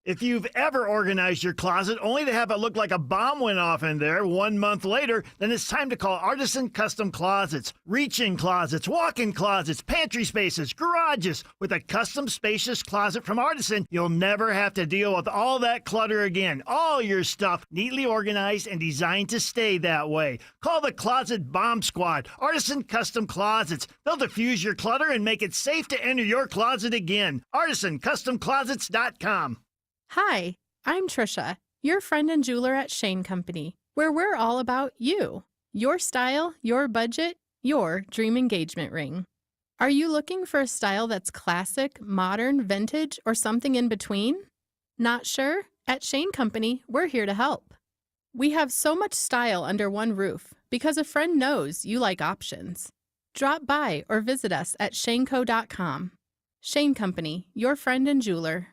If you've ever organized your closet only to have it look like a bomb went off in there 1 month later, then it's time to call Artisan Custom Closets. Reach-in closets, walk-in closets, pantry spaces, garages. With a custom spacious closet from Artisan, you'll never have to deal with all that clutter again. All your stuff neatly organized and designed to stay that way. Call the Closet Bomb Squad, Artisan Custom Closets. They'll diffuse your clutter and make it safe to enter your closet again. ArtisanCustomClosets.com. Hi, I'm Trisha, your friend and jeweler at Shane Company, where we're all about you, your style, your budget, your dream engagement ring. Are you looking for a style that's classic, modern, vintage, or something in between? Not sure? At Shane Company, we're here to help. We have so much style under one roof because a friend knows you like options. Drop by or visit us at shaneco.com. Shane Company, your friend and jeweler.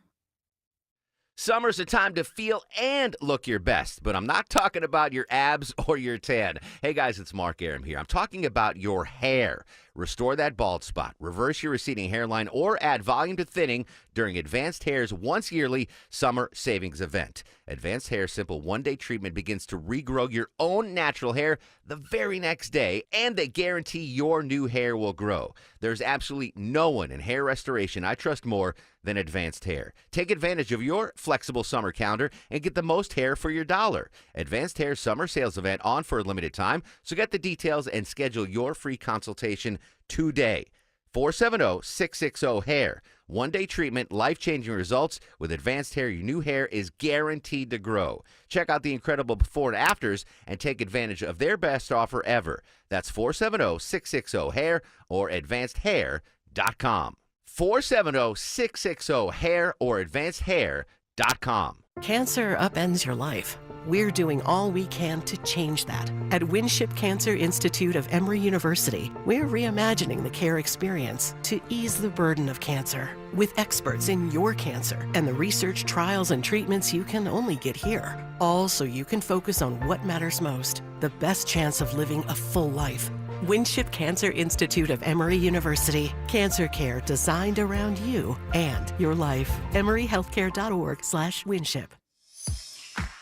Summer's a time to feel and look your best, but I'm not talking about your abs or your tan. Hey guys, it's Mark Aram here. I'm talking about your hair. Restore that bald spot, reverse your receding hairline, or add volume to thinning during Advanced Hair's once yearly summer savings event. Advanced Hair's simple one-day treatment begins to regrow your own natural hair the very next day, and they guarantee your new hair will grow. There's absolutely no one in hair restoration I trust more than Advanced Hair. Take advantage of your flexible summer calendar and get the most hair for your dollar. Advanced Hair's summer sales event on for a limited time, so get the details and schedule your free consultation today. 470-660-HAIR. One-day treatment, life-changing results. With Advanced Hair, your new hair is guaranteed to grow. Check out the incredible before and afters and take advantage of their best offer ever. That's 470-660-HAIR or advancedhair.com. 470-660-HAIR or advancedhair.com. Cancer upends your life. We're doing all we can to change that. At Winship Cancer Institute of Emory University, we're reimagining the care experience to ease the burden of cancer. With experts in your cancer and the research, trials, and treatments you can only get here. All so you can focus on what matters most, the best chance of living a full life. Winship Cancer Institute of Emory University. Cancer care designed around you and your life. EmoryHealthcare.org/Winship.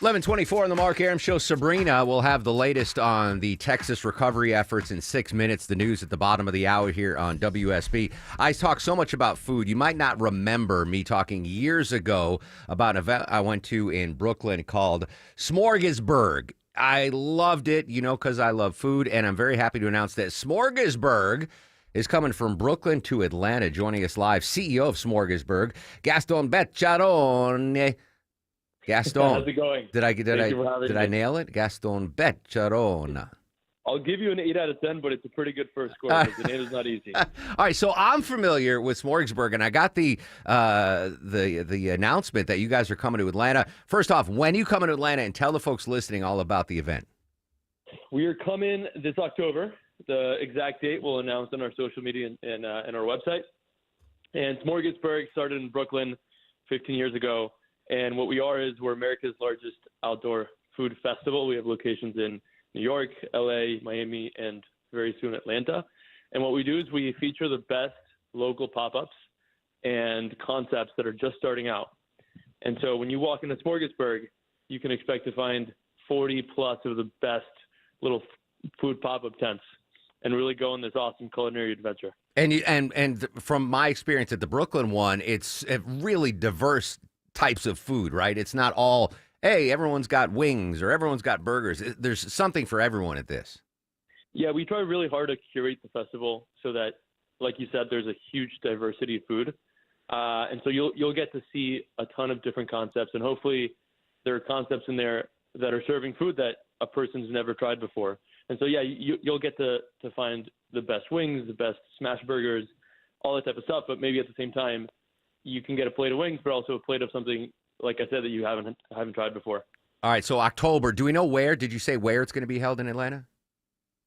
11:24 on the Mark Aram Show. Sabrina will have the latest on the Texas recovery efforts in 6 minutes. The news at the bottom of the hour here on WSB. I talk so much about food. You might not remember me talking years ago about an event I went to in Brooklyn called Smorgasburg. I loved it, because I love food, and I'm very happy to announce that Smorgasburg is coming from Brooklyn to Atlanta. Joining us live, CEO of Smorgasburg, Gaston Becciarone. Gaston, how's it going? Did I nail it? Gaston Becciarone. I'll give you an 8 out of 10, but it's a pretty good first score because the name is not easy. All right, so I'm familiar with Smorgasburg, and I got the announcement that you guys are coming to Atlanta. First off, when you coming to Atlanta, and tell the folks listening all about the event. We are coming this October. The exact date we'll announce on our social media and our website. And Smorgasburg started in Brooklyn 15 years ago, and what we are is we're America's largest outdoor food festival. We have locations in New York, LA, Miami, and very soon Atlanta. And what we do is we feature the best local pop-ups and concepts that are just starting out. And so when you walk into Smorgasburg, you can expect to find 40 plus of the best little food pop-up tents and really go on this awesome culinary adventure. And from my experience at the Brooklyn one, it's really diverse types of food, right? It's not all, hey, everyone's got wings or everyone's got burgers. There's something for everyone at this. Yeah, we try really hard to curate the festival so that, like you said, there's a huge diversity of food. And so you'll get to see a ton of different concepts, and hopefully there are concepts in there that are serving food that a person's never tried before. And so, yeah, you'll get to find the best wings, the best smash burgers, all that type of stuff. But maybe at the same time, you can get a plate of wings, but also a plate of something, like I said, that you haven't tried before. All right, so October. Do we know where? Did you say where it's going to be held in Atlanta?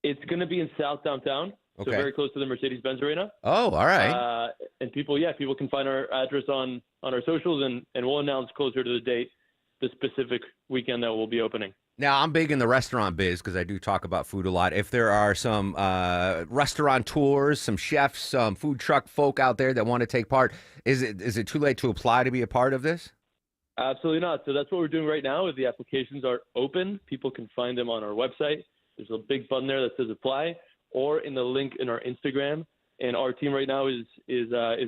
It's going to be in South Downtown, so very close to the Mercedes-Benz Arena. Oh, all right. And people can find our address on our socials, and we'll announce closer to the date the specific weekend that we'll be opening. Now, I'm big in the restaurant biz because I do talk about food a lot. If there are some restaurateurs, some chefs, some food truck folk out there that want to take part, is it too late to apply to be a part of this? Absolutely not. So that's what we're doing right now. Is the applications are open. People can find them on our website. There's a big button there that says apply, or in the link in our Instagram. And our team right now is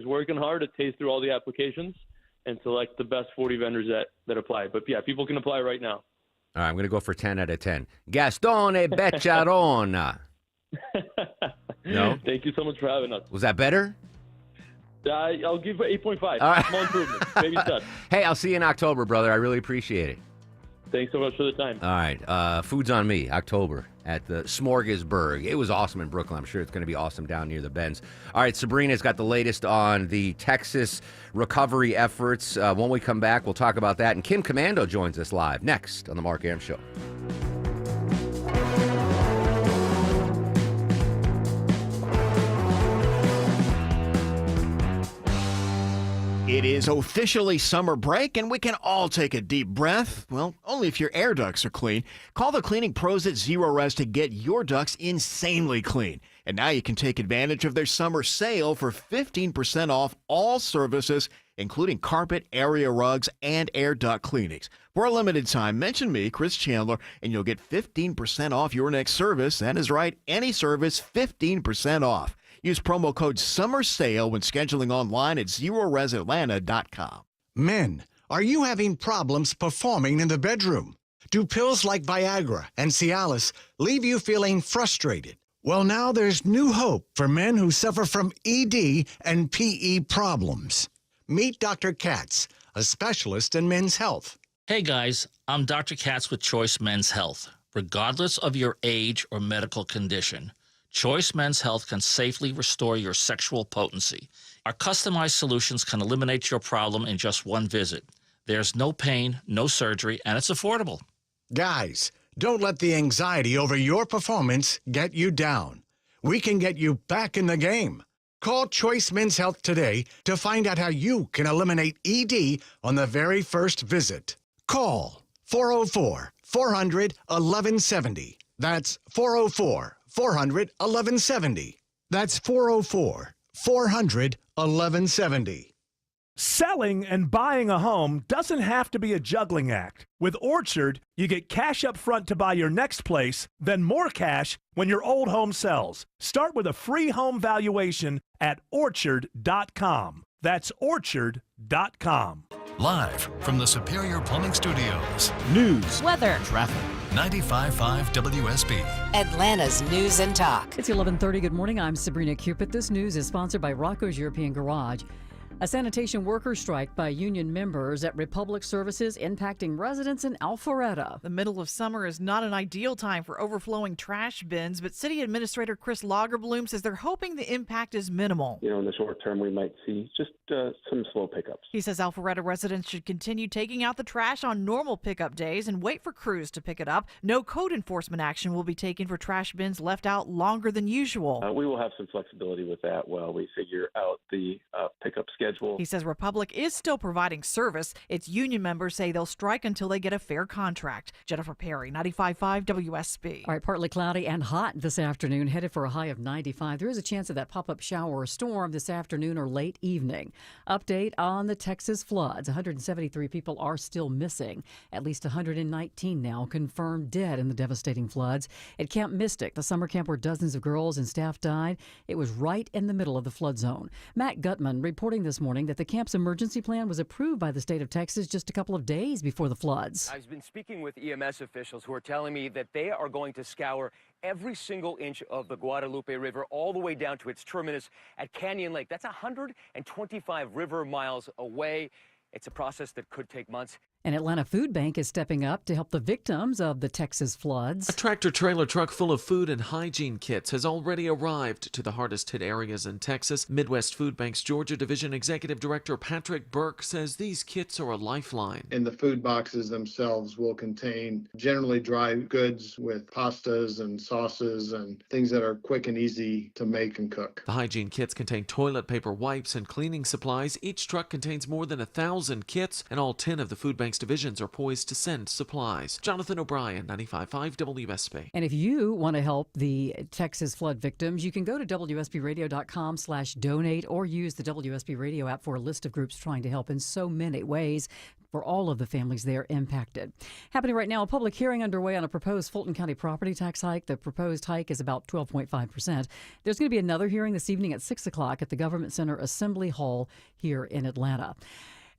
working hard to taste through all the applications and select the best 40 vendors that apply. But yeah, people can apply right now. All right, I'm going to go for 10 out of 10. Gastone Becciarona. No? Thank you so much for having us. Was that better? I'll give it 8.5. All right. Small improvement. Baby step. Hey, I'll see you in October, brother. I really appreciate it. Thanks so much for the time. All right. Food's on me, October, at the Smorgasburg. It was awesome in Brooklyn. I'm sure it's going to be awesome down near the Benz. All right, Sabrina's got the latest on the Texas recovery efforts. When we come back, we'll talk about that. And Kim Commando joins us live next on The Mark Arum Show. It is officially summer break, and we can all take a deep breath. Well, only if your air ducts are clean. Call the cleaning pros at Zero Res to get your ducts insanely clean. And now you can take advantage of their summer sale for 15% off all services, including carpet, area rugs, and air duct cleanings. For a limited time, mention me, Chris Chandler, and you'll get 15% off your next service. That is right, any service, 15% off. Use promo code SUMMERSALE when scheduling online at ZeroResAtlanta.com. Men, are you having problems performing in the bedroom? Do pills like Viagra and Cialis leave you feeling frustrated? Well, now there's new hope for men who suffer from ED and PE problems. Meet Dr. Katz, a specialist in men's health. Hey guys, I'm Dr. Katz with Choice Men's Health. Regardless of your age or medical condition, Choice Men's Health can safely restore your sexual potency. Our customized solutions can eliminate your problem in just one visit. There's no pain, no surgery, and it's affordable. Guys, don't let the anxiety over your performance get you down. We can get you back in the game. Call Choice Men's Health today to find out how you can eliminate ED on the very first visit. Call 404-400-1170. That's 404-400-1170. That's 404-400-1170. Selling and buying a home doesn't have to be a juggling act. With Orchard, you get cash up front to buy your next place, then more cash when your old home sells. Start with a free home valuation at Orchard.com. That's Orchard.com. Live from the Superior Plumbing Studios. News, weather, traffic. 95.5 WSB. Atlanta's News and Talk. It's 11:30. Good morning. I'm Sabrina Cupid. This news is sponsored by Rocco's European Garage. A sanitation worker strike by union members at Republic Services impacting residents in Alpharetta. The middle of summer is not an ideal time for overflowing trash bins, but City Administrator Chris Lagerbloom says they're hoping the impact is minimal. In the short term, we might see just some slow pickups. He says Alpharetta residents should continue taking out the trash on normal pickup days and wait for crews to pick it up. No code enforcement action will be taken for trash bins left out longer than usual. We will have some flexibility with that while we figure out the pickup schedule. He says Republic is still providing service. Its union members say they'll strike until they get a fair contract. Jennifer Perry, 95.5 WSB. All right, partly cloudy and hot this afternoon, headed for a high of 95. There is a chance of that pop-up shower or storm this afternoon or late evening. Update on the Texas floods. 173 people are still missing. At least 119 now confirmed dead in the devastating floods. At Camp Mystic, the summer camp where dozens of girls and staff died, it was right in the middle of the flood zone. Matt Gutman reporting this morning that the camp's emergency plan was approved by the state of Texas just a couple of days before the floods. I've been speaking with EMS officials who are telling me that they are going to scour every single inch of the Guadalupe River all the way down to its terminus at Canyon Lake. That's 125 river miles away. It's a process that could take months. An Atlanta food bank is stepping up to help the victims of the Texas floods. A tractor-trailer truck full of food and hygiene kits has already arrived to the hardest-hit areas in Texas. Midwest Food Bank's Georgia Division Executive Director Patrick Burke says these kits are a lifeline. And the food boxes themselves will contain generally dry goods with pastas and sauces and things that are quick and easy to make and cook. The hygiene kits contain toilet paper, wipes, and cleaning supplies. Each truck contains more than 1,000 kits, and all 10 of the food bank's divisions are poised to send supplies. Jonathan O'Brien, 95.5 WSB. And if you want to help the Texas flood victims, you can go to WSBradio.com/donate or use the WSB Radio app for a list of groups trying to help in so many ways for all of the families there impacted. Happening right now, a public hearing underway on a proposed Fulton County property tax hike. The proposed hike is about 12.5%. There's going to be another hearing this evening at 6 o'clock at the Government Center Assembly Hall here in Atlanta.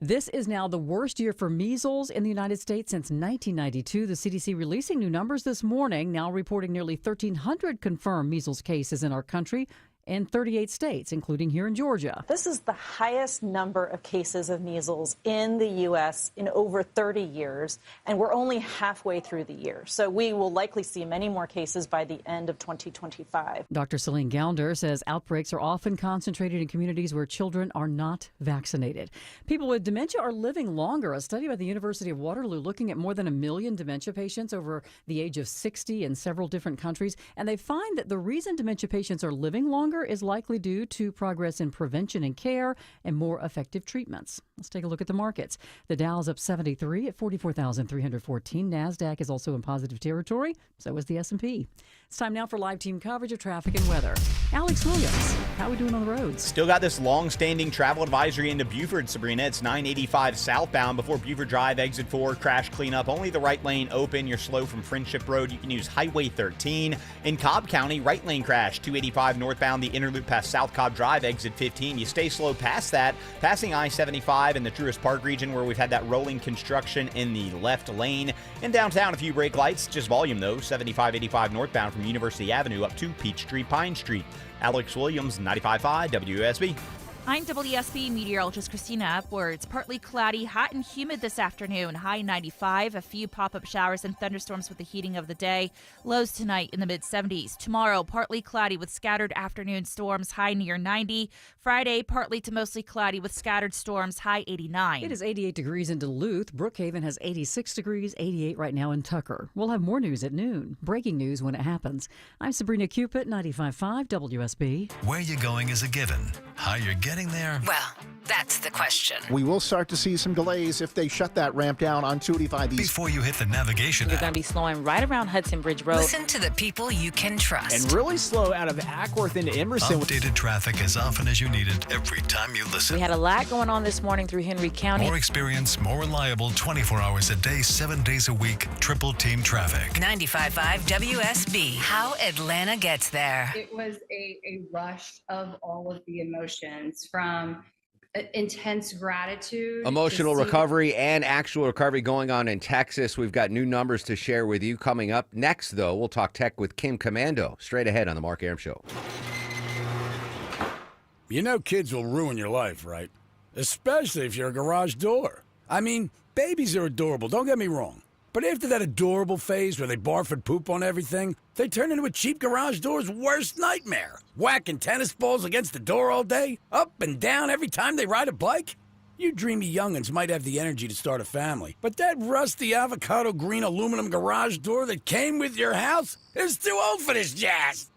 This is now the worst year for measles in the United States since 1992. The CDC releasing new numbers this morning, now reporting nearly 1,300 confirmed measles cases in our country in 38 states, including here in Georgia. This is the highest number of cases of measles in the U.S. in over 30 years, and we're only halfway through the year. So we will likely see many more cases by the end of 2025. Dr. Celine Gounder says outbreaks are often concentrated in communities where children are not vaccinated. People with dementia are living longer. A study by the University of Waterloo looking at more than 1 million dementia patients over the age of 60 in several different countries, and they find that the reason dementia patients are living longer is likely due to progress in prevention and care and more effective treatments. Let's take a look at the markets. The Dow's up 73 at 44,314. NASDAQ is also in positive territory. So is the S&P. It's time now for live team coverage of traffic and weather. Alex Williams, how are we doing on the roads? Still got this long-standing travel advisory into Buford, Sabrina. It's 985 southbound before Buford Drive, exit 4, crash cleanup. Only the right lane open. You're slow from Friendship Road. You can use Highway 13. In Cobb County, right lane crash, 285 northbound, the inner loop past South Cobb Drive, exit 15. You stay slow past that, passing I-75 in the Truist Park region where we've had that rolling construction in the left lane. In downtown, a few brake lights, just volume though, 75-85 northbound from University Avenue up to Peachtree Pine Street. Alex Williams, 95.5 WSB. I'm WSB meteorologist Christina Upwards. Partly cloudy, hot and humid this afternoon. High 95. A few pop-up showers and thunderstorms with the heating of the day. Lows tonight in the mid-70s. Tomorrow, partly cloudy with scattered afternoon storms. High near 90. Friday, partly to mostly cloudy with scattered storms. High 89. It is 88 degrees in Duluth. Brookhaven has 86 degrees, 88 right now in Tucker. We'll have more news at noon. Breaking news when it happens. I'm Sabrina Cupid, 95.5 WSB. Where you going is a given. How you're getting there? Well, that's the question. We will start to see some delays if they shut that ramp down on 285 East. Before you hit the navigation You're going to be slowing right around Hudson Bridge Road. Listen to the people you can trust. And really slow out of Ackworth into Emerson. Updated traffic as often as you need it every time you listen. We had a lot going on this morning through Henry County. More experience, more reliable, 24 hours a day, 7 days a week. Triple team traffic. 95.5 WSB. How Atlanta gets there. It was a rush of all of the emotions, from intense gratitude, emotional recovery, and actual recovery going on in Texas. We've got new numbers to share with you coming up. Next, though, we'll talk tech with Kim Commando straight ahead on the Mark Arum Show. You know kids will ruin your life, right? especially if you're a garage door. I mean, babies are adorable, don't get me wrong. But after that adorable phase where they barf and poop on everything, they turn into a cheap garage door's worst nightmare. Whacking tennis balls against the door all day, up and down every time they ride a bike. You dreamy young'uns might have the energy to start a family, but that rusty avocado green aluminum garage door that came with your house is too old for this jazz.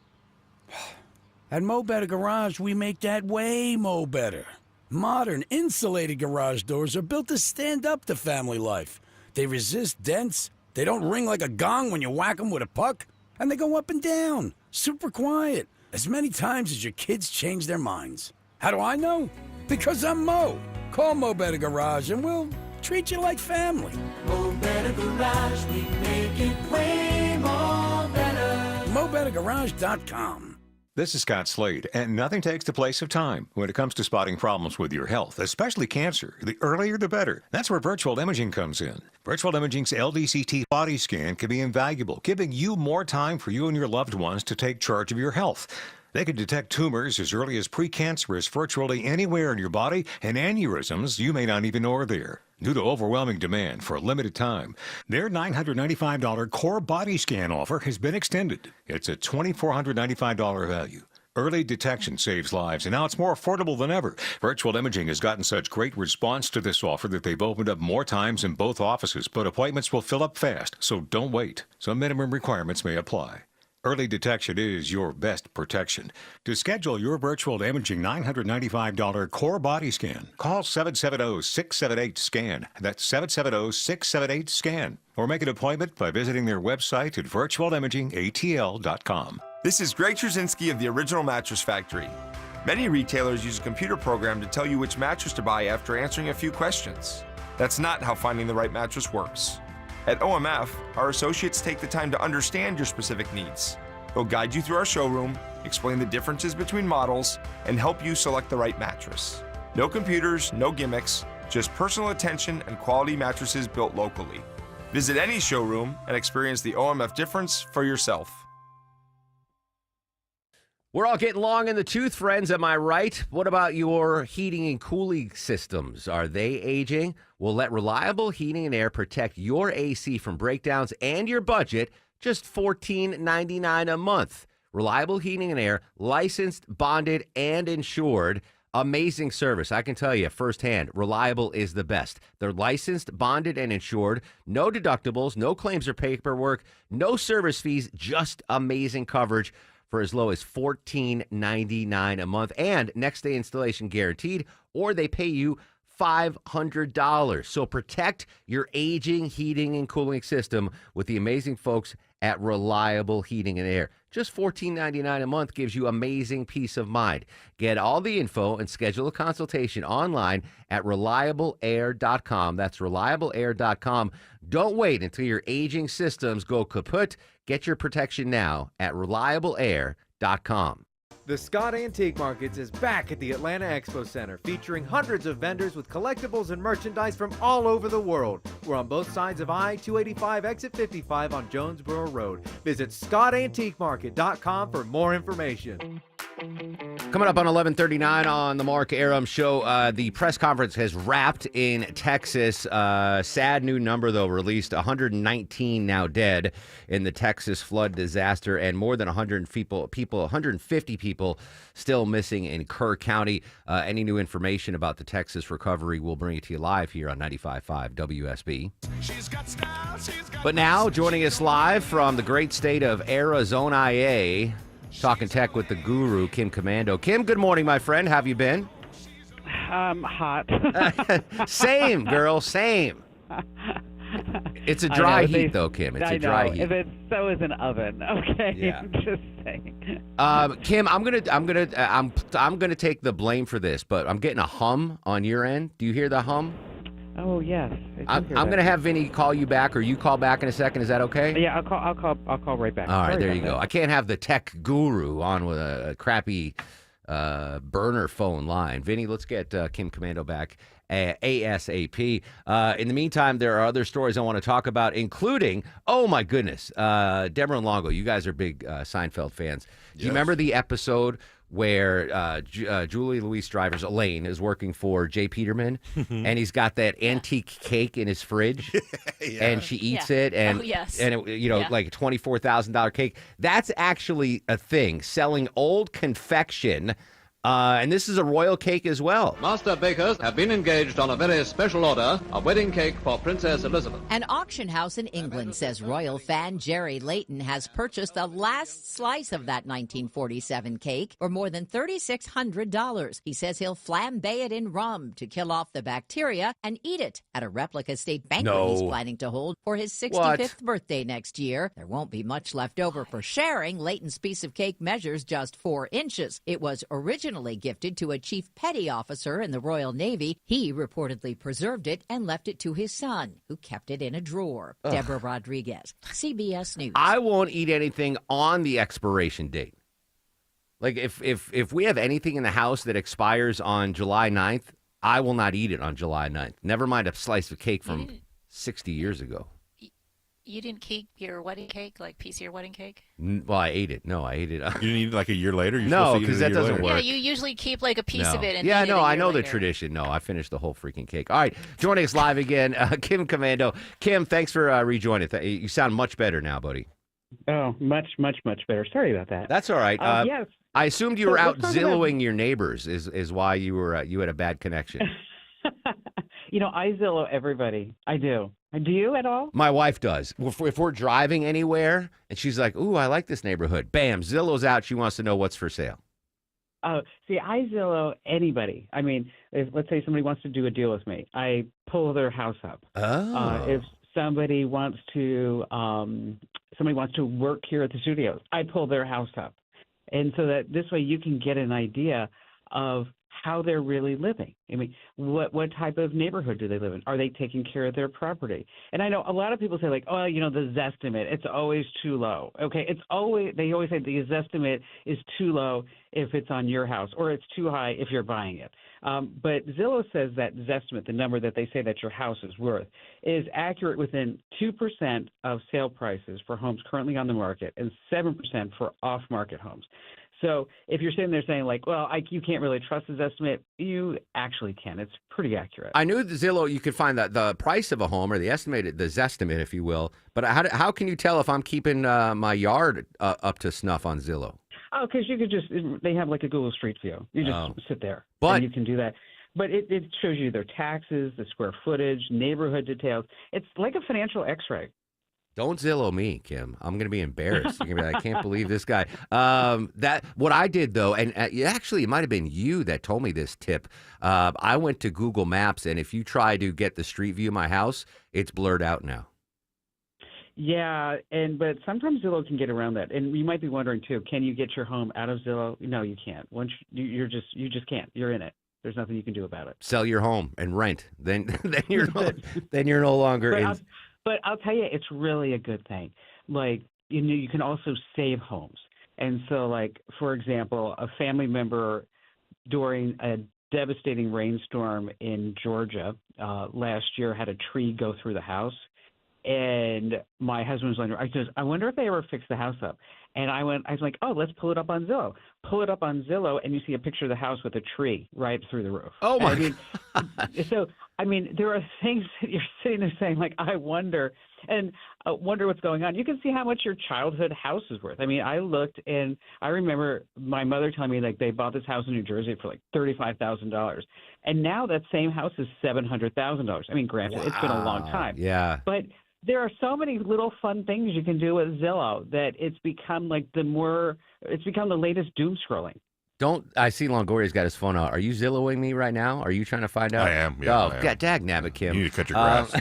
At Mo Better Garage, we make that way mo better. Modern, insulated garage doors are built to stand up to family life. They resist dents, they don't ring like a gong when you whack them with a puck, and they go up and down, super quiet, as many times as your kids change their minds. How do I know? Because I'm Mo. Call Mo Better Garage and we'll treat you like family. Mo Better Garage, we make it way more better. MoBetterGarage.com. This is Scott Slade, and nothing takes the place of time when it comes to spotting problems with your health, especially cancer. The earlier, the better. That's where virtual imaging comes in. Virtual imaging's LDCT body scan can be invaluable, giving you more time for you and your loved ones to take charge of your health. They can detect tumors as early as precancerous virtually anywhere in your body, and aneurysms you may not even know are there. Due to overwhelming demand for a limited time, their $995 core body scan offer has been extended. It's a $2,495 value. Early detection saves lives, and now it's more affordable than ever. Virtual Imaging has gotten such great response to this offer that they've opened up more times in both offices, but appointments will fill up fast, so don't wait. Some minimum requirements may apply. Early detection is your best protection. To schedule your virtual imaging $995 core body scan, call 770-678-SCAN. That's 770-678-SCAN. Or make an appointment by visiting their website at virtualimagingatl.com. This is Greg Trzynski of the Original Mattress Factory. Many retailers use a computer program to tell you which mattress to buy after answering a few questions. That's not how finding the right mattress works. At OMF, our associates take the time to understand your specific needs. They'll guide you through our showroom, explain the differences between models, and help you select the right mattress. No computers, no gimmicks, just personal attention and quality mattresses built locally. Visit any showroom and experience the OMF difference for yourself. We're all getting long in the tooth, friends. Am I right? What about your heating and cooling systems? Are they aging? Well, let Reliable Heating and Air protect your AC from breakdowns and your budget. Just $14.99 a month. Reliable Heating and Air, licensed, bonded, and insured. Amazing service. I can tell you firsthand, Reliable is the best. They're licensed, bonded, and insured. No deductibles, no claims or paperwork, no service fees, just amazing coverage for as low as $14.99 a month, and next day installation guaranteed, or they pay you $500. So protect your aging heating and cooling system with the amazing folks at Reliable Heating and Air. Just $14.99 a month gives you amazing peace of mind. Get all the info and schedule a consultation online at reliableair.com. That's reliableair.com. Don't wait until your aging systems go kaput. Get your protection now at reliableair.com. The Scott Antique Markets is back at the Atlanta Expo Center, featuring hundreds of vendors with collectibles and merchandise from all over the world. We're on both sides of I-285, exit 55 on Jonesboro Road. Visit scottantiquemarket.com for more information. Coming up on 11:39 on the Mark Arum Show, the press conference has wrapped in Texas. Sad new number, though, released. 119 now dead in the Texas flood disaster, and more than 150 people still missing in Kerr County. Any new information about the Texas recovery, we'll bring it to you live here on 95.5 WSB. But now, joining us live from the great state of Arizona, talking tech with the guru, Kim Komando. Kim, good morning, my friend. How have you been? Hot. Same, girl, same. It's a dry heat, though, Kim. It's a dry heat. If it's so is an oven. Okay, Yeah. I'm just saying. Kim, I'm gonna take the blame for this, but I'm getting a hum on your end. Do you hear the hum? Oh yes. I'm gonna have Vinny call you back, or you call back in a second. Is that okay? Yeah, I'll call right back. All right, Sorry there you about go. that. I can't have the tech guru on with a crappy burner phone line. Vinny, let's get Kim Komando back ASAP. In the meantime, there are other stories I want to talk about, including, oh my goodness, Deborah and Longo. You guys are big Seinfeld fans. Do you remember the episode where Julie Louise Drivers, Elaine, is working for Jay Peterman, and he's got that antique cake in his fridge, and she eats it, and and it, like a $24,000 cake. That's actually a thing, selling old confection. And this is a royal cake as well. Master bakers have been engaged on a very special order, a wedding cake for Princess Elizabeth. An auction house in England says royal fan Jerry Layton has purchased the last slice of that 1947 cake for more than $3,600. He says he'll flambe it in rum to kill off the bacteria and eat it at a replica state banquet he's planning to hold for his 65th birthday next year. There won't be much left over for sharing. Layton's piece of cake measures just 4 inches. It was originally gifted to a chief petty officer in the Royal Navy. He reportedly preserved it and left it to his son, who kept it in a drawer. Ugh. Deborah Rodriguez, CBS News. I won't eat anything on the expiration date. Like if we have anything in the house that expires on July 9th, I will not eat it on July 9th. Never mind a slice of cake from 60 years ago. You didn't keep your wedding cake, like piece of your wedding cake? Well, I ate it. No, I ate it. You didn't eat it like a year later? No, because that doesn't work. Yeah, you usually keep like a piece of it. And yeah, eat no, it a I year know later. the tradition. No, I finished the whole freaking cake. All right, joining us live again, Kim Commando. Kim, thanks for rejoining. You sound much better now, buddy. Oh, much better. Sorry about that. That's all right. Yes. I assumed you were So out let's talk about- Zillowing your neighbors. Is why you were you had a bad connection. I Zillow everybody. I do. Do you at all? My wife does. If we're driving anywhere and she's like, "Ooh, I like this neighborhood," bam, Zillow's out. She wants to know what's for sale. See, I Zillow anybody. I mean, if let's say somebody wants to do a deal with me, I pull their house up. If somebody wants to work here at the studios, I pull their house up, and so that this way you can get an idea of how they're really living. I mean, what type of neighborhood do they live in? Are they taking care of their property? And I know a lot of people say like, oh, the Zestimate, it's always too low. Okay, they always say the Zestimate is too low if it's on your house, or it's too high if you're buying it. But Zillow says that Zestimate, the number that they say that your house is worth, is accurate within 2% of sale prices for homes currently on the market and 7% for off-market homes. So if you're sitting there saying like, well, you can't really trust this estimate, you actually can. It's pretty accurate. I knew the Zillow, you could find the price of a home or the Zestimate, if you will. But how can you tell if I'm keeping my yard up to snuff on Zillow? Oh, because you could they have like a Google Street View. You just sit there and you can do that. But it shows you their taxes, the square footage, neighborhood details. It's like a financial x-ray. Don't Zillow me, Kim. I'm going to be embarrassed. You're going to be like, I can't believe this guy. What I did, though, and actually it might have been you that told me this tip. I went to Google Maps, and if you try to get the street view of my house, it's blurred out now. Yeah, but sometimes Zillow can get around that. And you might be wondering, too, can you get your home out of Zillow? No, you can't. Once you just can't. You're in it. There's nothing you can do about it. Sell your home and rent. Then you're no longer in. But I'll tell you, it's really a good thing. Like, you can also save homes. And so, like, for example, a family member during a devastating rainstorm in Georgia last year had a tree go through the house. And my husband was like, I wonder if they ever fix the house up. And I was like, oh, let's pull it up on Zillow. Pull it up on Zillow, and you see a picture of the house with a tree right through the roof. Oh, my God. So, there are things that you're sitting there saying, like, I wonder what's going on. You can see how much your childhood house is worth. I looked, and I remember my mother telling me, like, they bought this house in New Jersey for, like, $35,000. And now that same house is $700,000. Granted, It's been a long time. Yeah. But there are so many little fun things you can do with Zillow that it's become the latest doom scrolling. I see Longoria's got his phone out. Are you Zillowing me right now? Are you trying to find out? I am. Yeah, I am. God dag nabbit, Kim. You need to cut your grass.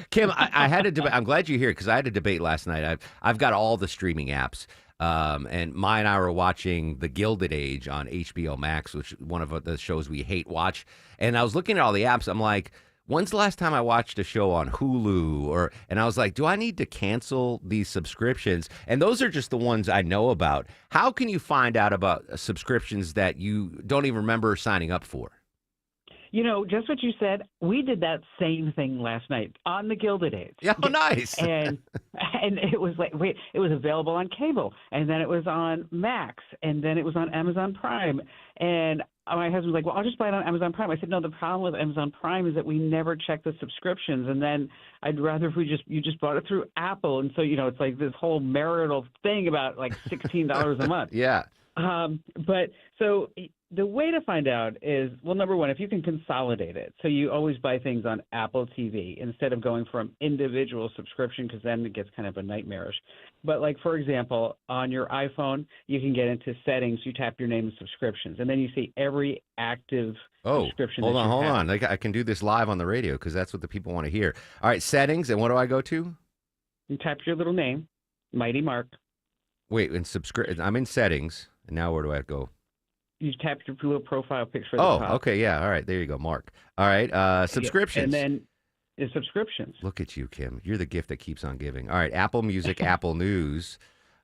Kim, I had a debate. I'm glad you're here because I had a debate last night. I've got all the streaming apps. And Maya and I were watching The Gilded Age on HBO Max, which is one of the shows we hate watch. And I was looking at all the apps. I'm like, when's the last time I watched a show on Hulu? And I was like, do I need to cancel these subscriptions? And those are just the ones I know about. How can you find out about subscriptions that you don't even remember signing up for? You know, just what you said, we did that same thing last night on the Gilded Age. Yeah, oh, nice. And it was like, it was available on cable, and then it was on Max, and then it was on Amazon Prime. And my husband was like, well, I'll just buy it on Amazon Prime. I said, no, the problem with Amazon Prime is that we never check the subscriptions, and then I'd rather if you just bought it through Apple. And so, you know, it's like this whole marital thing about like $16 a month. Yeah. But so the way to find out is, well, number one, if you can consolidate it, so you always buy things on Apple TV instead of going from individual subscription, because then it gets kind of a nightmarish. But like, for example, on your iPhone, you can get into settings, you tap your name and subscriptions, and then you see every active subscription. Hold on. Like, I can do this live on the radio because that's what the people want to hear. All right, settings, and what do I go to? You tap your little name, Mighty Mark. Wait, I'm in settings, and now where do I go? You tap your little profile picture at the top. Oh, okay, yeah, all right, there you go, Mark. All right, subscriptions. And then is subscriptions. Look at you, Kim. You're the gift that keeps on giving. All right, Apple Music, Apple News.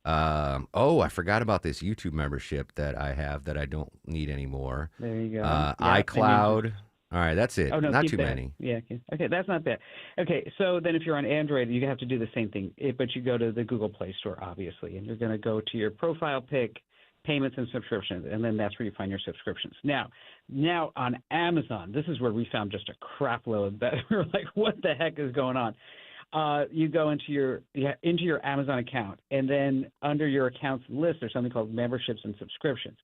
I forgot about this YouTube membership that I have that I don't need anymore. There you go. iCloud. All right, that's it. Oh, no, not keep too that. many. Yeah. Okay, that's not bad. Okay, so then if you're on Android, you have to do the same thing, but you go to the Google Play Store, obviously, and you're going to go to your profile pic, payments and subscriptions, and then that's where you find your subscriptions. Now on Amazon, this is where we found just a crap load that we were like, what the heck is going on? You go into your Amazon account, and then under your accounts list, there's something called memberships and subscriptions.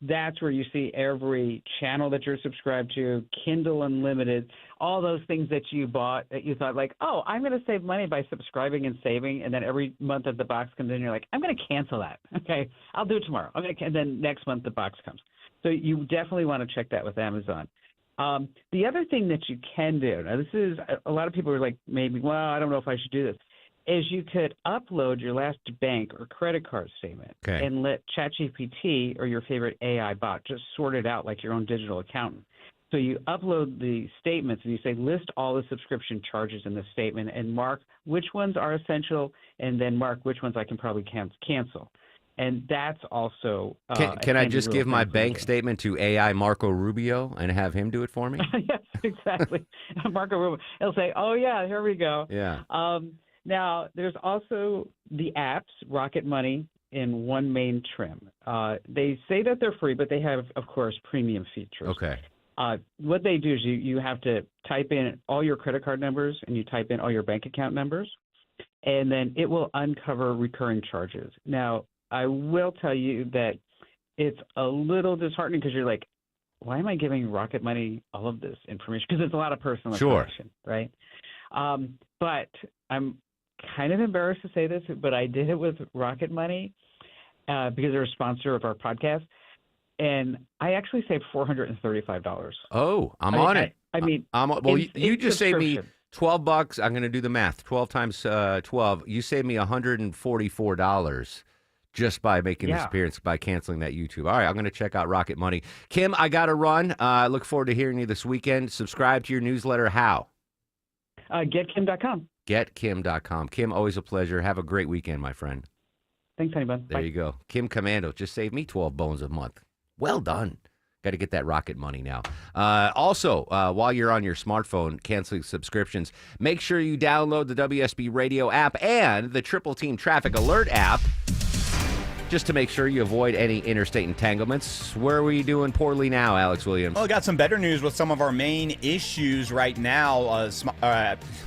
That's where you see every channel that you're subscribed to, Kindle Unlimited, all those things that you bought that you thought like, oh, I'm going to save money by subscribing and saving. And then every month that the box comes in, you're like, I'm going to cancel that. Okay, I'll do it tomorrow. And then next month the box comes. So you definitely want to check that with Amazon. The other thing that you can do, now this is, a lot of people are like, maybe, well, I don't know if I should do this, is you could upload your last bank or credit card statement and let ChatGPT or your favorite AI bot just sort it out like your own digital accountant. So you upload the statements and you say, list all the subscription charges in the statement and mark which ones are essential, and then mark which ones I can probably cancel. And that's also can I just give my bank statement to AI Marco Rubio and have him do it for me? Yes, exactly. Marco Rubio. He'll say, oh, yeah, here we go. Yeah. Now, there's also the apps, Rocket Money and One Main Trim. They say that they're free, but they have, of course, premium features. Okay. What they do is you have to type in all your credit card numbers and you type in all your bank account numbers, and then it will uncover recurring charges. Now, I will tell you that it's a little disheartening because you're like, why am I giving Rocket Money all of this information? Because it's a lot of personal information, right? But I'm kind of embarrassed to say this, but I did it with Rocket Money because they're a sponsor of our podcast, and I actually saved $435. Oh, I'm on it. I mean, well, you just saved me $12. I'm going to do the math. 12 times 12. You saved me $144 just by making this appearance, by canceling that YouTube. All right, I'm going to check out Rocket Money. Kim, I got to run. I look forward to hearing you this weekend. Subscribe to your newsletter. How? GetKim.com. GetKim.com. Kim, always a pleasure. Have a great weekend, my friend. Thanks, honey bun. There Bye. you go. Kim Commando just saved me 12 bones a month. Well done. Got to get that Rocket Money now. Also, while you're on your smartphone canceling subscriptions, make sure you download the WSB Radio app and the Triple Team Traffic Alert app, just to make sure you avoid any interstate entanglements. Where are we doing poorly now, Alex Williams? Well, I got some better news with some of our main issues right now.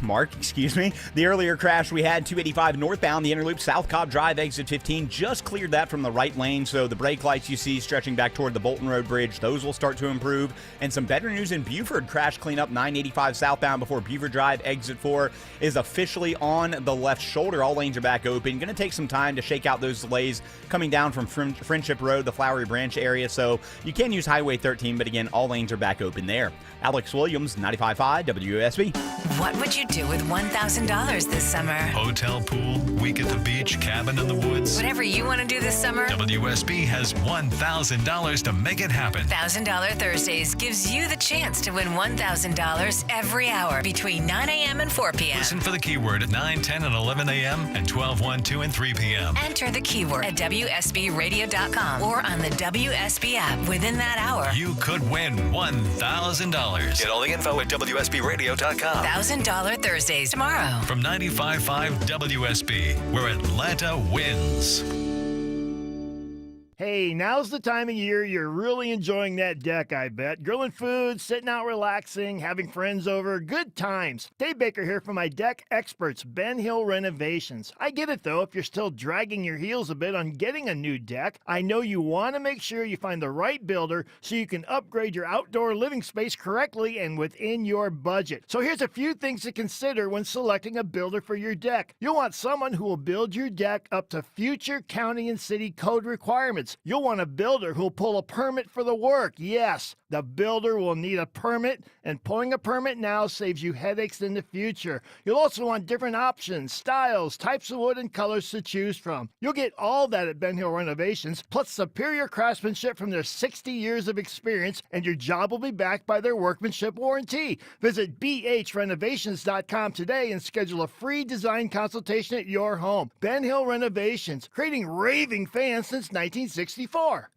Mark, excuse me. The earlier crash we had, 285 northbound, the Interloop, South Cobb Drive, exit 15, just cleared that from the right lane. So the brake lights you see stretching back toward the Bolton Road Bridge, those will start to improve. And some better news in Buford. Crash cleanup 985 southbound before Buford Drive, exit 4 is officially on the left shoulder. All lanes are back open. Going to take some time to shake out those delays coming down from Friendship Road, the Flowery Branch area, so you can use Highway 13, but again, all lanes are back open there. Alex Williams, 95.5 WSB. What would you do with $1,000 this summer? Hotel, pool, week at the beach, cabin in the woods. Whatever you want to do this summer, WSB has $1,000 to make it happen. $1,000 Thursdays gives you the chance to win $1,000 every hour between 9 a.m. and 4 p.m. Listen for the keyword at 9, 10, and 11 a.m. and 12, 1, 2, and 3 p.m. Enter the keyword at WSBRadio.com or on the WSB app within that hour. You could win $1,000. Get all the info at WSBRadio.com. $1,000 Thursdays tomorrow. From 95.5 WSB, where Atlanta wins. Hey, now's the time of year you're really enjoying that deck, I bet. Grilling food, sitting out relaxing, having friends over, good times. Dave Baker here from my deck experts, Ben Hill Renovations. I get it though, if you're still dragging your heels a bit on getting a new deck, I know you want to make sure you find the right builder so you can upgrade your outdoor living space correctly and within your budget. So here's a few things to consider when selecting a builder for your deck. You'll want someone who will build your deck up to future county and city code requirements. You'll want a builder who'll pull a permit for the work. Yes, the builder will need a permit, and pulling a permit now saves you headaches in the future. You'll also want different options, styles, types of wood, and colors to choose from. You'll get all that at Ben Hill Renovations, plus superior craftsmanship from their 60 years of experience, and your job will be backed by their workmanship warranty. Visit bhrenovations.com today and schedule a free design consultation at your home. Ben Hill Renovations, creating raving fans since 1964.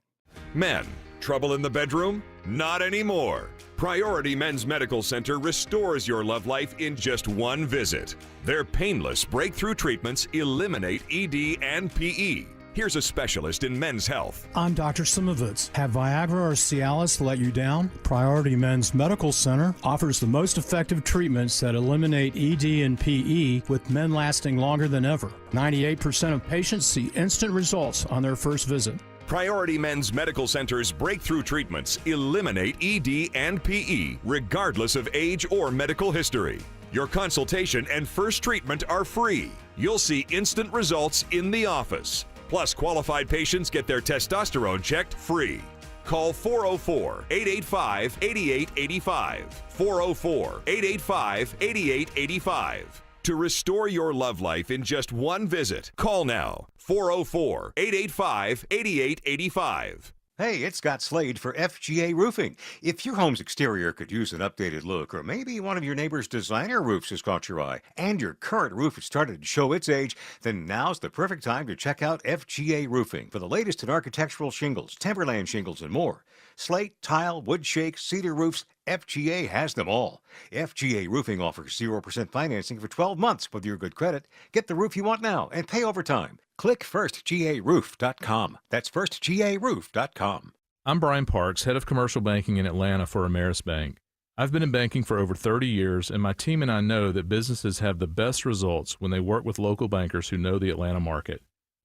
Men, trouble in the bedroom? Not anymore. Priority Men's Medical Center restores your love life in just one visit. Their painless breakthrough treatments eliminate ED and PE. Here's a specialist in men's health. I'm Dr. Simovitz. Have Viagra or Cialis let you down? Priority Men's Medical Center offers the most effective treatments that eliminate ED and PE, with men lasting longer than ever. 98% of patients see instant results on their first visit. Priority Men's Medical Center's breakthrough treatments eliminate ED and PE, regardless of age or medical history. Your consultation and first treatment are free. You'll see instant results in the office. Plus, qualified patients get their testosterone checked free. Call 404-885-8885. 404-885-8885. To restore your love life in just one visit, call now. 404-885-8885. Hey, it's Scott Slade for FGA Roofing. If your home's exterior could use an updated look, or maybe one of your neighbor's designer roofs has caught your eye, and your current roof has started to show its age, then now's the perfect time to check out FGA Roofing for the latest in architectural shingles, timberland shingles, and more. Slate, tile, wood shake, cedar roofs, FGA has them all. FGA Roofing offers 0% financing for 12 months with your good credit. Get the roof you want now and pay over time. Click firstgaroof.com. That's firstgaroof.com. I'm Brian Parks, head of commercial banking in Atlanta for Ameris Bank. I've been in banking for over 30 years, and my team and I know that businesses have the best results when they work with local bankers who know the Atlanta market.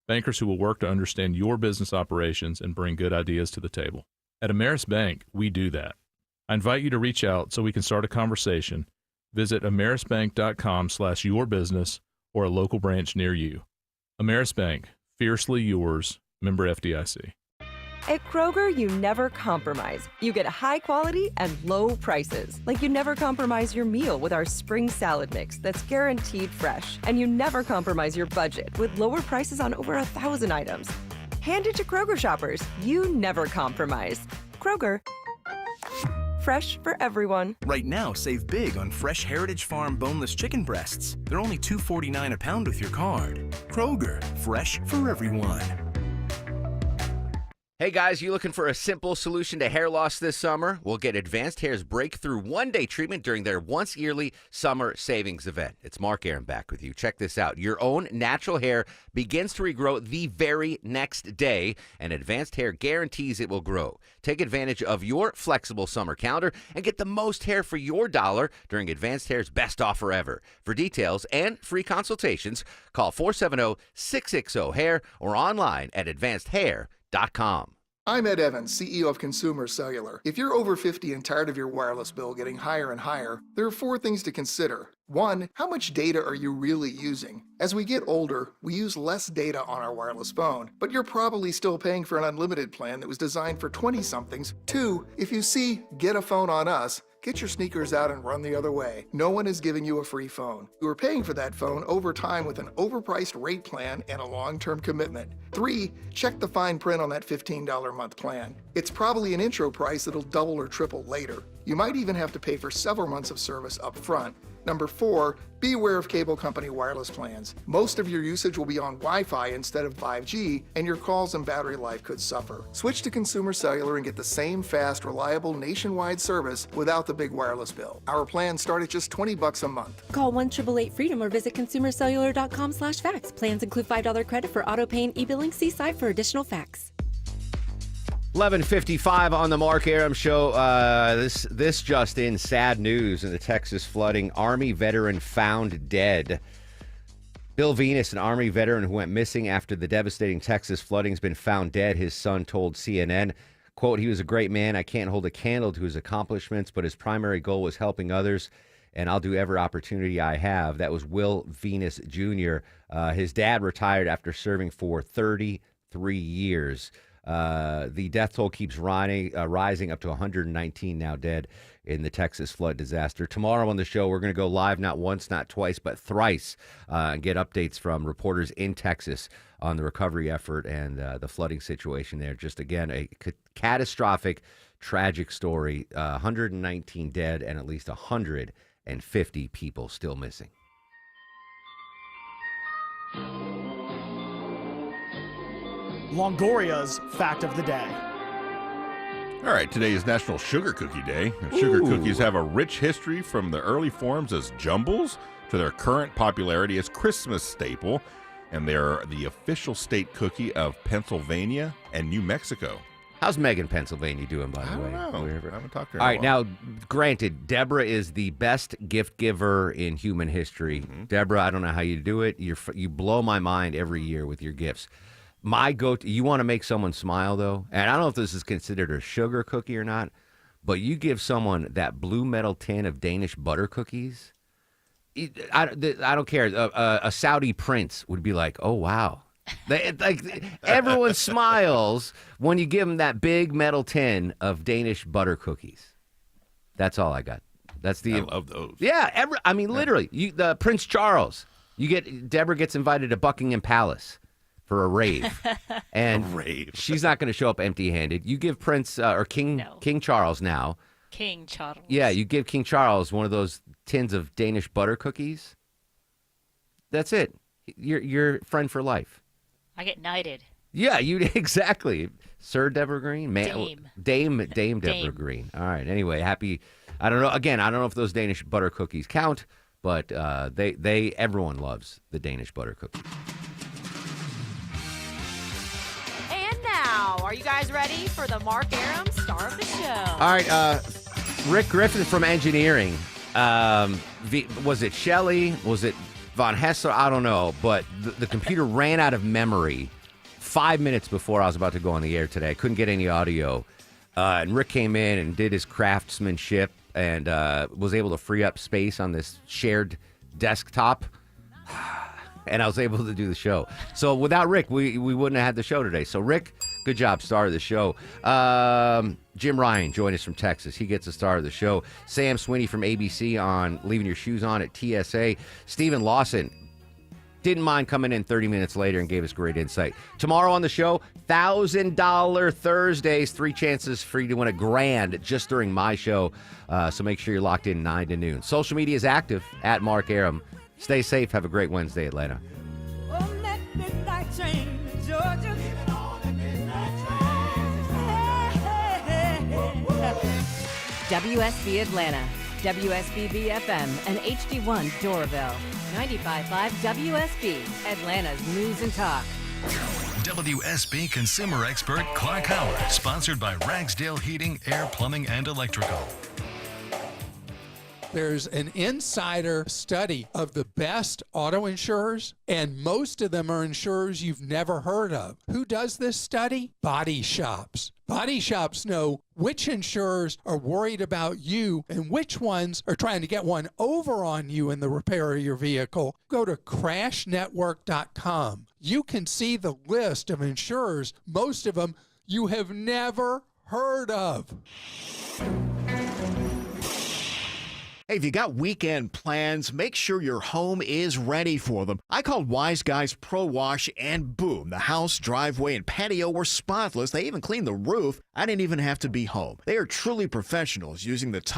Bankers who will work to understand your business operations and bring good ideas to the table. At Ameris Bank, we do that. I invite you to reach out so we can start a conversation. Visit amerisbank.com/yourbusiness or a local branch near you. Ameris Bank, fiercely yours, member FDIC. At Kroger, you never compromise. You get high quality and low prices. Like you never compromise your meal with our spring salad mix that's guaranteed fresh. And you never compromise your budget with lower prices on over 1,000 items. Hand it to Kroger shoppers. You never compromise. Kroger. Fresh for everyone. Right now, save big on fresh Heritage Farm boneless chicken breasts. They're only $2.49 a pound with your card. Kroger, fresh for everyone. Hey guys, you looking for a simple solution to hair loss this summer? Well, get Advanced Hair's breakthrough one-day treatment during their once-yearly summer savings event. It's Mark Aaron back with you. Check this out. Your own natural hair begins to regrow the very next day, and Advanced Hair guarantees it will grow. Take advantage of your flexible summer calendar and get the most hair for your dollar during Advanced Hair's best offer ever. For details and free consultations, call 470-660-HAIR or online at advancedhair.com. I'm Ed Evans, CEO of Consumer Cellular. If you're over 50 and tired of your wireless bill getting higher and higher, there are 4 things to consider. 1, how much data are you really using? As we get older, we use less data on our wireless phone, but you're probably still paying for an unlimited plan that was designed for 20-somethings. 2, if you see "Get a phone on us," get your sneakers out and run the other way. No one is giving you a free phone. You are paying for that phone over time with an overpriced rate plan and a long-term commitment. 3, check the fine print on that $15 a month plan. It's probably an intro price that'll double or triple later. You might even have to pay for several months of service up front. Number 4, be aware of cable company wireless plans. Most of your usage will be on Wi-Fi instead of 5G, and your calls and battery life could suffer. Switch to Consumer Cellular and get the same fast, reliable nationwide service without the big wireless bill. Our plans start at just $20 a month. Call 1-888-FREEDOM or visit consumercellular.com/facts. Plans include $5 credit for auto pay and e-billing. See site for additional facts. 11:55 on the Mark Arum Show. This just in, sad news in the Texas flooding. Army veteran found dead. Bill Venus, an Army veteran who went missing after the devastating Texas flooding, has been found dead. His son told CNN, quote, "He was a great man. I can't hold a candle to his accomplishments, but his primary goal was helping others, and I'll do every opportunity I have." That was Will Venus Jr. His dad retired after serving for 33 years. The death toll keeps rising up to 119 now dead in the Texas flood disaster. Tomorrow on the show, we're going to go live not once, not twice, but thrice and get updates from reporters in Texas on the recovery effort and the flooding situation there. Just, again, a catastrophic, tragic story. 119 dead and at least 150 people still missing. Longoria's fact of the day. All right, today is National Sugar Cookie Day. Sugar cookies have a rich history from the early forms as jumbles to their current popularity as Christmas staple, and they're the official state cookie of Pennsylvania and New Mexico. How's Megan, Pennsylvania doing, by the way? I don't know. I haven't talked to her All in right, a while. now, granted, Deborah is the best gift giver in human history. Deborah, I don't know how you do it. You blow my mind every year with your gifts. My go-to, you want to make someone smile, though, and I don't know if this is considered a sugar cookie or not, but you give someone that blue metal tin of Danish butter cookies, I don't care. A Saudi prince would be like, oh, wow. Everyone smiles when you give them that big metal tin of Danish butter cookies. That's all I got. I love those. Yeah, literally, the Prince Charles. Deborah gets invited to Buckingham Palace for a rave, and she's not going to show up empty-handed. You give Prince King Charles now. King Charles. Yeah, you give King Charles one of those tins of Danish butter cookies. That's it. You're friend for life. I get knighted. Yeah, exactly. Sir Deborah Green, Dame Deborah Dame. Green. All right. Anyway, happy. I don't know. Again, I don't know if those Danish butter cookies count, but everyone loves the Danish butter cookies. And now, are you guys ready for the Mark Arum star of the show? All right, Rick Griffin from engineering. Was it Shelley? Was it Von Hessler? I don't know, but the computer ran out of memory 5 minutes before I was about to go on the air today. I couldn't get any audio, and Rick came in and did his craftsmanship and was able to free up space on this shared desktop, and I was able to do the show. So without Rick, we wouldn't have had the show today. So Rick, good job, star of the show. Jim Ryan joined us from Texas. He gets a star of the show. Sam Sweeney from ABC on Leaving Your Shoes On at TSA. Stephen Lawson didn't mind coming in 30 minutes later and gave us great insight. Tomorrow on the show, $1,000 Thursdays. 3 chances for you to win $1,000 just during my show. So make sure you're locked in 9 to noon. Social media is active at Mark Arum. Stay safe. Have a great Wednesday, Atlanta. WSB Atlanta, WSB BFM, and HD1 Doraville. 95.5 WSB, Atlanta's news and talk. WSB consumer expert Clark Howard, sponsored by Ragsdale Heating, Air, Plumbing, and Electrical. There's an insider study of the best auto insurers, and most of them are insurers you've never heard of. Who does this study? Body shops. Body shops know which insurers are worried about you and which ones are trying to get one over on you in the repair of your vehicle. Go to crashnetwork.com. You can see the list of insurers, most of them you have never heard of. Hey, if you got weekend plans, make sure your home is ready for them. I called Wise Guys Pro Wash, and boom, the house, driveway, and patio were spotless. They even cleaned the roof. I didn't even have to be home. They are truly professionals using the top